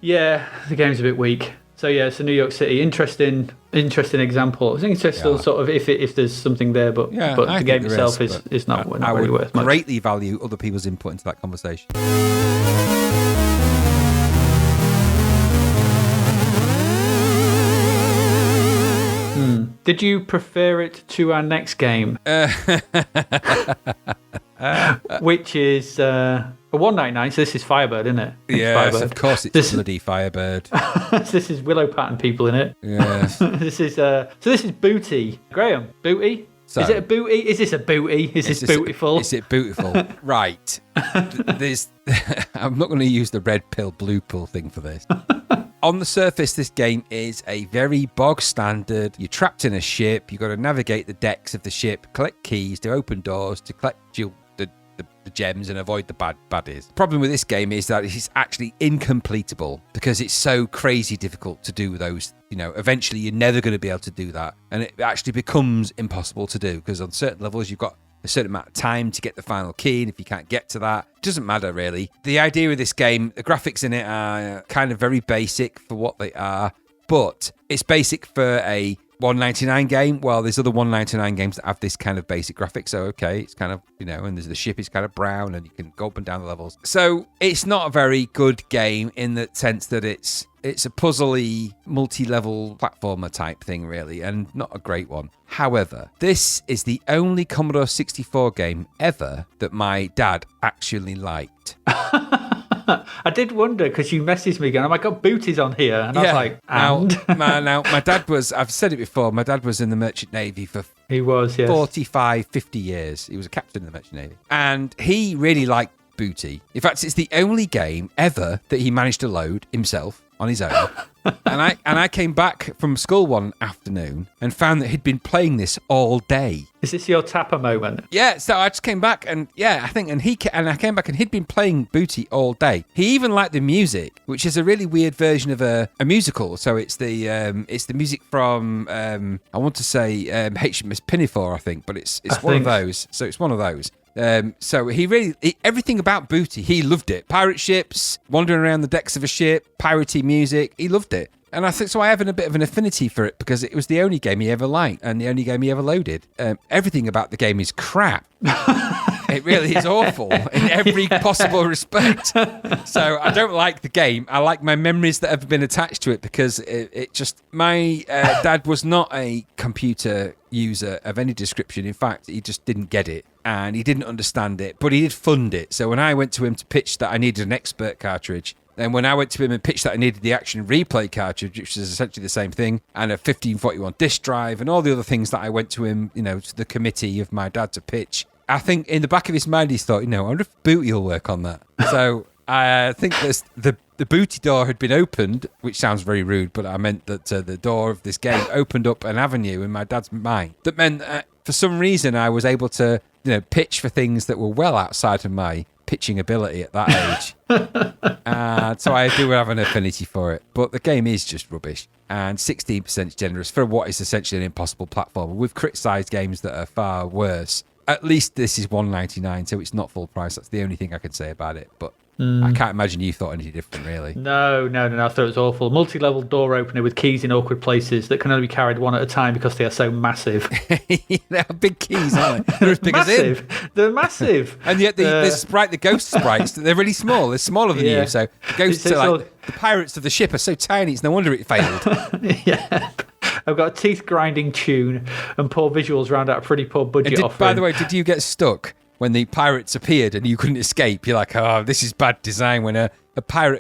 Yeah, the game's a bit weak. So yeah, it's a New York City. Interesting example. I think it's still sort of if there's something there, but the game itself is not really worth much. I would greatly value other people's input into that conversation. Did you prefer it to our next game? Which is a $1.99, so this is Firebird, isn't it? Yes, of course it's bloody Firebird. So this is Willow Pattern people in it. Yes. This is Booty. Graham, Booty? So, is it a booty? Is this a booty? Is this beautiful? Is it beautiful? Right. I'm not going to use the red pill, blue pill thing for this. on the surface, this game is a very bog standard. You're trapped in a ship. You've got to navigate the decks of the ship, collect keys to open doors, to collect the gems and avoid the baddies. The problem with this game is that it's actually incompletable because it's so crazy difficult to do those. Eventually you're never going to be able to do that. And it actually becomes impossible to do because on certain levels you've got a certain amount of time to get the final key, and if you can't get to that, it doesn't matter really. The idea of this game, the graphics in it are kind of very basic for what they are, but it's basic for a $1.99 game. Well, there's other $1.99 games that have this kind of basic graphics, so okay, it's kind of, and the ship is kind of brown and you can go up and down the levels. So it's not a very good game in the sense that it's a puzzly, multi-level platformer type thing, really, and not a great one. However, this is the only Commodore 64 game ever that my dad actually liked. I did wonder because you messaged me going, "Oh my God, Booty's on here," and I was like, "And?" Now, my dad was. I've said it before. My dad was in the Merchant Navy for 45, 50 years. He was a captain in the Merchant Navy, and he really liked Booty. In fact, it's the only game ever that he managed to load himself on his own. and I came back from school one afternoon and found that he'd been playing this all day. Is this your Tapper moment? Yeah, so I just came back and I came back and he'd been playing Booty all day. He even liked the music, which is a really weird version of a musical. So it's the music from I want to say HMS Pinafore, I think, but it's one of those. So it's one of those. So everything about Booty, he loved it. Pirate ships, wandering around the decks of a ship, piratey music, he loved it. And I think so I have a bit of an affinity for it because it was the only game he ever liked and the only game he ever loaded. Everything about the game is crap. It really is awful in every possible respect. So I don't like the game. I like my memories that have been attached to it because my dad was not a computer user of any description. In fact, he just didn't get it and he didn't understand it, but he did fund it. So when I went to him to pitch that I needed an expert cartridge, then when I went to him and pitched that I needed the action replay cartridge, which is essentially the same thing, and a 1541 disk drive and all the other things that I went to him, to the committee of my dad to pitch, I think in the back of his mind he thought, I wonder if Booty will work on that. So I think the Booty door had been opened, which sounds very rude, but I meant that the door of this game opened up an avenue in my dad's mind that meant for some reason I was able to pitch for things that were well outside of my pitching ability at that age. So I do have an affinity for it, but the game is just rubbish, and 16% is generous for what is essentially an impossible platformer. We've criticised games that are far worse. At least this is $1.99, so it's not full price. That's the only thing I can say about it, but I can't imagine you thought any different, really. No, I thought it was awful. Multi-level door opener with keys in awkward places that can only be carried one at a time because they are so massive. They're big keys, aren't they? They're as big as him. They're massive. And yet the ghost sprites, they're really small. They're smaller than you, so the ghosts the pirates of the ship are so tiny, it's no wonder it failed. Yeah. I've got a teeth-grinding tune and poor visuals round out a pretty poor budget offering. By the way, did you get stuck when the pirates appeared and you couldn't escape? You're like, oh, this is bad design when a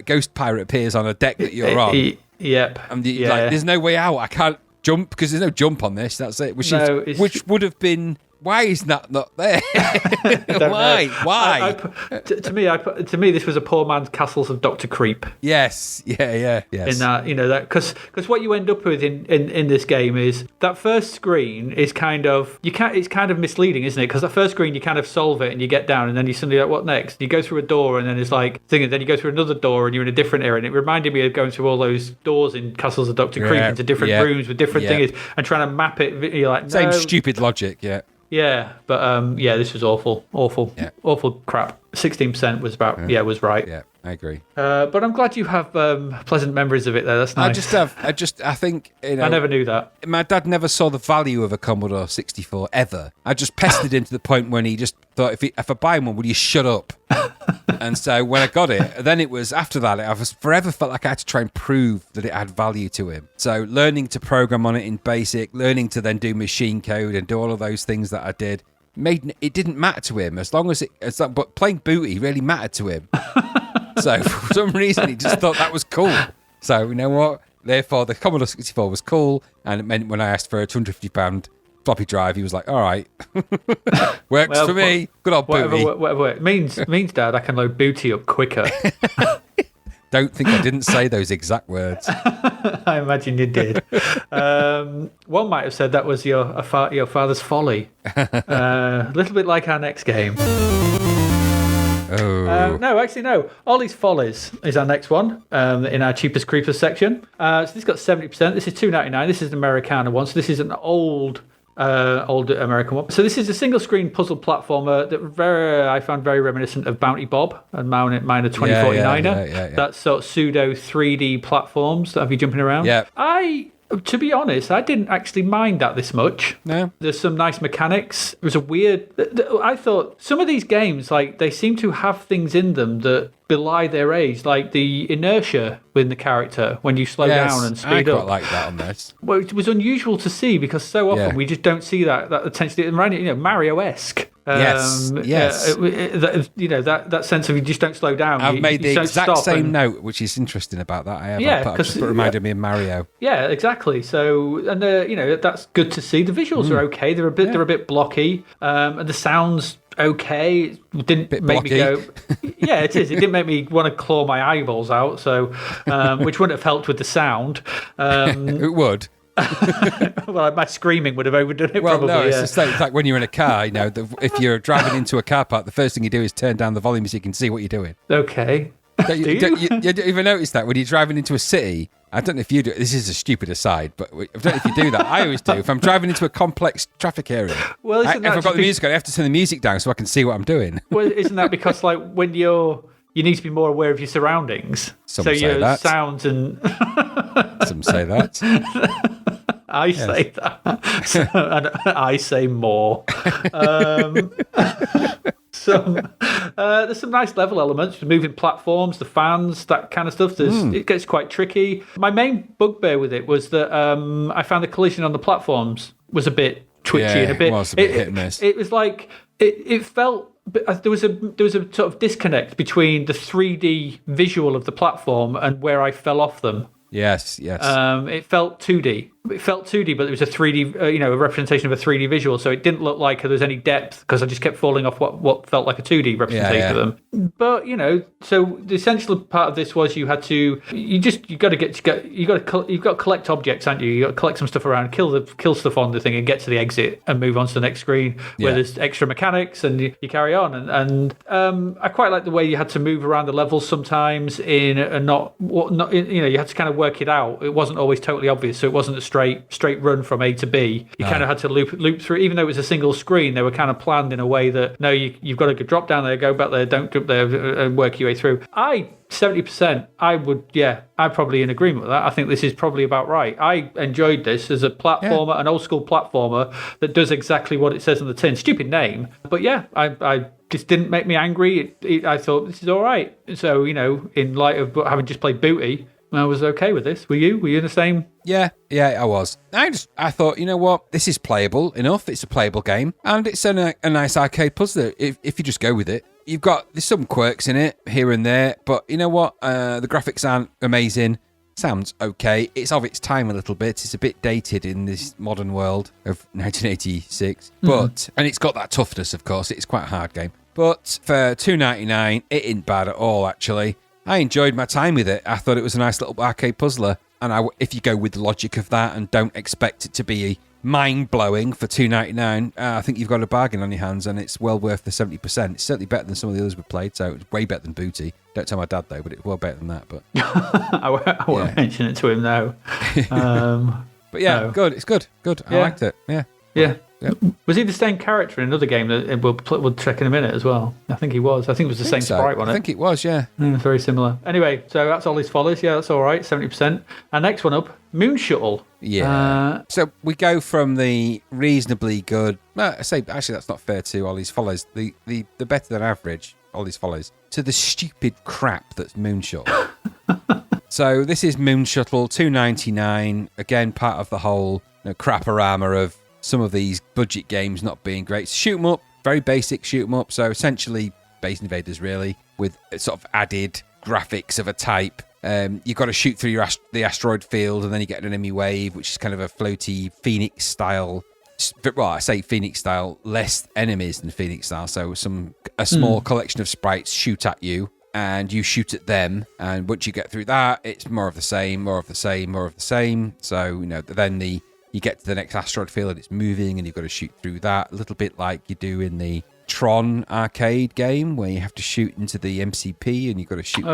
ghost pirate appears on a deck that you're on. Yep. And like, there's no way out. I can't jump because there's no jump on this. That's it. Which would have been... Why is that not there? Why? To me, this was a poor man's Castles of Dr. Creep. Yes. Yes. In that, that because what you end up with in this game is that first screen is it's kind of misleading, isn't it? Because the first screen you kind of solve it and you get down and then you suddenly like, what next? You go through a door and then it's like thing, then you go through another door and you're in a different area. And it reminded me of going through all those doors in Castles of Dr. Creep into different rooms with different things and trying to map it. You're like, no. Same stupid logic, yeah. Yeah, but this was awful, awful crap. 16% was was right. Yeah, I agree. But I'm glad you have pleasant memories of it there. That's nice. I think I never knew that. My dad never saw the value of a Commodore 64 ever. I just pestered him to the point when he just thought, if I buy one, will you shut up? And so when I got it, then it was after that, I was forever felt like I had to try and prove that it had value to him. So learning to program on it in BASIC, learning to then do machine code and do all of those things that I did, it didn't matter to him but playing Booty really mattered to him. So for some reason he just thought that was cool. So you know what? Therefore the Commodore 64 was cool, and it meant when I asked for a £250 floppy drive, he was like, all right. Works for me. Good old Booty. Whatever it means, Dad, I can load Booty up quicker. don't think I didn't say those exact words. I imagine you did. One might have said that was your father's folly. A little bit like our next game. Oh. No, actually, no. Ollies Follies is our next one in our cheapest creepers section. So this got 70%. This is $2.99. This is an Americana one. So this is an old American one. So this is a single screen puzzle platformer that I found very reminiscent of Bounty Bob and mine a 2049er. Yeah. That's sort of pseudo 3D platforms that have you jumping around. Yeah. To be honest, I didn't actually mind that this much. No. There's some nice mechanics. It was a weird... I thought some of these games, like, they seem to have things in them that belie their age, like the inertia within the character when you slow down and speed up. I quite like that on this. Well, it was unusual to see because so often we just don't see that attention. Mario-esque. Yes. That sense of you just don't slow down. I've made the exact same and... note, which is interesting about that. I have. Yeah, because it reminded me of Mario. Yeah, exactly. So, and that's good to see. The visuals are okay. They're a bit blocky, and the sounds okay. It didn't make me go. Yeah, it is. It didn't make me want to claw my eyeballs out. So, which wouldn't have helped with the sound. It would. Well, my screaming would have overdone it. Well, probably. no, it's like when you're in a car. If you're driving into a car park, the first thing you do is turn down the volume so you can see what you're doing. Okay. You don't even notice that when you're driving into a city. I don't know if you do. This is a stupid aside, but I don't know if you do that. I always do. If I'm driving into a complex traffic area, if I've got the music on, I have to turn the music down so I can see what I'm doing. Well, isn't that because like when you need to be more aware of your surroundings? Some so say your that. Sounds and some say that. I say that, and I say more. There's some nice level elements, moving platforms, the fans, that kind of stuff. It gets quite tricky. My main bugbear with it was that I found the collision on the platforms was a bit twitchy and a bit. It was a bit hit and miss. It was like it felt. There was a sort of disconnect between the 3D visual of the platform and where I fell off them. Yes. It felt 2D. It felt 2D, but it was a 3D, a representation of a 3D visual, so it didn't look like there was any depth because I just kept falling off what felt like a 2D representation of them. But so the essential part of this was you've got to collect objects, aren't you? You got to collect some stuff around, kill stuff on the thing, and get to the exit and move on to the next screen where there's extra mechanics, and you carry on. And I quite like the way you had to move around the levels sometimes you had to kind of work it out. It wasn't always totally obvious, so it wasn't a straight run from A to B. You kind of had to loop through, even though it was a single screen. They were kind of planned in a way that you've got to drop down there, go back there, don't jump there, and work your way through. 70%, I'm probably in agreement with that. I think this is probably about right. I enjoyed this as a platformer, an old school platformer that does exactly what it says on the tin. Stupid name, but I just didn't make me angry. I thought this is all right. So in light of having just played Booty, I was okay with this. Were you? Were you in the same? Yeah, I was. I thought, you know what? This is playable enough. It's a playable game, and it's a nice arcade puzzler. If you just go with it, there's some quirks in it here and there, but you know what? The graphics aren't amazing. Sounds okay. It's of its time a little bit. It's a bit dated in this modern world of 1986, but and it's got that toughness, of course. It's quite a hard game, but for $2.99, it ain't bad at all, actually. I enjoyed my time with it. I thought it was a nice little arcade puzzler. And if you go with the logic of that and don't expect it to be mind-blowing for $2.99, I think you've got a bargain on your hands, and it's well worth the 70%. It's certainly better than some of the others we've played, so it's way better than Booty. Don't tell my dad, though, but it's well better than that. But I won't mention it to him now. But yeah, good. It's good. Good. I liked it. Yeah. Yep. Was he the same character in another game that we'll check in a minute as well? I think he was. I think it was the same sprite, wasn't it? I think it was, yeah. Very similar. Anyway, so that's Ollies Follies. Yeah, that's all right, 70%. Our next one up, Moon Shuttle. Yeah. So we go from the reasonably good... Well, I say, actually, that's not fair to Ollies Follies. The better than average Ollies Follies to the stupid crap that's Moon Shuttle. So this is Moon Shuttle, $2.99. Again, part of the whole crap-a-rama of some of these budget games not being great. Shoot 'em up, very basic shoot 'em up. So essentially Space Invaders, really, with sort of added graphics of a type. You've got to shoot through the asteroid field, and then you get an enemy wave, which is kind of a floaty Phoenix style. Well, I say Phoenix style, less enemies than Phoenix style. So a small collection of sprites shoot at you, and you shoot at them. And once you get through that, it's more of the same, more of the same, more of the same. So, then you get to the next asteroid field and it's moving and you've got to shoot through that. A little bit like you do in the Tron arcade game where you have to shoot into the MCP and you've got to shoot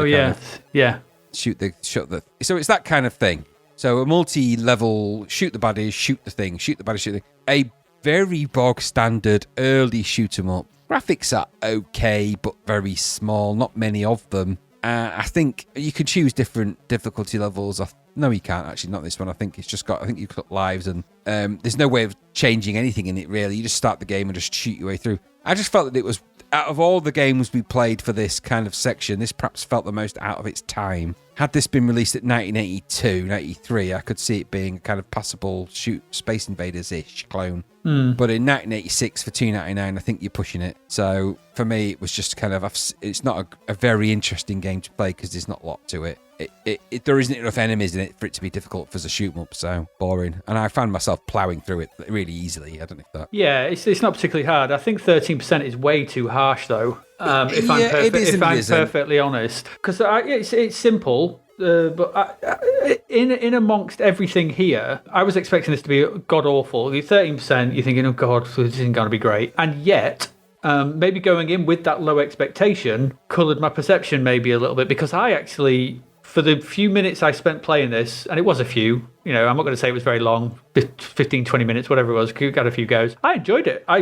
shoot the so it's that kind of thing. So a multi-level shoot the baddies, shoot the thing, shoot the baddies, shoot the thing. A very bog standard early shoot 'em up. Graphics are okay, but very small, not many of them. I think you can choose different difficulty levels. No, you can't actually, not this one. I think you've got lives and there's no way of changing anything in it really. You just start the game and just shoot your way through. I just felt that it was, out of all the games we played for this kind of section, this perhaps felt the most out of its time. Had this been released at 1982, 1983, I could see it being a kind of passable Space Invaders-ish clone. But in 1986 for $2.99, I think you're pushing it. So for me, it was just kind of, it's not a very interesting game to play because there's not a lot to it. There isn't enough enemies in it for it to be difficult for us to shoot them up, so boring. And I found myself ploughing through it really easily. I don't know if that... Yeah, it's not particularly hard. I think 13% is way too harsh, though, if I'm perfectly honest. Because it's simple. But in amongst everything here, I was expecting this to be god-awful. The 13%, you're thinking, oh, God, this isn't going to be great. And yet... maybe going in with that low expectation coloured my perception maybe a little bit, because I actually, for the few minutes I spent playing this, and it was a few, I'm not going to say it was very long, 15, 20 minutes, whatever it was, got a few goes. I enjoyed it. I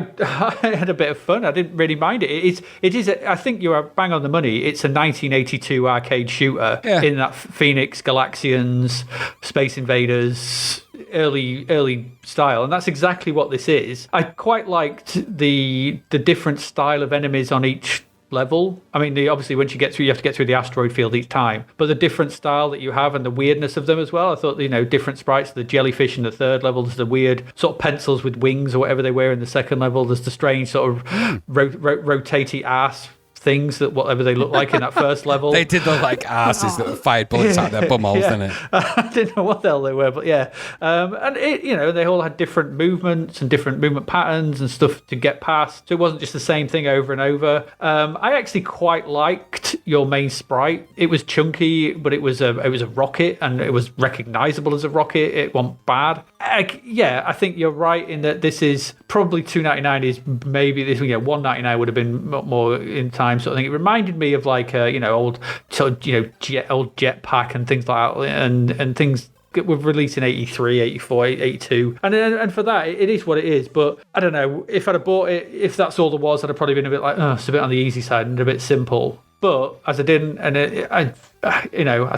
had a bit of fun. I didn't really mind it. It is. I think you are bang on the money. It's a 1982 arcade shooter in that Phoenix, Galaxians, Space Invaders, early style, and that's exactly what this is. I quite liked the different style of enemies on each level. I mean, obviously once you get through, you have to get through the asteroid field each time, but the different style that you have and the weirdness of them as well. I thought, different sprites, the jellyfish in the third level, there's the weird sort of pencils with wings or whatever they wear in the second level, there's the strange sort of rotatey ass things that whatever they look like in that first level. They did look like asses that fired bullets out their bum holes, didn't it? I didn't know what the hell they were, but yeah. And it, they all had different movements and different movement patterns and stuff to get past. So it wasn't just the same thing over and over. I actually quite liked your main sprite. It was chunky, but it was a rocket, and it was recognizable as a rocket. It wasn't bad. I think you're right in that this is probably $2.99 is maybe this. $1.99 would have been more in time. Sort of thing. It reminded me of like old Jetpack and things like that, and things that were released in 83, 84, 82, and for that it is what it is. But I don't know if I'd have bought it, if that's all there was, I'd have probably been a bit like, it's a bit on the easy side and a bit simple. But as I didn't, and I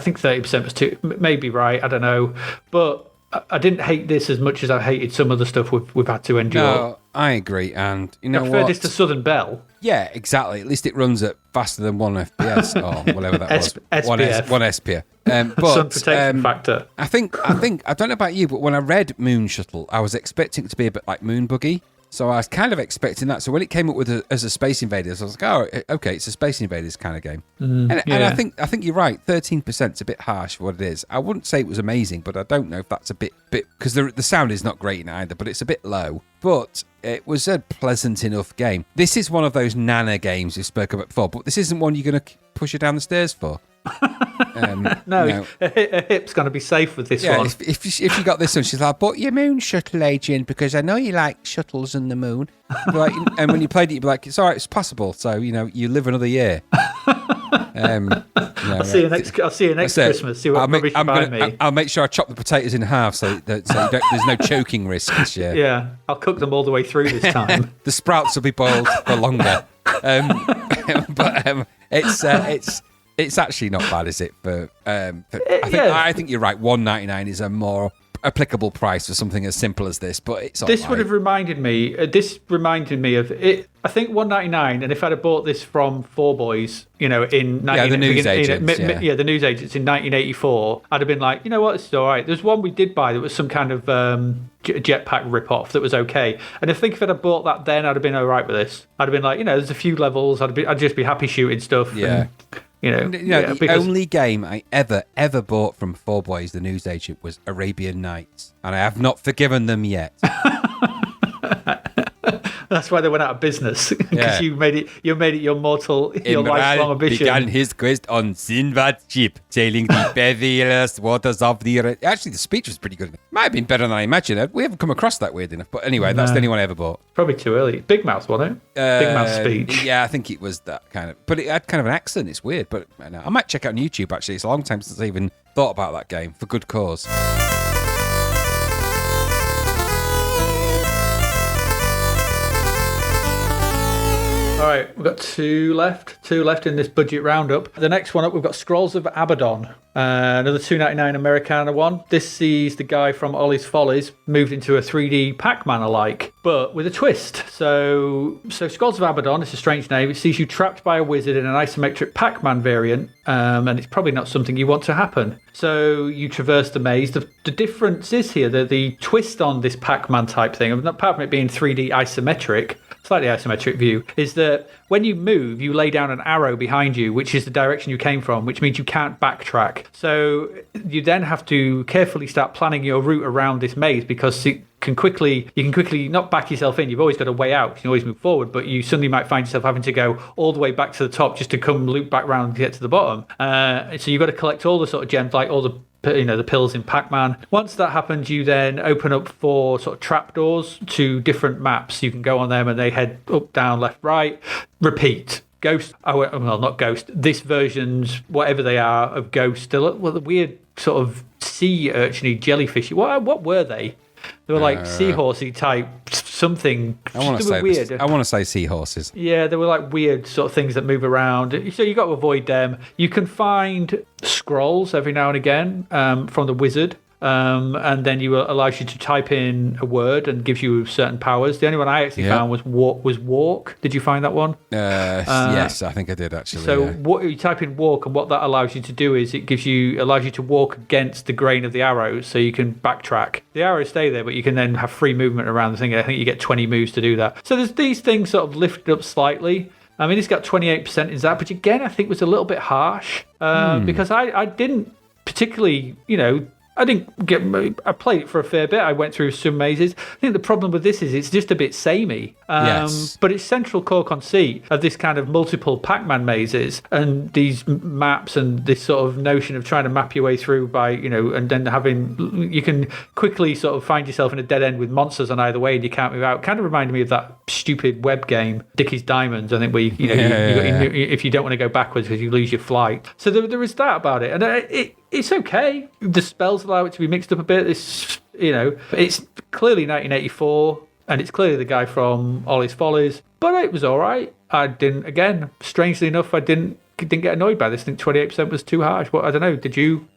think 30% was too, maybe right. I don't know, but I didn't hate this as much as I hated some of the stuff we've had to endure. No, I agree, and I prefer this to Southern Belle. Yeah, exactly. At least it runs at faster than 1 FPS or whatever that was. SPF. 1 SPF. But sun protection factor. I think I don't know about you, but when I read Moon Shuttle, I was expecting it to be a bit like Moon Buggy. So I was kind of expecting that. So when it came up with as a Space Invaders, I was like, oh, okay, it's a Space Invaders kind of game. And I think you're right. 13% is a bit harsh for what it is. I wouldn't say it was amazing, but I don't know if that's a bit because the sound is not great in either, but it's a bit low. But it was a pleasant enough game. This is one of those Nana games we spoke about before, but this isn't one you're going to push her down the stairs for. No, a hip's going to be safe with this one. If you got this one, she's like, "But your moon shuttle agent, because I know you like shuttles and the moon." And when you played it, you'd be like, "It's all right, it's possible." So you live another year. I'll see you next Christmas. See what rubbish you buy me. I'll make sure I chop the potatoes in half so there's no choking risk this year. Yeah, I'll cook them all the way through this time. The sprouts will be boiled for longer. It's actually not bad, is it? I think you're right. $1.99 is a more applicable price for something as simple as this, but it's all this right. would have reminded me. This reminded me of it. I think $1.99, and if I'd have bought this from Four Boys, the news agents, the news agents in 1984, I'd have been like, you know what, it's all right. There's one we did buy that was some kind of jetpack rip-off that was okay, and I think if I'd have bought that then, I'd have been all right with this. I'd have been like, there's a few levels. I'd just be happy shooting stuff. Yeah. And, the only game I ever bought from Four Boys, the news agent, was Arabian Nights, and I have not forgiven them yet. That's why they went out of business, because Yeah. you made it your lifelong ambition. began his quest on Sinbad's ship, sailing the perilous waters of the... Actually, the speech was pretty good. Might have been better than I imagined. We haven't come across that weird enough. But anyway, that's the only one I ever bought. Probably too early. Big Mouth, wasn't it? Big Mouth speech. Yeah, I think it was that kind of... But it had kind of an accent. It's weird. But I might check it out on YouTube, actually. It's a long time since I even thought about that game, for good cause. All right, we've got two left in this budget roundup. The next one up, we've got Scrolls of Abadon, another $2.99 Americana one. This sees the guy from Ollies Follies moved into a 3D Pac-Man alike, but with a twist. So Scrolls of Abadon, it's a strange name. It sees you trapped by a wizard in an isometric Pac-Man variant, and it's probably not something you want to happen. So you traverse the maze. The difference is here, the twist on this Pac-Man type thing, apart from it being 3D isometric, slightly isometric view, is that when you move, you lay down an arrow behind you, which is the direction you came from, which means you can't backtrack. So you then have to carefully start planning your route around this maze, because you can quickly not back yourself in. You've always got a way out. You can always move forward, but you suddenly might find yourself having to go all the way back to the top just to come loop back round to get to the bottom. So you've got to collect all the sort of gems, like all the pills in Pac-Man. Once that happens, you then open up for sort of trapdoors to different maps. You can go on them and they head up, down, left, right. Repeat. Ghost. Well, not Ghost. This version's, whatever they are, of Ghost. The weird sort of sea urchin-y jellyfishy. What were they? They were like seahorsey type something. I want to say weird. I want to say seahorses. Yeah, they were like weird sort of things that move around. So you got to avoid them. You can find scrolls every now and again from the wizard. And then allows you to type in a word and gives you certain powers. The only one I actually found was walk. Did you find that one? Yes, I think I did actually. So what you type in walk, and what that allows you to do is it allows you to walk against the grain of the arrows, so you can backtrack. The arrows stay there, but you can then have free movement around the thing. I think you get 20 moves to do that. So there's these things sort of lifted up slightly. I mean, it's got 28% in Zapped, which again I think was a little bit harsh because I didn't particularly, I played it for a fair bit. I went through some mazes. I think the problem with this is it's just a bit samey. Yes. But its central core conceit of this kind of multiple Pac-Man mazes and these maps and this sort of notion of trying to map your way through by, and then you can quickly sort of find yourself in a dead end with monsters on either way and you can't move out. Kind of reminded me of that stupid web game, Dickie's Diamonds, I think, where if you don't want to go backwards because you lose your flight. So there is that about it. And it's okay. The spells allow it to be mixed up a bit. It's clearly 1984, and it's clearly the guy from Ollies Follies, but it was all right. Strangely enough, I didn't get annoyed by this. I think 28% was too harsh. I don't know.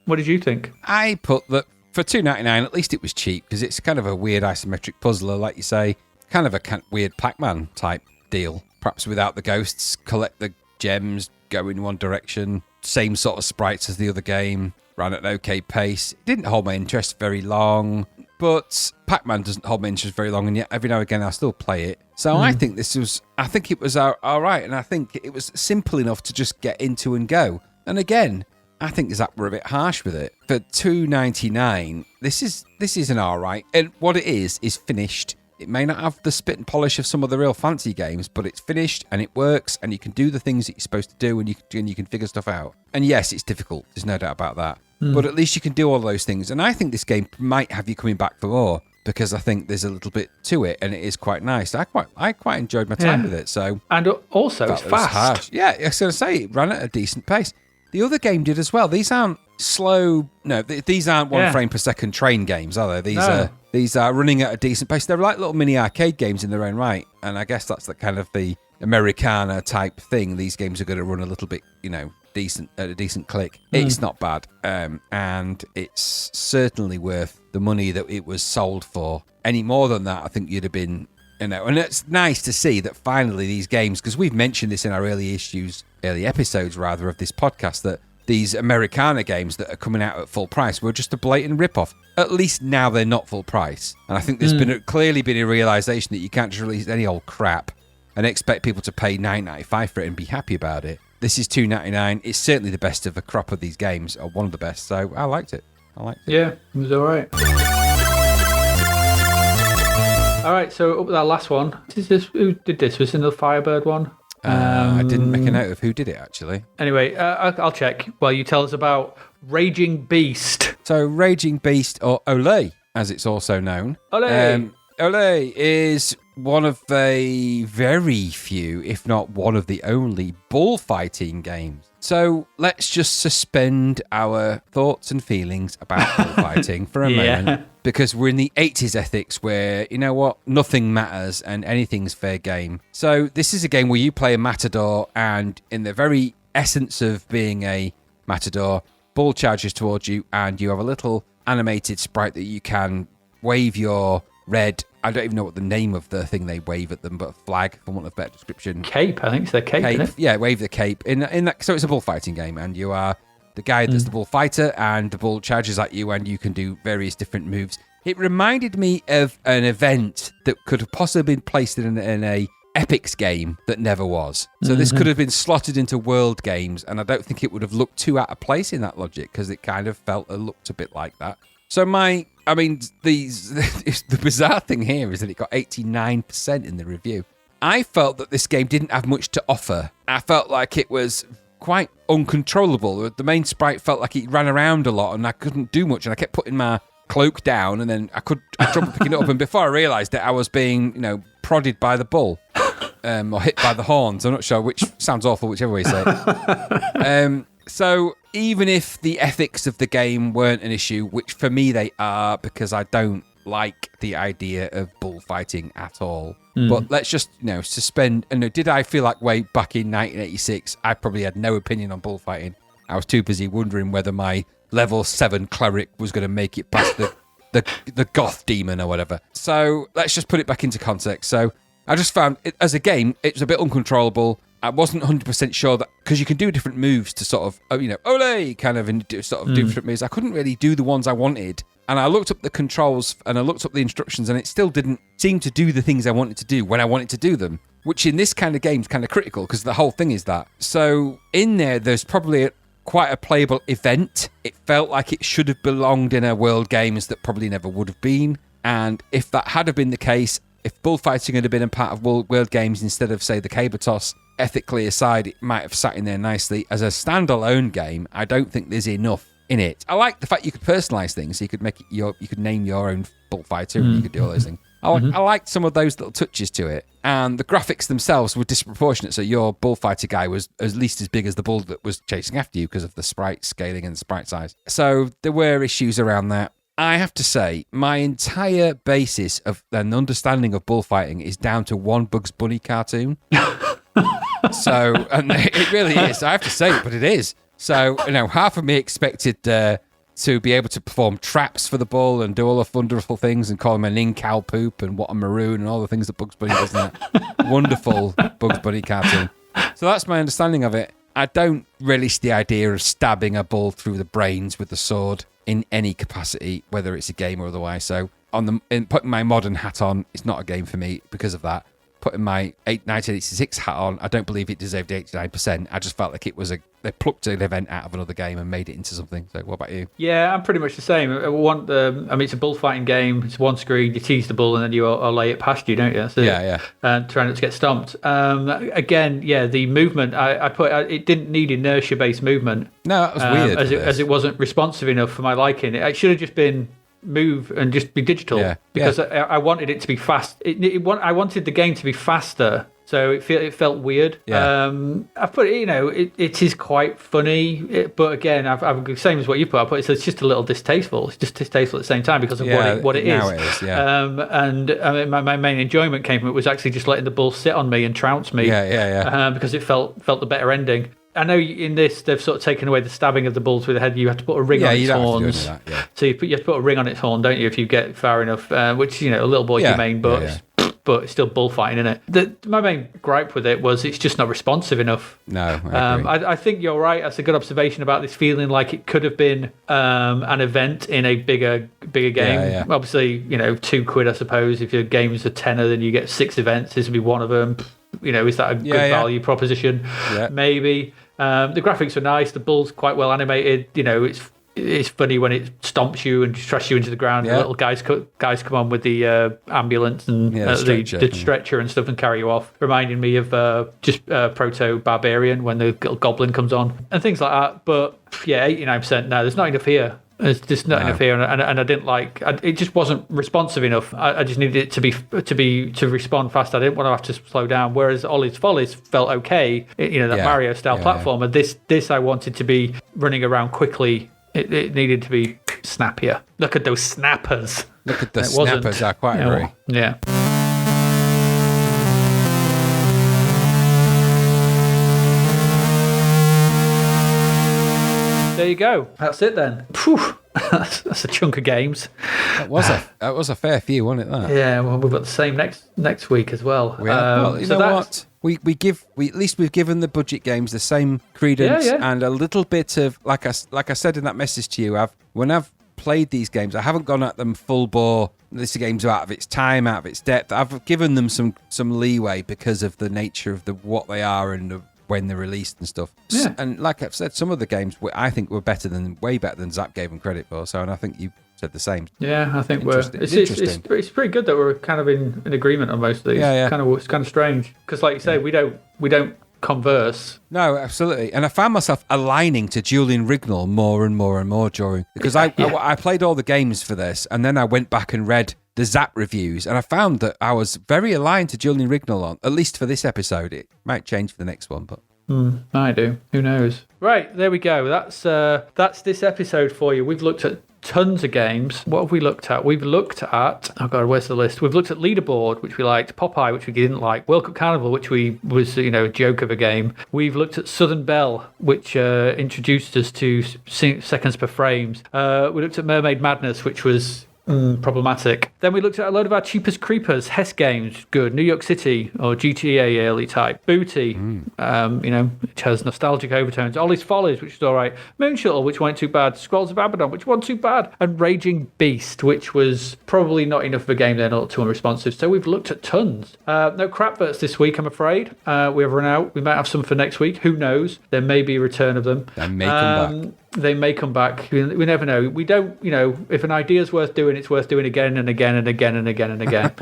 What did you think? I put that for $2.99, at least it was cheap, because it's kind of a weird isometric puzzler, like you say, kind of a weird Pac-Man type deal. Perhaps without the ghosts, collect the gems, go in one direction, same sort of sprites as the other game. Ran at an okay pace. It didn't hold my interest very long, but Pac-Man doesn't hold my interest very long, and yet every now and again I'll still play it. So I think it was all right, and I think it was simple enough to just get into and go. And again, I think Zapped were a bit harsh with it. For $2.99, this is an all right, and what it is finished. It may not have the spit and polish of some of the real fancy games, but it's finished and it works, and you can do the things that you're supposed to do, and you can figure stuff out. And yes, it's difficult. There's no doubt about that. But at least you can do all those things. And I think this game might have you coming back for more, because I think there's a little bit to it, and it is quite nice. I quite enjoyed my time with it. So and also it's fast. Harsh. Yeah, I was going to say it ran at a decent pace. The other game did as well. These aren't slow. No, these aren't one frame per second train games, are they? These are running at a decent pace. They're like little mini arcade games in their own right, and I guess that's the kind of the Americana type thing. These games are going to run a little bit, decent at a decent click. It's not bad, and it's certainly worth the money that it was sold for. Any more than that, I think you'd have been, and it's nice to see that finally these games, because we've mentioned this in our early episodes of this podcast, that these Americana games that are coming out at full price were just a blatant rip-off. At least now they're not full price. And I think there's clearly been a realisation that you can't just release any old crap and expect people to pay $9.95 for it and be happy about it. This is $2.99. It's certainly the best of a crop of these games, or one of the best, so I liked it. Yeah, it was all right. All right, so up with that last one. Who did this? Was it the Firebird one? I didn't make a note of who did it, actually. Anyway, I'll check while you tell us about Raging Beast. So Raging Beast, or Ollies, as it's also known. Ollies! Ollies is one of the very few, if not one of the only, bullfighting games. So let's just suspend our thoughts and feelings about bullfighting for a moment, because we're in the 80s ethics where, you know what, nothing matters and anything's fair game. So this is a game where you play a matador, and in the very essence of being a matador, bull charges towards you, and you have a little animated sprite that you can wave your red, I don't even know what the name of the thing they wave at them, but flag, for want of a better description. Cape, I think it's their cape, isn't it? Yeah, wave the cape. In that, so it's a bullfighting game, and you are the guy that's the bullfighter, and the bull charges at you, and you can do various different moves. It reminded me of an event that could have possibly been placed in a Epics game that never was. So this could have been slotted into World Games, and I don't think it would have looked too out of place in that logic, because it kind of looked a bit like that. So the bizarre thing here is that it got 89% in the review. I felt that this game didn't have much to offer. I felt like it was quite uncontrollable. The main sprite felt like it ran around a lot, and I couldn't do much, and I kept putting my cloak down, and then I tried picking it up, and before I realised it, I was being, prodded by the bull. Or hit by the horns. I'm not sure which sounds awful, whichever way you say it. So even if the ethics of the game weren't an issue, which for me they are, because I don't like the idea of bullfighting at all. But let's just, suspend. And did I feel like way back in 1986? I probably had no opinion on bullfighting. I was too busy wondering whether my level 7 cleric was going to make it past the goth demon or whatever. So let's just put it back into context. So I just found it, as a game, it was a bit uncontrollable. I wasn't 100% sure that, because you can do different moves to sort of, ole, kind of, and do different moves. I couldn't really do the ones I wanted. And I looked up the controls and I looked up the instructions, and it still didn't seem to do the things I wanted to do when I wanted to do them, which in this kind of game is kind of critical, because the whole thing is that. So in there's probably quite a playable event. It felt like it should have belonged in a World Games that probably never would have been. And if that had have been the case, if bullfighting had been a part of World Games instead of, say, the caber toss, ethically aside, it might have sat in there nicely. As a standalone game, I don't think there's enough in it. I like the fact you could personalize things. So you could make it you could name your own bullfighter, and you could do all those things. I liked some of those little touches to it, and the graphics themselves were disproportionate. So your bullfighter guy was at least as big as the bull that was chasing after you because of the sprite scaling and the sprite size. So there were issues around that. I have to say, my entire basis of an understanding of bullfighting is down to one Bugs Bunny cartoon. So, and it really is. I have to say it, but it is. So, half of me expected to be able to perform traps for the bull and do all the wonderful things and call him an in-cow poop and what a maroon and all the things that Bugs Bunny does in that wonderful Bugs Bunny cartoon. So that's my understanding of it. I don't relish the idea of stabbing a bull through the brains with the sword in any capacity, whether it's a game or otherwise. So putting my modern hat on, it's not a game for me because of that. Putting my 1986 hat on, I don't believe it deserved 89%. I just felt like they plucked an event out of another game and made it into something. So what about you? Yeah, I'm pretty much the same. It's a bullfighting game. It's one screen. You tease the bull and then you lay it past you, don't you? So, yeah. And trying not to get stomped. Again, the movement. It didn't need inertia-based movement. No, that was weird. As it wasn't responsive enough for my liking. It should have just been move and just be digital, because I wanted it to be fast. I wanted the game to be faster, so it felt weird. I put it, it is quite funny, but again, I've the same as what you put. I put it's just a little distasteful. It's just distasteful at the same time because of what it is. It is. Yeah. And my main enjoyment came from it was actually just letting the bull sit on me and trounce me. Because it felt the better ending. I know in this they've sort of taken away the stabbing of the bull through the head. You have to put a ring on its horns. So you have to put a ring on its horn, don't you, if you get far enough? Which a little boy humane, but it's still bullfighting, isn't it? My main gripe with it was it's just not responsive enough. No, I think you're right. That's a good observation about this feeling like it could have been an event in a bigger game. Yeah. Obviously, £2, I suppose. If your game's a tenner, then you get 6 events. This would be one of them. Is that a good value proposition? Yeah. Maybe. The graphics are nice. The bull's quite well animated. it's funny when it stomps you and trashes you into the ground. Yeah. The little guys come on with the ambulance and the stretcher and stuff and carry you off, reminding me of just Proto-Barbarian when the little goblin comes on and things like that. But yeah, 89%. No, there's not enough here. There's just not enough here, and I didn't like. It just wasn't responsive enough. I just needed it to respond fast. I didn't want to have to slow down. Whereas Ollies Follies felt okay. That Mario style platformer. This I wanted to be running around quickly. It needed to be snappier. Look at those snappers. Look at the snappers. I quite agree. Yeah. There you go. That's it then. Phew. That's a chunk of games. That was a fair few, wasn't it? That. Yeah. Well, we've got the same next week as well. You know what? We've given the budget games the same credence and a little bit of like I said in that message to you. When I've played these games, I haven't gone at them full bore. This game's out of its time, out of its depth. I've given them some leeway because of the nature of what they are and when they're released and stuff. Yeah. And like I've said, some of the games I think were way better than Zapped gave them credit for. So, and I think you said the same. Yeah, I think it's pretty good that we're kind of in agreement on most of these. Yeah. It's kind of strange because, like you say, we don't converse. No, absolutely. And I found myself aligning to Julian Rignall more and more and more because I played all the games for this, and then I went back and read the Zap reviews, and I found that I was very aligned to Julian Rignall on, at least for this episode. It might change for the next one, but I do. Who knows? Right, there we go. That's this episode for you. We've looked at tons of games. What have we looked at? We've looked at, oh God, where's the list? We've looked at Leaderboard, which we liked, Popeye, which we didn't like, World Cup Carnival, which was a joke of a game. We've looked at Southern Belle, which introduced us to seconds per frames. We looked at Mermaid Madness, which was problematic. Then we looked at a load of our cheapest creepers. HES Games, good. New York City or GTA early type. Booty, which has nostalgic overtones. Ollies Follies, which is all right. Moon Shuttle, which wasn't too bad. Scrolls of Abadon, which wasn't too bad. And Raging Beast, which was probably not enough of a game. They're not too unresponsive. So we've looked at tons. No Crapverts this week, I'm afraid. We have run out. We might have some for next week. Who knows? There may be a return of them. They may come back. They may come back. We never know. We don't, if an idea's worth doing, it's worth doing again and again and again and again and again.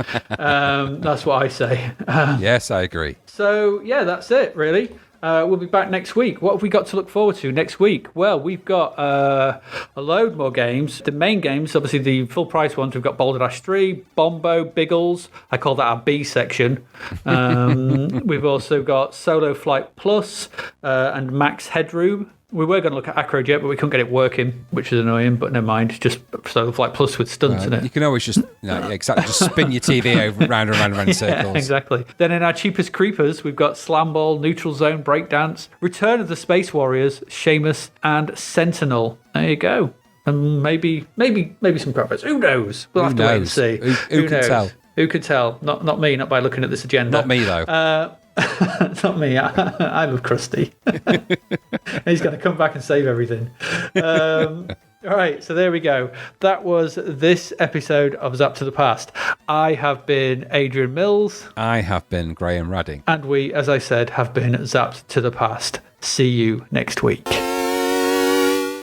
That's what I say. Yes, I agree. So, yeah, that's it, really. We'll be back next week. What have we got to look forward to next week? Well, we've got a load more games. The main games, obviously the full price ones, we've got Boulder Dash 3, Bombo, Biggles. I call that our B section. We've also got Solo Flight Plus and Max Headroom. We were going to look at Acrojet, but we couldn't get it working, which is annoying, but never mind. It's just Solo Flight Plus with stunts in it. You can always just spin your TV over round and round in circles. Yeah, exactly. Then in our cheapest creepers, we've got Slam Ball, Neutral Zone, Breakdance, Return of the Space Warriors, Seamus, and Sentinel. There you go. And maybe some Crapverts. Who knows? We'll have to wait and see. Who can tell? Who could tell? Not me, not by looking at this agenda. Not me, though. Not me. I love Krusty. He's going to come back and save everything. All right, so there we go. That was this episode of Zapped to the Past. I have been Adrian Mills. I have been Graham Radding. And we, as I said, have been Zapped to the Past. See you next week.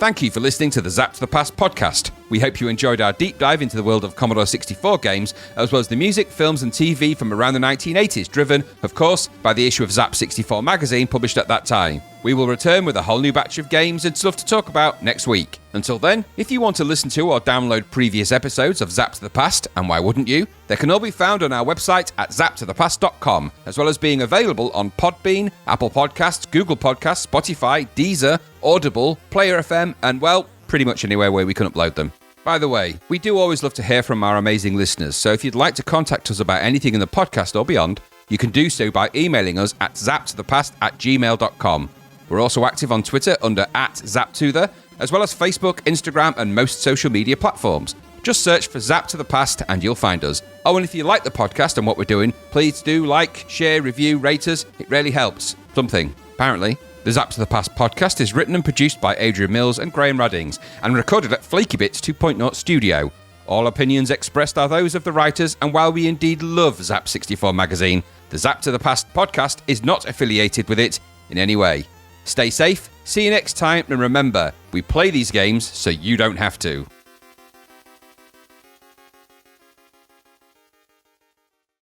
Thank you for listening to the Zapped to the Past podcast. We hope you enjoyed our deep dive into the world of Commodore 64 games, as well as the music, films and TV from around the 1980s, driven, of course, by the issue of Zap 64 magazine published at that time. We will return with a whole new batch of games and stuff to talk about next week. Until then, if you want to listen to or download previous episodes of Zapped to the Past, and why wouldn't you, they can all be found on our website at zappedtothepast.com, as well as being available on Podbean, Apple Podcasts, Google Podcasts, Spotify, Deezer, Audible, Player FM, and, well, pretty much anywhere where we can upload them. By the way, we do always love to hear from our amazing listeners, so if you'd like to contact us about anything in the podcast or beyond, you can do so by emailing us at zappedtothepast@gmail.com. We're also active on Twitter under @ZapTother, as well as Facebook, Instagram, and most social media platforms. Just search for Zapped to the Past and you'll find us. Oh, and if you like the podcast and what we're doing, please do like, share, review, rate us. It really helps. Something, apparently. The Zapped to the Past podcast is written and produced by Adrian Mills and Graham Raddings and recorded at Flaky Bits 2.0 Studio. All opinions expressed are those of the writers, and while we indeed love Zap 64 magazine, the Zapped to the Past podcast is not affiliated with it in any way. Stay safe, see you next time, and remember, we play these games so you don't have to.